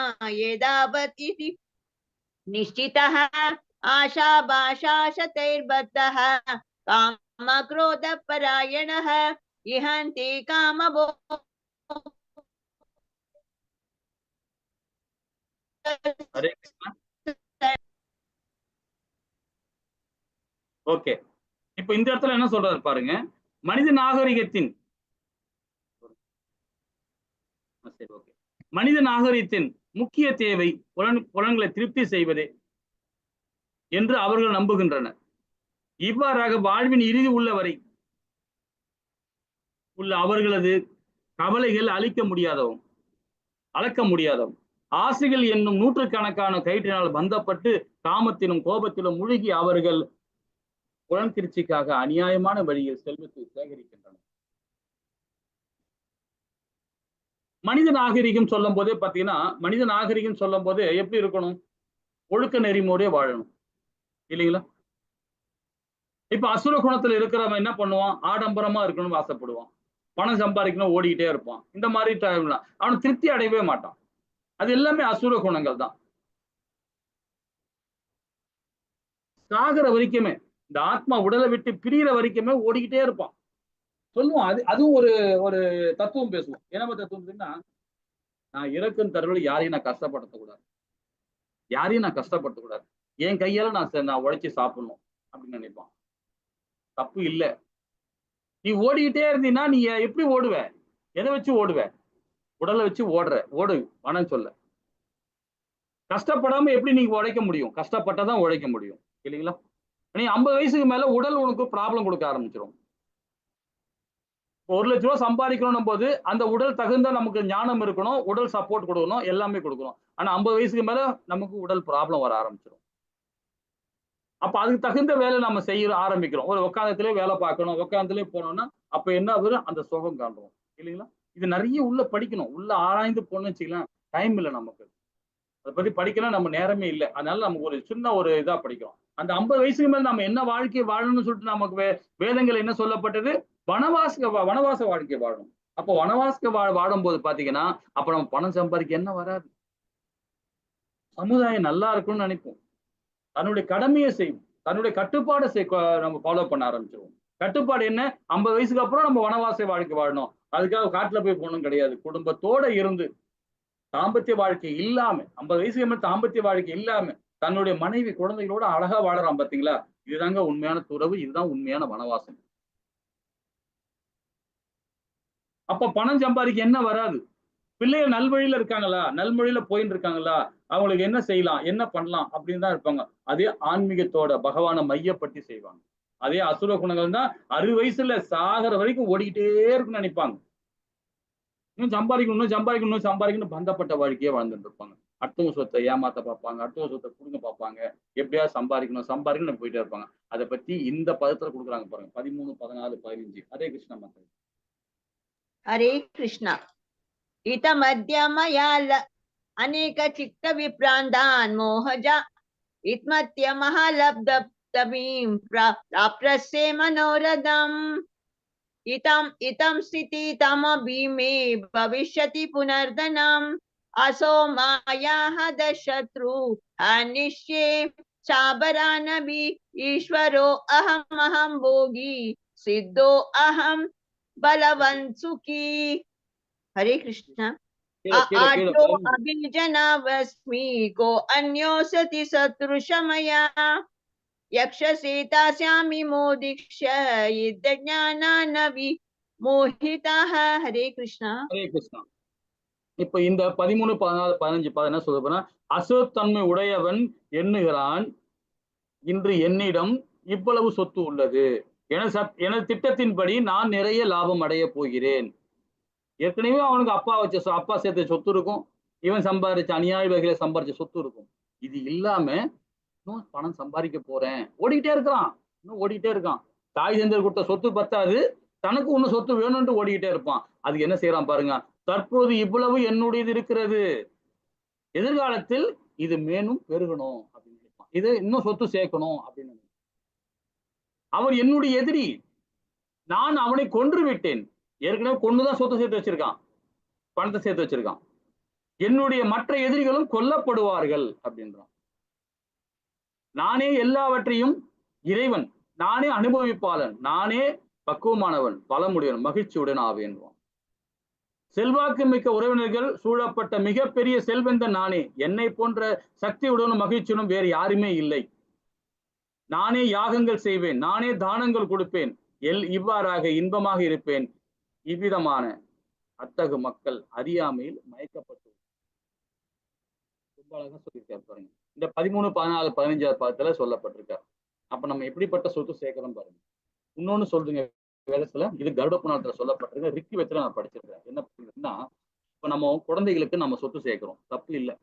ஏதாவத் இதி நிஷ்சிதஹ ஆஷாபாஷாஷதைர்பத்தஹ காம க்ரோத பராயணஹ இஹந்தி காமபோ. ஹரே கிருஷ்ணா. ஓகே, இப்ப இந்த இடத்துல என்ன சொல்றாரு பாருங்க. மனித நாகரிகத்தின் முக்கிய தேவை புலன்களை திருப்தி செய்வதே என்று அவர்கள் நம்புகின்றனர். இவ்வாறாக வாழ்வின் இறுதி உள்ளவரை உள்ள அவர்களது கவலைகள் அளக்க முடியாதவும் ஆசைகள் என்னும் நூற்றுக்கணக்கான கயிற்றினால் பந்தப்பட்டு காமத்திலும் கோபத்திலும் முழுகி அவர்கள் புலன் திருச்சிக்காக அநியாயமான வழியில் செல்வத்தை சேகரிக்கின்றனர். மனித நாகரிகம் சொல்லும் போதே பாத்தீங்கன்னா, மனித நாகரிகம் சொல்லும் போதே எப்படி இருக்கணும்? ஒழுக்க நெறிமுறையே வாழணும், இல்லைங்களா? இப்ப அசுர குணத்துல இருக்கிறவன் என்ன பண்ணுவான்? ஆடம்பரமா இருக்கணும்னு ஆசைப்படுவான், பணம் சம்பாதிக்கணும் ஓடிக்கிட்டே இருப்பான். இந்த மாதிரி டைம்ல அவன் திருப்தி அடையவே மாட்டான். அது எல்லாமே அசுர குணங்கள் தான். சாகிற வரைக்குமே, இந்த ஆத்மா உடலை விட்டு பிரிகிற வரைக்குமே ஓடிக்கிட்டே இருப்பான். சொல்லுவான், அதுவும் ஒரு தத்துவம் பேசுவோம். என்ன தத்துவம்? நான் இறக்கும் தருவில் யாரையும் நான் கஷ்டப்படுத்தக்கூடாது, என் கையால நான் உழைச்சி சாப்பிடணும் அப்படின்னு நினைப்பான். தப்பு இல்லை. நீ ஓடிக்கிட்டே இருந்தீங்கன்னா நீ எப்படி ஓடுவ? எதை வச்சு ஓடுவ? உடலை வச்சு ஓடு பணம் சொல்ல. கஷ்டப்படாம எப்படி நீங்க உழைக்க முடியும்? கஷ்டப்பட்டதான் உழைக்க முடியும், இல்லைங்களா? நீ 50 வயசுக்கு மேல உடல் உனக்கு ப்ராப்ளம் கொடுக்க ஆரம்பிச்சிடும். 1 லட்ச ரூபா சம்பாதிக்கணும் போது அந்த உடல் தகுந்த நமக்கு ஞானம் இருக்கணும், உடல் சப்போர்ட் கொடுக்கணும், எல்லாமே கொடுக்கணும். ஆனா 50 வயசுக்கு மேல நமக்கு உடல் ப்ராப்ளம் வர ஆரம்பிச்சிடும். அப்ப அதுக்கு தகுந்த வேலை நம்ம செய்ய ஆரம்பிக்கிறோம். ஒரு உட்காந்தத்திலே வேலை பார்க்கணும், உட்காந்தத்திலே போனோம்னா அப்ப என்ன வரும்? அந்த சுகம் காண்றோம் இல்லைங்களா? இது நிறைய உள்ள படிக்கணும், உள்ள ஆராய்ந்து போகணும்னு வச்சுக்கலாம். டைம் இல்லை நமக்கு, அதை பத்தி படிக்கலாம் நம்ம நேரமே இல்லை. அதனால நமக்கு ஒரு சின்ன ஒரு இதா படிக்கிறோம். அந்த 50 வயசுக்கு மேல நம்ம என்ன வாழ்க்கை வாழணும்னு சொல்லிட்டு நமக்கு வேதங்கள் என்ன சொல்லப்பட்டது? வனவாச வாழ்க்கை வாழணும். அப்போ வனவாச வாடும் போது பாத்தீங்கன்னா அப்ப நம்ம பணம் சம்பாதிக்க என்ன வராது, சமுதாயம் நல்லா இருக்கும்னு நினைப்போம். தன்னுடைய கடமையை செய்வோம், தன்னுடைய கட்டுப்பாடை நம்ம ஃபாலோ பண்ண ஆரம்பிச்சிருவோம். கட்டுப்பாடு என்ன? 50 வயசுக்கு அப்புறம் நம்ம வனவாச வாழ்க்கை வாழணும், அதுக்காக காட்டுல போய் போகணும் கிடையாது. குடும்பத்தோட இருந்து தாம்பத்திய வாழ்க்கை இல்லாம, 50 வயசுக்கு மேல தாம்பத்திய வாழ்க்கை இல்லாம தன்னுடைய மனைவி குழந்தைகளோட அழகா வாழறான் பாத்தீங்களா? இதுதாங்க உண்மையான துறவு, இதுதான் உண்மையான வனவாசம். அப்ப பணம் சம்பாதிக்க என்ன வராது? பிள்ளைகள் நல்வழியில இருக்காங்களா, நல்வழியில போயிட்டு இருக்காங்களா, அவங்களுக்கு என்ன செய்யலாம், என்ன பண்ணலாம் அப்படின்னு தான் இருப்பாங்க. அதே ஆன்மீகத்தோட பகவானை மையப்பட்டி செய்வாங்க. அதே அசுர குணங்கள் தான் 60 வயசுல சாகர வரைக்கும் ஓடிக்கிட்டே இருக்குன்னு நினைப்பாங்க. இன்னும் சம்பாதிக்கணும், இன்னும் சம்பாதிக்கணும், இன்னும் சம்பாதிக்கணும், பந்தப்பட்ட வாழ்க்கையே வாழ்ந்துட்டு இருப்பாங்க. அடுத்தவங்க சொத்தை ஏமாத்த பார்ப்பாங்க, அடுத்தவங்க சொத்தை கொடுங்க பார்ப்பாங்க, எப்படியாவது சம்பாதிக்கணும் போயிட்டே இருப்பாங்க. அதை பத்தி இந்த பதத்துல கொடுக்குறாங்க பாருங்க, 13, 14, 15. ஹரே கிருஷ்ணா மக்கள். ஹரே கிருஷ்ணா. इतमद्य मया अनेक चित्त विप्रान्तान् मोहजा इत्मत्य महालब्धवीं प्राप्तस्य मनोरथम् इतं स्थिति तमभिमे भविष्यति पुनर्धनम् असो मायाः दशत्रु अनिश्ये चाबरानभि ईश्वरो अहम् भोगी सिद्धो अहम् बलवन् सुखी. हरे कृष्ण. आट्यो अभिजनावस्मि को अन्योसति सदृशमया यक्षसे तास्यामि मोदिक्ष्य यज्ञानानवि मोहिताः. हरे कृष्णा. ஹரே கிருஷ்ணா. இப்ப இந்த 13, 14, 15 என்ன சொல்ல போனா, அசுரத்தன்மை உடையவன் எண்ணுகிறான், இன்று என்னிடம் இவ்வளவு சொத்து உள்ளது, எனது திட்டத்தின்படி நான் நிறைய லாபம் அடைய போகிறேன். ஏற்கனவே அவனுக்கு அப்பா சேர்த்த சொத்து இருக்கும், இவன் சம்பாதிச்ச அநியாய வகையில சம்பாதிச்ச சொத்து இருக்கும். இது இல்லாம இன்னும் பணம் சம்பாதிக்க போறேன், ஓடிக்கிட்டே இருக்கான். தாய் தந்தர் கொடுத்த சொத்து பத்தாது, தனக்கு இன்னும் சொத்து வேணும்னு ஓடிக்கிட்டே இருப்பான். அதுக்கு என்ன செய்யறான் பாருங்க, தற்போது இவ்வளவு என்னுடையது இருக்கிறது, எதிர்காலத்தில் இது மேலும் பெருகணும் அப்படின்னு நினைப்பான், இது இன்னும் சொத்து சேர்க்கணும் அப்படின்னு. அவர் என்னுடைய எதிரி, நான் அவனை கொன்று விட்டேன், ஏற்கனவே கொண்டுதான் சொத்து சேர்த்து வச்சிருக்கான், பணத்தை சேர்த்து வச்சிருக்கான். என்னுடைய மற்ற எதிரிகளும் கொல்லப்படுவார்கள் அப்படின்றான். நானே எல்லாவற்றையும் இறைவன், நானே அனுபவிப்பாளன், நானே பக்குவமானவன், பலமுடையவன், மகிழ்ச்சியுடன் ஆவேன்றான். செல்வாக்கு மிக்க உறவினர்கள் சூழப்பட்ட மிகப்பெரிய செல்வந்தன் நானே, என்னை போன்ற சக்தியுடனும் மகிழ்ச்சியுடன் வேறு யாருமே இல்லை. நானே யாகங்கள் செய்வேன், நானே தானங்கள் கொடுப்பேன், இவ்வாறாக இன்பமாக இருப்பேன். இவ்விதமான அத்தகு மக்கள் அறியாமையில் மயக்கப்பட்டு ரொம்ப அழகா சொல்லியிருக்காரு பாருங்க. இந்த 13, 14, 15 பாதத்துல சொல்லப்பட்டிருக்காரு. அப்ப நம்ம எப்படிப்பட்ட சொத்து சேர்க்கிறோம் பாருங்க. இன்னொன்னு சொல்றீங்க வேதத்துல, இது கருட புராணத்துல சொல்லப்பட்டிருக்கு, ரிக்கி வெத்துல நான் படிச்சிருக்கேன். என்ன பண்ணுறதுன்னா, இப்ப நம்ம குழந்தைகளுக்கு நம்ம சொத்து சேர்க்கிறோம், தப்பு இல்லை.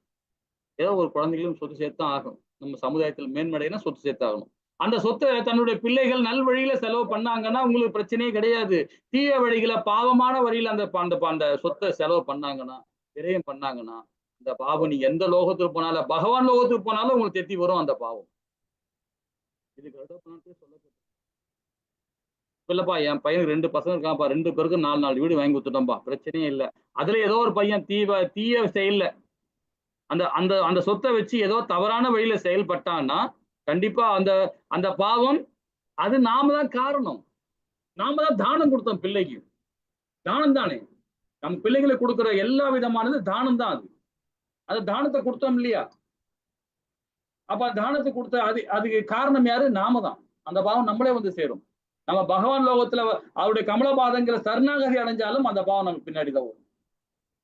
ஏதோ ஒரு குழந்தைகளும் சொத்து சேர்த்தான் ஆகும். நம்ம சமுதாயத்தில் மேன்மடைனா சொத்து சேர்த்தாகணும். அந்த சொத்தை தன்னுடைய பிள்ளைகள் நல்வழியில செலவு பண்ணாங்கன்னா உங்களுக்கு பிரச்சனையே கிடையாது. தீய வழிகளை, பாவமான வழியில அந்த சொத்தை செலவு பண்ணாங்கன்னா, விரயம் பண்ணாங்கன்னா, அந்த பாவம் நீ எந்த லோகத்துக்கு போனாலும், பகவான் லோகத்துக்கு போனாலும் உங்களுக்கு தெத்தி வரும் அந்த பாவம். இது சொல்லப்பட்டு இல்லப்பா, என் பையனுக்கு 2 பசங்க இருக்கான்ப்பா, 2 பேருக்கு 4 வீடு வாங்கி கொடுத்துட்டோம்பா, பிரச்சனையே இல்லை. அதுல ஏதோ ஒரு பையன் தீய செயல்ல அந்த சொத்தை வச்சு ஏதோ தவறான வழியில செயல்பட்டான்னா கண்டிப்பா அந்த பாவம், அது நாம தான் காரணம். நாம தான் தானம் கொடுத்தோம் பிள்ளைக்கு, தானம் தானே நம்ம பிள்ளைகளுக்கு கொடுக்குற எல்லா விதமானது தானம் தான். அது தானத்தை கொடுத்தோம் இல்லையா? அப்ப தானத்தை கொடுத்த அதுக்கு காரணம் யாரு? நாம தான். அந்த பாவம் நம்மளே வந்து சேரும். நம்ம பகவான் லோகத்துல அவருடைய கமலபாதங்கிற சரணாகதி அடைஞ்சாலும் அந்த பாவம் நமக்கு பின்னாடி தான் வரும்.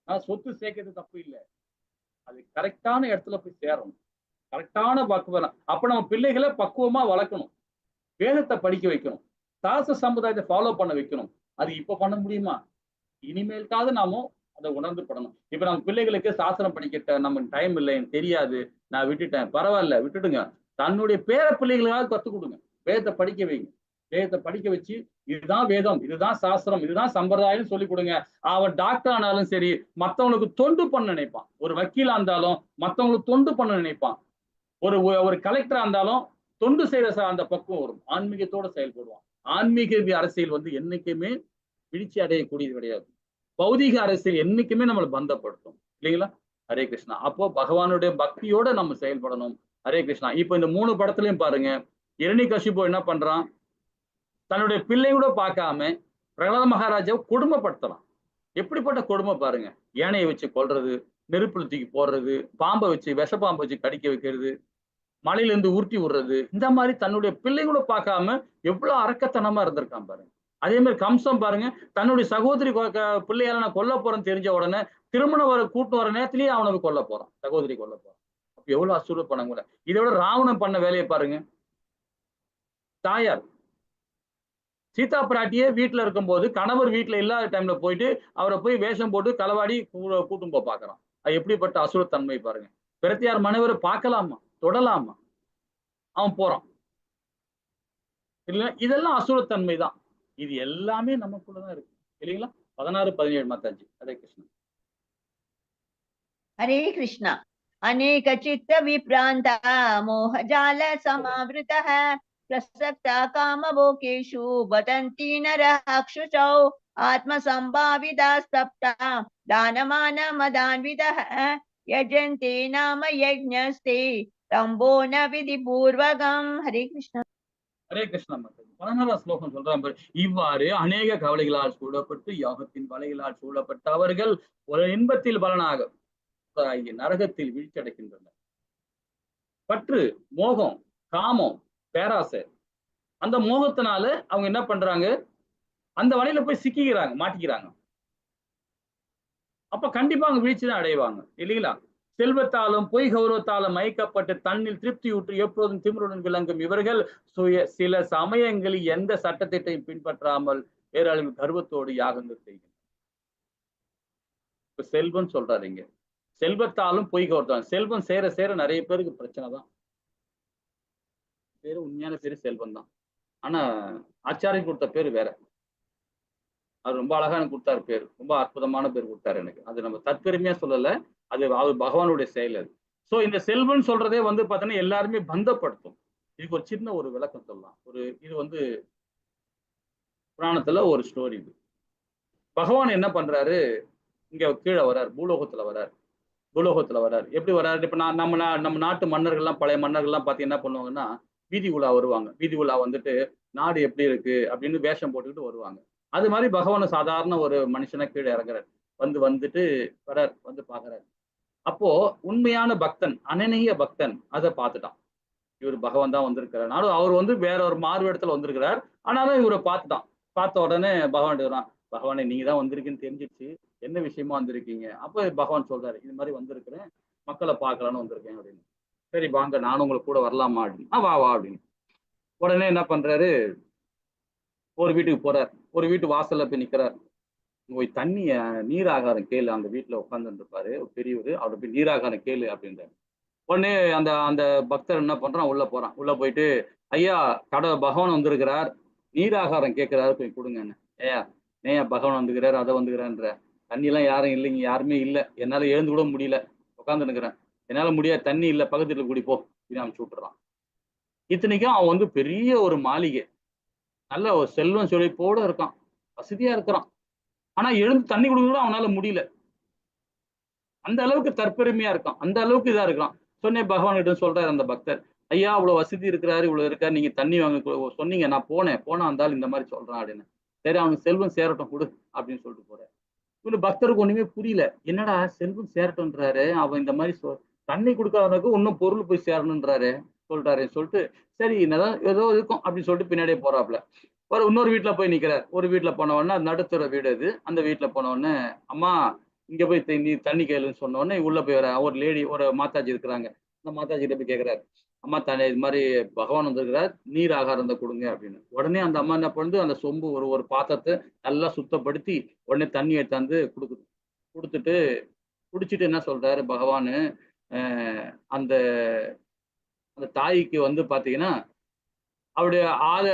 ஆனா சொத்து சேர்க்கிறது தப்பு இல்லை, அது கரெக்டான இடத்துல போய் சேரணும், கரெக்டான பக்குவம். அப்ப நம்ம பிள்ளைகளை பக்குவமா வளர்க்கணும், வேதத்தை படிக்க வைக்கணும், சாஸ்திர சமுதாயத்தை ஃபாலோ பண்ண வைக்கணும். அது இப்ப பண்ண முடியுமா? இனிமேல்காவது நாம அதை உணர்ந்து படணும். இப்ப நம்ம பிள்ளைகளுக்கு சாஸ்திரம் படிக்க நமக்கு டைம் இல்லை, எனக்கு தெரியாது, நான் விட்டுட்டேன், பரவாயில்ல விட்டுடுங்க. தன்னுடைய பேர பிள்ளைகளாக கற்றுக் கொடுங்க. வேதத்தை படிக்க வைங்க. வேதத்தை படிக்க வச்சு இதுதான் வேதம், இதுதான் சாஸ்திரம், இதுதான் சம்பிரதாயம் சொல்லி கொடுங்க. அவன் டாக்டர் ஆனாலும் சரி, மற்றவங்களுக்கு தொண்டு பண்ண நினைப்பான். ஒரு வக்கீலா இருந்தாலும் மற்றவங்களுக்கு தொண்டு பண்ண நினைப்பான். ஒரு கலெக்டரா இருந்தாலும் தொண்டு செய்யற அந்த பக்குவம் வரும். ஆன்மீகத்தோட செயல்படுவான். ஆன்மீக அரசியல் வந்து என்னைக்குமே வீழ்ச்சி அடையக்கூடியது கிடையாது. பௌதிக அரசியல் என்னைக்குமே நம்மளை பந்தப்படுத்தும் இல்லைங்களா? ஹரே கிருஷ்ணா. அப்போ பகவானுடைய பக்தியோட நம்ம செயல்படணும். ஹரே கிருஷ்ணா. இப்ப இந்த 3 படத்துலயும் பாருங்க, இரணிகசிபு என்ன பண்றான்? தன்னுடைய பிள்ளை கூட பார்க்காம பிரகலாத மகாராஜாவை கொடுமைப்படுத்தலாம். எப்படிப்பட்ட கொடுமை பாருங்க. யானையை வச்சு கொல்றது, நெருப்புல தூக்கி போடுறது, பாம்பை வச்சு விஷப்பாம்பை வச்சு கடிக்க வைக்கிறது, மலையில இருந்து உருட்டி விடுறது, இந்த மாதிரி தன்னுடைய பிள்ளை கூட பார்க்காம எவ்வளவு அரக்கத்தனமா இருந்திருக்கான் பாருங்க. அதே மாதிரி கம்சம் பாருங்க, தன்னுடைய சகோதரி பிள்ளையால நான் கொல்ல போறேன்னு தெரிஞ்ச உடனே திருமணம் கூட்டு வர நேரத்திலேயே அவனுக்கு கொல்ல போறான், சகோதரி கொல்ல போறான். அப்ப எவ்வளவு அசுர பணம் கூட. இதோட ராவணன் பண்ண வேலையை பாருங்க. தாயார் சீதா பிராட்டியே வீட்டுல இருக்கும்போது கணவர் வீட்டுல இல்லாத டைம்ல போயிட்டு அவரை போய் வேஷம் போட்டு களவாடி கூட்டும் போய் பாக்குறான். அது எப்படிப்பட்ட அசுரத்தன்மை பாருங்க. பிரத்தியார் மனைவரை பார்க்கலாமா, தொடலாமா, அவன் போறான் இல்ல. இதெல்லாம் அசுரத்தன்மை தான். இது எல்லாமே நமக்குள்ளதான் இருக்கு இல்லைங்களா? 16-17 மாதாஜி. ஹரே கிருஷ்ணா. हरे कृष्ण। अनेक चित्त विभ्रांत मोहजाल समावृतः प्रसक्ता कामभोगेषु वदन्ति नरक्षुचौ आत्मसंभाविता स्तप्ता दानमान मदान्वितः यजन्ते नाम यज्ञस्ते तम्बो न विधिपूर्वकम्। हरे कृष्ण। ஹரே கிருஷ்ணா. 16 ஸ்லோகம் சொல்றான். இவ்வாறு அநேக கவலைகளால் சூழப்பட்டு யோகத்தின் வலைகளால் சூழப்பட்ட அவர்கள் ஒரு இன்பத்தில் பலனாக நரகத்தில் வீழ்ச்சியடைகின்றனர். பற்று, மோகம், காமம், பேராசை, அந்த மோகத்தினால அவங்க என்ன பண்றாங்க? அந்த வலையில போய் சிக்கிக்கிறாங்க, மாட்டிக்கிறாங்க. அப்ப கண்டிப்பா அவங்க வீழ்ச்சி தான் அடைவாங்க இல்லைங்களா? செல்வத்தாலும் பொய் கௌரவத்தாலும் மயக்கப்பட்டு தன்னில் திருப்தியுற்று எப்போதும் திமிருடன் விளங்கும் இவர்கள் சில சமயங்களில் எந்த சட்டத்திட்டையும் பின்பற்றாமல் வேறளவு கர்வத்தோடு யாகங்கள் செய்கின்றனர். இப்ப செல்வம் சொல்றாருங்க. செல்வத்தாலும் பொய் கௌரவத்தாலும் செல்வம் சேர சேர நிறைய பேருக்கு பிரச்சனை தான். பேரு உண்மையான பேரு செல்வம் தான். ஆனா ஆச்சாரியம் கொடுத்த பேரு வேற. அது ரொம்ப அழகா எனக்கு கொடுத்தாரு பேர். ரொம்ப அற்புதமான பேர் கொடுத்தாரு எனக்கு. அது நம்ம தற்பெருமையா சொல்லல, அது அவர் பகவானுடைய செயல் அது. சோ இந்த செல்வம் சொல்றதே வந்து பாத்தீங்கன்னா எல்லாருமே பந்தப்படுத்தும். இதுக்கு ஒரு சின்ன ஒரு விளக்கம் சொல்லலாம். இது வந்து புராணத்துல ஒரு ஸ்டோரி. இது பகவான் என்ன பண்றாரு? இங்க கீழே வர்றாரு, பூலோகத்துல வர்றாரு. எப்படி வர்றாரு? இப்ப நம்ம நாட்டு மன்னர்கள்லாம், பழைய மன்னர்கள்லாம் பாத்தீங்கன்னா என்ன பண்ணுவாங்கன்னா, வீதி உலா வருவாங்க. வீதி உலா வந்துட்டு நாடு எப்படி இருக்கு அப்படின்னு வேஷம் போட்டுக்கிட்டு வருவாங்க. அது மாதிரி பகவான் சாதாரண ஒரு மனுஷனை கீழே இறங்குறாரு. வந்துட்டு வர்றார், வந்து பாக்குறாரு. அப்போ உண்மையான பக்தன், அனநேய பக்தன் அதை பார்த்துட்டான். இவர் பகவான் தான் வந்திருக்கிறார். ஆனாலும் அவர் வந்து வேற ஒரு மாறுவேடத்துல வந்திருக்கிறார். ஆனாலும் இவரை பார்த்துட்டான். பார்த்த உடனே பகவான் வரான். பகவானே நீங்க தான் வந்திருக்கீங்கன்னு தெரிஞ்சிருச்சு, என்ன விஷயமா வந்திருக்கீங்க? அப்ப பகவான் சொல்றாரு, இது மாதிரி வந்திருக்கிறேன், மக்களை பார்க்கலான்னு வந்திருக்கேன் அப்படின்னு. சரி வாங்க, நானும் உங்களுக்கு கூட வரலாமா அப்படின்னு. வா அப்படின்னு. உடனே என்ன பண்றாரு? ஒரு வீட்டுக்கு போறார். ஒரு வீட்டு வாசல்ல போய் நிக்கிறார். போய் தண்ணிய நீராகாரம் கேளு. அந்த வீட்டுல உட்கார்ந்துட்டு இருப்பாரு பெரியவர். அவரை போய் நீராகாரம் கேளு அப்படின்றாரு. உடனே அந்த அந்த பக்தர் என்ன பண்றான்? உள்ள போறான். உள்ள போயிட்டு, ஐயா பகவான் வந்திருக்கிறார், நீராகாரம் கேட்கிறாரு, போய் கொடுங்க. ஏன் பகவான் வந்துக்கிறாரு, அதை வந்துக்கிறான்ற? தண்ணி எல்லாம் யாரும் இல்லைங்க, யாருமே இல்லை, என்னால எழுந்து கூட முடியல, உட்கார்ந்து நிற்கிறேன், என்னால முடியாது, தண்ணி இல்லை, பக்கத்துல குடிப்போ அப்படின்னு அனுப்பிச்சு விட்டுறான். இத்தனைக்கும் அவன் வந்து பெரிய ஒரு மாளிகை, நல்ல ஒரு செல்வம் செழிப்போட இருக்கான், வசதியா இருக்கிறான். ஆனா எழுந்து தண்ணி குடிக்க அவனால முடியல. அந்த அளவுக்கு தற்பெருமையா இருக்கான், அந்த அளவுக்கு இதா இருக்கான். சொன்னேன் பகவான் கிட்ட சொல்றாரு அந்த பக்தர், ஐயா இவ்வளவு வசதி இருக்கிறாரு, இவ்வளவு இருக்காரு, நீங்க தண்ணி வாங்க சொன்னீங்க, நான் போனா இருந்தாலும் இந்த மாதிரி சொல்றான் அப்படின்னு. சரி அவனுக்கு செல்வம் சேரட்டும் கொடு அப்படின்னு சொல்லிட்டு போறாரு. இவனு பக்தருக்கு ஒண்ணுமே புரியல, என்னடா செல்வம் சேரட்டும்ன்றாரு, அவன் இந்த மாதிரி தண்ணி கொடுக்காதவனுக்கு இன்னும் பொருள் போய் சேரணும்ன்றாரு சொல்றாரு சொல்லிட்டு, சரி என்னதான் ஏதோ இருக்கும் அப்படின்னு சொல்லிட்டு பின்னாடியே போறாப்புல. இன்னொரு வீட்டுல போய் நிக்கிறார். ஒரு வீட்டுல போனவொடனே, நடுத்தர வீடு அது, அந்த வீட்டுல போனவொடனே, அம்மா இங்க போய் தண்ணி கேளுன்னு சொன்ன உடனே உள்ள போய் வர ஒரு லேடி, ஒரு மாதாஜி இருக்கிறாங்க. அந்த மாதாஜி கிட்ட போய் கேட்கிறாரு, அம்மா தண்ணி இது மாதிரி பகவான் வந்திருக்கிறார், நீர் ஆகாரம் கொடுங்க அப்படின்னு. உடனே அந்த அம்மா என்ன பண்ணுது, அந்த சொம்பு ஒரு பாத்திரத்தை நல்லா சுத்தப்படுத்தி உடனே தண்ணி எடுத்தாந்து கொடுத்துட்டு குடிச்சிட்டு என்ன சொல்றாரு பகவானு, அந்த அந்த தாய்க்கு வந்து பாத்தீங்கன்னா அவருடைய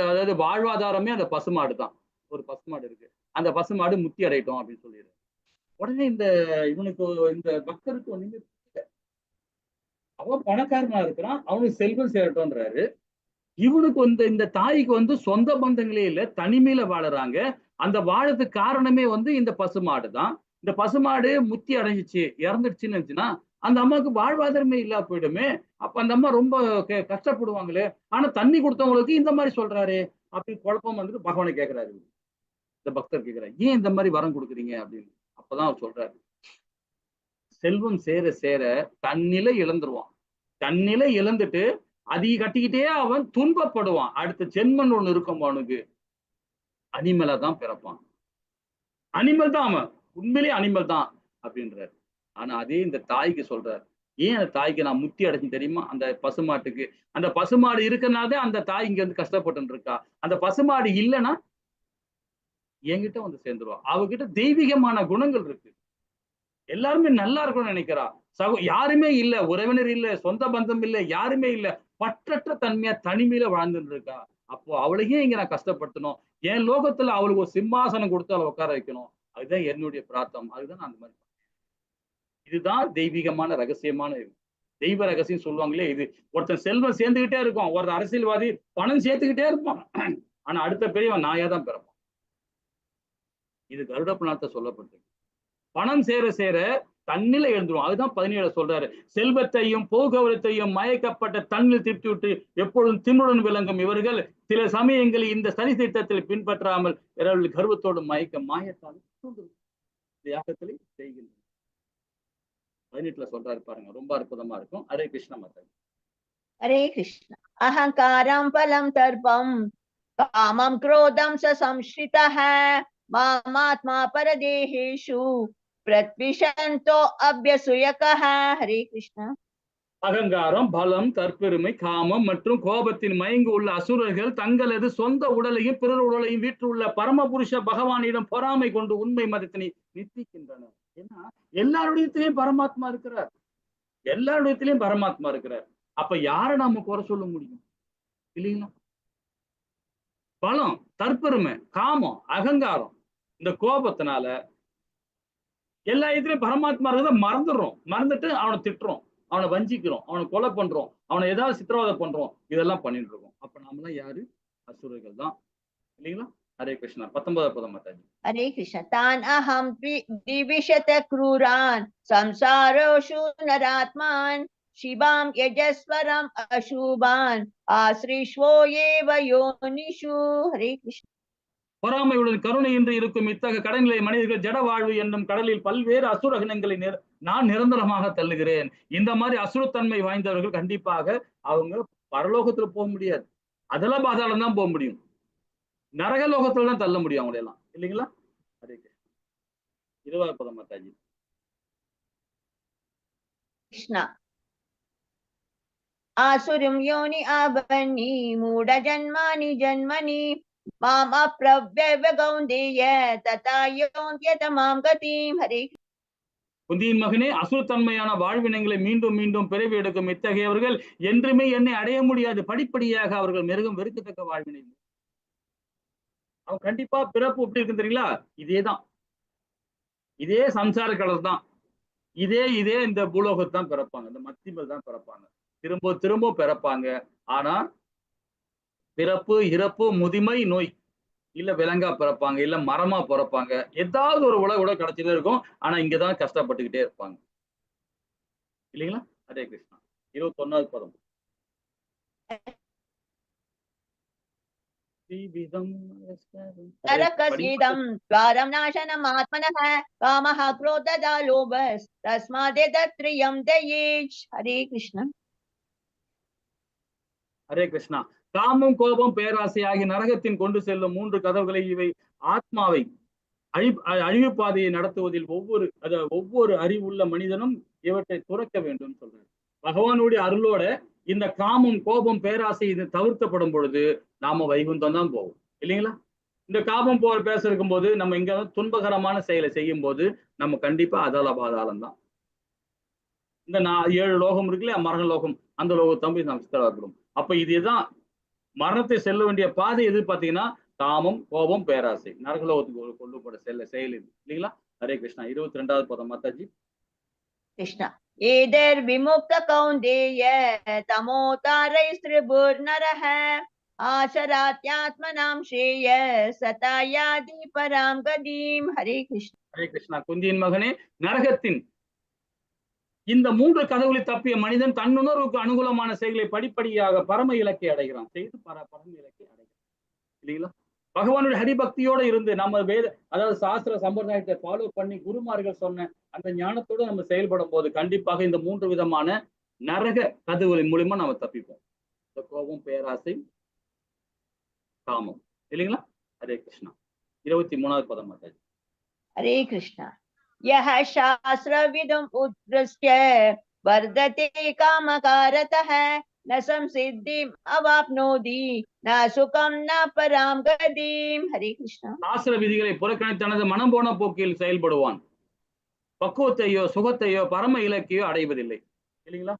அதாவது வாழ்வாதாரமே அந்த பசுமாடு தான். ஒரு பசுமாடு இருக்கு, அந்த பசுமாடு முத்தி அடையட்டும் அப்படின்னு சொல்லிடுறாரு. உடனே இவனுக்கு இந்த பக்தருக்கு ஒண்ணுமே புரியல. அவன் பணக்காரனா இருக்கிறான், அவனுக்கு செல்வம் சேரட்டும்ன்றாரு. இவனுக்கு இந்த தாய்க்கு வந்து சொந்த பந்தங்களே இல்லை, தனிமையில வாழறாங்க. அந்த வாழறதுக்கு காரணமே வந்து இந்த பசுமாடு தான். இந்த பசுமாடு முத்தி அடைஞ்சிச்சு, இறந்துடுச்சுன்னு இருந்துச்சுன்னா அந்த அம்மாவுக்கு வாழ்வாதாரமே இல்லா போயிடுமே. அப்ப அந்த அம்மா ரொம்ப கஷ்டப்படுவாங்களே. ஆனா தண்ணி கொடுத்தவங்களுக்கு இந்த மாதிரி சொல்றாரு அப்படின்னு குழப்பம் வந்துட்டு பகவானை கேட்கிறாரு. இந்த பக்தர் கேட்கிறாரு, ஏன் இந்த மாதிரி வரம் கொடுக்குறீங்க அப்படின்னு. அப்பதான் அவர் சொல்றாரு, செல்வம் சேர சேர தன்னிலை இழந்துருவான். தன்னிலை இழந்துட்டு அதை கட்டிக்கிட்டே அவன் துன்பப்படுவான். அடுத்த ஜென்மன் ஒண்ணு இருக்கும், அவனுக்கு அனிமலா தான் பிறப்பான். அனிமல் தான் அவன், உண்மையிலேயே அனிமல் தான் அப்படின்றாரு. ஆனா அதே இந்த தாய்க்கு சொல்றாரு, ஏன் அந்த தாய்க்கு நான் முத்தி அடைச்சு தெரியுமா? அந்த பசுமாட்டுக்கு, அந்த பசுமாடு இருக்கிறனாலே அந்த தாய் இங்க வந்து கஷ்டப்பட்டு இருக்கா. அந்த பசுமாடு இல்லைன்னா என்கிட்ட வந்து சேர்ந்துருவா. அவகிட்ட தெய்வீகமான குணங்கள் இருக்கு, எல்லாருமே நல்லா இருக்கணும்னு நினைக்கிறா. யாருமே இல்ல, உறவினர் இல்ல, சொந்த பந்தம் இல்ல, யாருமே இல்ல, பற்றற்ற தன்மையா தனிமையில வாழ்ந்துட்டு இருக்கா. அப்போ அவளையே இங்க நான் கஷ்டப்படுத்தணும், என் லோகத்துல அவளுக்கு ஒரு சிம்மாசனம் கொடுத்து அவளை உட்கார வைக்கணும். அதுதான் என்னுடைய பிரார்த்தம். அதுதான் நான் அந்த மாதிரி. இதுதான் தெய்வீகமான ரகசியமான தெய்வ ரகசியம் சொல்லுவாங்களே. இது ஒருத்தன் செல்வம் சேர்ந்துகிட்டே இருக்கும், ஒரு அரசியல்வாதி பணம் சேர்த்துக்கிட்டே இருப்பான், ஆனா அடுத்த பெரியவன் நாயா தான் பிறப்பான். இது கருட புராணத்தை சொல்லப்பட்டிருக்கு. பணம் சேர சேர தண்ணில எழுந்துரும். அதுதான் 17 சொல்றாரு, செல்வத்தையும் போகவரத்தையும் மயக்கப்பட்ட தண்ணில் திருப்தி விட்டு எப்பொழுதும் திமிருடன் விளங்கும் இவர்கள் சில சமயங்களில் இந்த சரி திட்டத்தில் பின்பற்றாமல் இரவில் கர்வத்தோடு மயக்க மாயத்தால் யாகத்திலே செய்கின்றனர். 18 சொல்றாரு பாருங்க, ரொம்ப அற்புதமா இருக்கும். ஹரே கிருஷ்ண மாதா. ஹரே கிருஷ்ண. அஹங்காரம் பலம் தர்ப்பம் காமம் क्रोधं स संश्रितः मामात्मा परदेहेषु प्रत्विषन्तो अभ्यसूयकः. ஹரே கிருஷ்ண. அகங்காரம், பலம், தற்பெருமை, காமம் மற்றும் கோபத்தின் மயங்கு உள்ள அசுரர்கள் தங்களது சொந்த உடலையும் பிறர் உடலையும் வீற்றுள்ள பரமபுருஷ பகவானிடம் பொறாமை கொண்டு உண்மை மதத்தினை நித்திக்கின்றனர். ஏன்னா எல்லாருடையத்திலையும் பரமாத்மா இருக்கிறார், எல்லாருடையத்திலையும் பரமாத்மா இருக்கிறார். அப்ப யாரை நாம குறை சொல்ல முடியும் இல்லைங்களா? பலம், தற்பெருமை, காமம், அகங்காரம், இந்த கோபத்தினால எல்லா இடத்துலயும் பரமாத்மா இருக்கிறத மறந்துடுறோம். மறந்துட்டு அவனை திட்டுறோம், அவனை வஞ்சிக்கிறோம், அவனை கொலை பண்றோம், அவனை ஏதாவது சித்திரவதை பண்றோம், இதெல்லாம் பண்ணிட்டு இருக்கோம். அப்ப நாமெல்லாம் யாரு? அசுரர்கள் தான் இல்லைங்களா? ஹரே கிருஷ்ணா. 19 பதம் மாதாஜி. ஹரே கிருஷ்ண. தான் அஹம் திவிஷத க்ரூரான் சம்சாரோஷு நராத்மான் சிவாம் யஜஸ்வரம் அசுபான் ஆஸ்ரிஷ்வோ ஏவ யோனிஷு. ஹரே கிருஷ்ண. பொறாமையுடன் கருணையின்றி இருக்கும் இத்தகைய கடனிலை மனிதர்கள் ஜட வாழ்வு என்னும் கடலில் பல்வேறு அசுரகணங்களை நான் நிரந்தரமாக தள்ளுகிறேன். இந்த மாதிரி அசுரத்தன்மை வாய்ந்தவர்கள் கண்டிப்பாக அவங்க பரலோகத்துல போக முடியாது, அதெல்லாம் பாதாளம் தான் போக முடியும், நரகலோகத்துல தான் தள்ள முடியும் அவங்களெல்லாம் இல்லைங்களா? அதே 20 பதம் மாதாஜி. கிருஷ்ணா. ஆசுரம் யோனி ஆபன்னி மூட ஜன்மானி ஜன்மனி மாம் அப்ரவ்யவ கௌந்தேய ததா யோன்யத மாம் கதிம். ஹரே. குந்தியின் மகனே, அசுரத்தன்மையான வாழ்வினங்களை மீண்டும் மீண்டும் பிறவி எடுக்கும் இத்தகையவர்கள் என்றுமே என்னை அடைய முடியாது. படிப்படியாக அவர்கள் மிருகம் வெறுக்கத்தக்க வாழ்வினை. அவன் கண்டிப்பா பிறப்பு எப்படி இருக்கு தெரியுங்களா? இதேதான், இதே சம்சார கடல் தான், இதே இந்த பூலோகத்தான் பிறப்பாங்க, இந்த மத்திமல் தான் பிறப்பாங்க, திரும்ப திரும்ப பிறப்பாங்க. ஆனா பிறப்பு, இறப்பு, முதுமை, நோய், இல்ல விலங்கா பிறப்பாங்க, இல்ல மரமா பிறப்பாங்க, ஏதாவது ஒரு உலக கிடைச்சிட்டே இருக்கும். ஆனா இங்கதான் கஷ்டப்பட்டுக்கிட்டே இருப்பாங்க இல்லைங்களா? ஹரே கிருஷ்ணா. 21 பதம். நரகஸ்யேதம் துவாரம் நாசனம் ஆத்மனः காமः க்ரோதः லோபஸ் தஸ்மாதேதத்ரியம் தயேஜ். ஹரே கிருஷ்ண. ஹரே கிருஷ்ணா. காமம், கோபம், பேராசை ஆகிய நரகத்தின் கொண்டு செல்லும் 3 கதவுகளை இவை ஆத்மாவை அழிவு பாதையை நடத்துவதில் ஒவ்வொரு அறிவுள்ள மனிதனும் இவற்றை துறக்க வேண்டும் சொல்றாரு. பகவானுடைய அருளோட இந்த காமம், கோபம், பேராசை இது தவிர்க்கப்படும் பொழுது நாம வைகுந்தம் தான் போவோம் இல்லைங்களா? இந்த காமம் பேச இருக்கும் போது நம்ம இங்க துன்பகரமான செயலை செய்யும் போது நம்ம கண்டிப்பா அதல பாதாளம் தான். இந்த 7 லோகம் இருக்கு இல்லையா, மரண லோகம், அந்த லோகத்தை போய் நாம் சித்தராக்கிறோம். அப்ப இதுதான் மரணத்தை செல்ல வேண்டிய பாதை எது பாத்தீங்கன்னா காமம், கோபம், பேராசை, நரகலோகத்துக்கு கொள்ளுப்பட செயல் இது இல்லைங்களா. ஹரே கிருஷ்ணா. 22வது பதம் மாதாஜி. कृष्ण एदर विमुक्त कौन्तेय तमोतारैस्त्रिभुर्नरः आचरात्यात्मनां श्रेय सता याति परां गतिं. हरे कृष्ण. ஹரே கிருஷ்ணா. குந்தியின் மகனே, நரகத்தின் இந்த 3 கதவுகளை தப்பிய மனிதன் தன்னுணர்வுக்கு அனுகூலமான செயல்களை படிப்படியாக பரம இலக்கை அடைகிறான். செய்து பரம இலக்கை அடைகிறான் இல்லைங்களா. பகவானுடைய ஹரிபக்தியோட இருந்து நம்ம அதாவது சாஸ்திர சம்பிரதாயத்தை ஃபாலோ பண்ணி குருமார்கள் சொன்ன அந்த ஞானத்தோட நம்ம செயல்படும் போது கண்டிப்பாக இந்த 3 விதமான நரக கதவுகளின் மூலியமா நம்ம தப்பிப்போம். இந்த கோபம், பேராசை, காமம் இல்லைங்களா. ஹரே கிருஷ்ணா. 23வது பதம் மாதாஜி. हरे कृष्ण. यः शास्त्रविदुम् उद्दृष्य वर्धते कामकारतः न संसिद्धिम् अवाप्नोति न सुखं न परां गतिं. हरे कृष्ण. சாஸ்திர விதிகளை புறக்கணித்து தனது மனம் போன போக்கில் செயல்படுவான். பக்குவத்தையோ சுகத்தையோ பரம இலக்கையோ அடைவதில்லை இல்லைங்களா.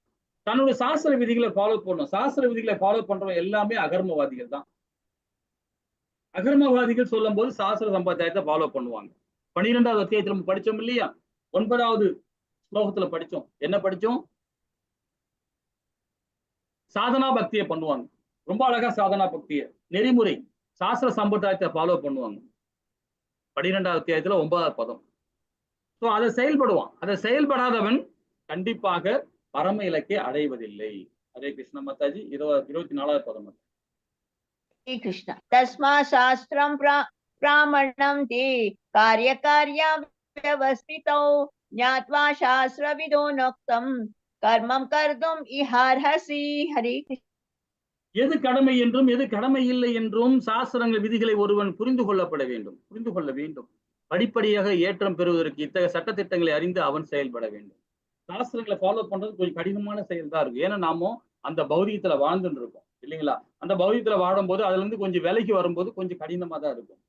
தன்னுடைய சாஸ்திர விதிகளை ஃபாலோ பண்ணணும். சாஸ்திர விதிகளை ஃபாலோ பண்றவங்க எல்லாமே அகர்மவாதிகள் தான். அகர்மவாதிகள் சொல்லும் போது சாஸ்திர சம்பிரதாயத்தை ஃபாலோ பண்ணுவாங்க. 12வது அத்தியாயத்துல நம்ம படிச்சோம் இல்லையா, 9வது ஸ்லோகத்துல படிச்சோம். என்ன படிச்சோம்? சாதனா பக்தியை பண்ணுவாங்க. ரொம்ப அழகா சாதனா பக்தியை நெறிமுறை சாஸ்திர சம்பிரதாயத்தை ஃபாலோ பண்ணுவாங்க. 12வது அத்தியாயத்துல 9வது பதம். ஸோ அதை செயல்படுவான். அதை செயல்படாதவன் கண்டிப்பாக பரம இலக்கை அடைவதில்லை. ஹரே கிருஷ்ண மாதாஜி. 24வது பதம். हरे कृष्ण. तस्मात् शास्त्रं प्रामाण्यं ते कार्यकार्या व्यवस्थितौ ज्ञात्वा शास्त्रविदो नोक्तं कर्मं कर्तुम् इहार्हसि. हरे कृष्ण. எது கடமை என்றும் எது கடமை இல்லை என்றும் சாஸ்திரங்கள் விதிகளை ஒருவன் புரிந்து கொள்ள வேண்டும். படிப்படியாக ஏற்றம் பெறுவதற்கு இத்தகைய சட்டத்திட்டங்களை அறிந்து அவன் செயல்பட வேண்டும். சாஸ்திரங்களை ஃபாலோ பண்றது கொஞ்சம் கடினமான செயல் தான் இருக்கு. ஏன்னா நாம அந்த பௌதிகத்துல வாழ்ந்துட்டு இருக்கோம் இல்லைங்களா. அந்த பௌதிகத்துல வாழும்போது அதுல இருந்து கொஞ்சம் விலைக்கு வரும்போது கொஞ்சம் கடினமா தான் இருக்கும்.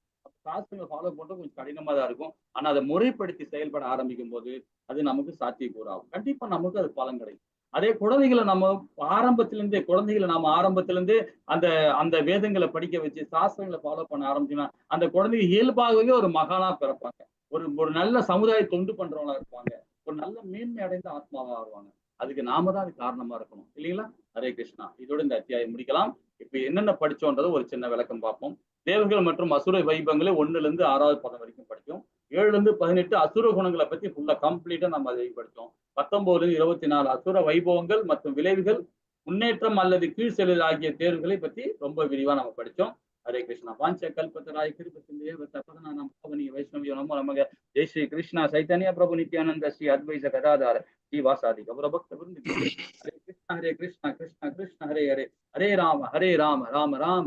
சாஸ்திரங்களை ஃபாலோ பண்றது கொஞ்சம் கடினமா தான் இருக்கும். ஆனா அதை முறைப்படுத்தி செயல்பட ஆரம்பிக்கும் போது அது நமக்கு சாத்தியக்கூறாகும். கண்டிப்பா நமக்கு அது பலன் கிடைக்கும். அதே குழந்தைகளை நம்ம ஆரம்பத்திலிருந்தே அந்த அந்த வேதங்களை படிக்க வச்சு சாஸ்திரங்களை ஃபாலோ பண்ண ஆரம்பிச்சோம்னா அந்த குழந்தைங்க இயல்பாகவே ஒரு மகானா பிறப்பாங்க. ஒரு நல்ல சமுதாய தொண்டு பண்றவங்களா இருப்பாங்க. ஒரு நல்ல மேன்மை அடைந்த ஆத்மாவா வருவாங்க. அதுக்கு நாம தான் அது காரணமா இருக்கணும் இல்லைங்களா. ஹரே கிருஷ்ணா. இதோட இந்த அத்தியாயம் முடிக்கலாம். இப்ப என்னென்ன படிச்சோன்றது ஒரு சின்ன விளக்கம் பார்ப்போம். தேவர்கள் மற்றும் அசுர வைபவங்களை 1ல இருந்து 6வது பதம் வரைக்கும் படிச்சோம். 7ல இருந்து 18 அசுர குணங்களை பத்தி ஃபுல்லா கம்ப்ளீட்டா நம்ம அதை படிச்சோம். 19 24 அசுர வைபவங்கள் மற்றும் விளைவுகள், முன்னேற்றம் அல்லது கீழ் செல்லுதல் ஆகிய தேர்வுகளை பத்தி ரொம்ப விரிவா நம்ம படிச்சோம். ஹரே கிருஷ்ணா. பாஞ்ச கல்பத்தராய கிருபசிந்தேவ தபதநானாம் பாவனி வைஷ்ணவியோ நமோ நமக. ஜெய் ஸ்ரீ கிருஷ்ணா சைத்தன்ய பிரபு நித்யானந்த ஸ்ரீ அத்வைத கதாதார ஸ்ரீ வாசாதி கௌரபக்த விருந்தி. ஹரே கிருஷ்ணா கிருஷ்ணா கிருஷ்ண கிருஷ்ண ஹரே ஹரே, ஹரே ராம ராம ராம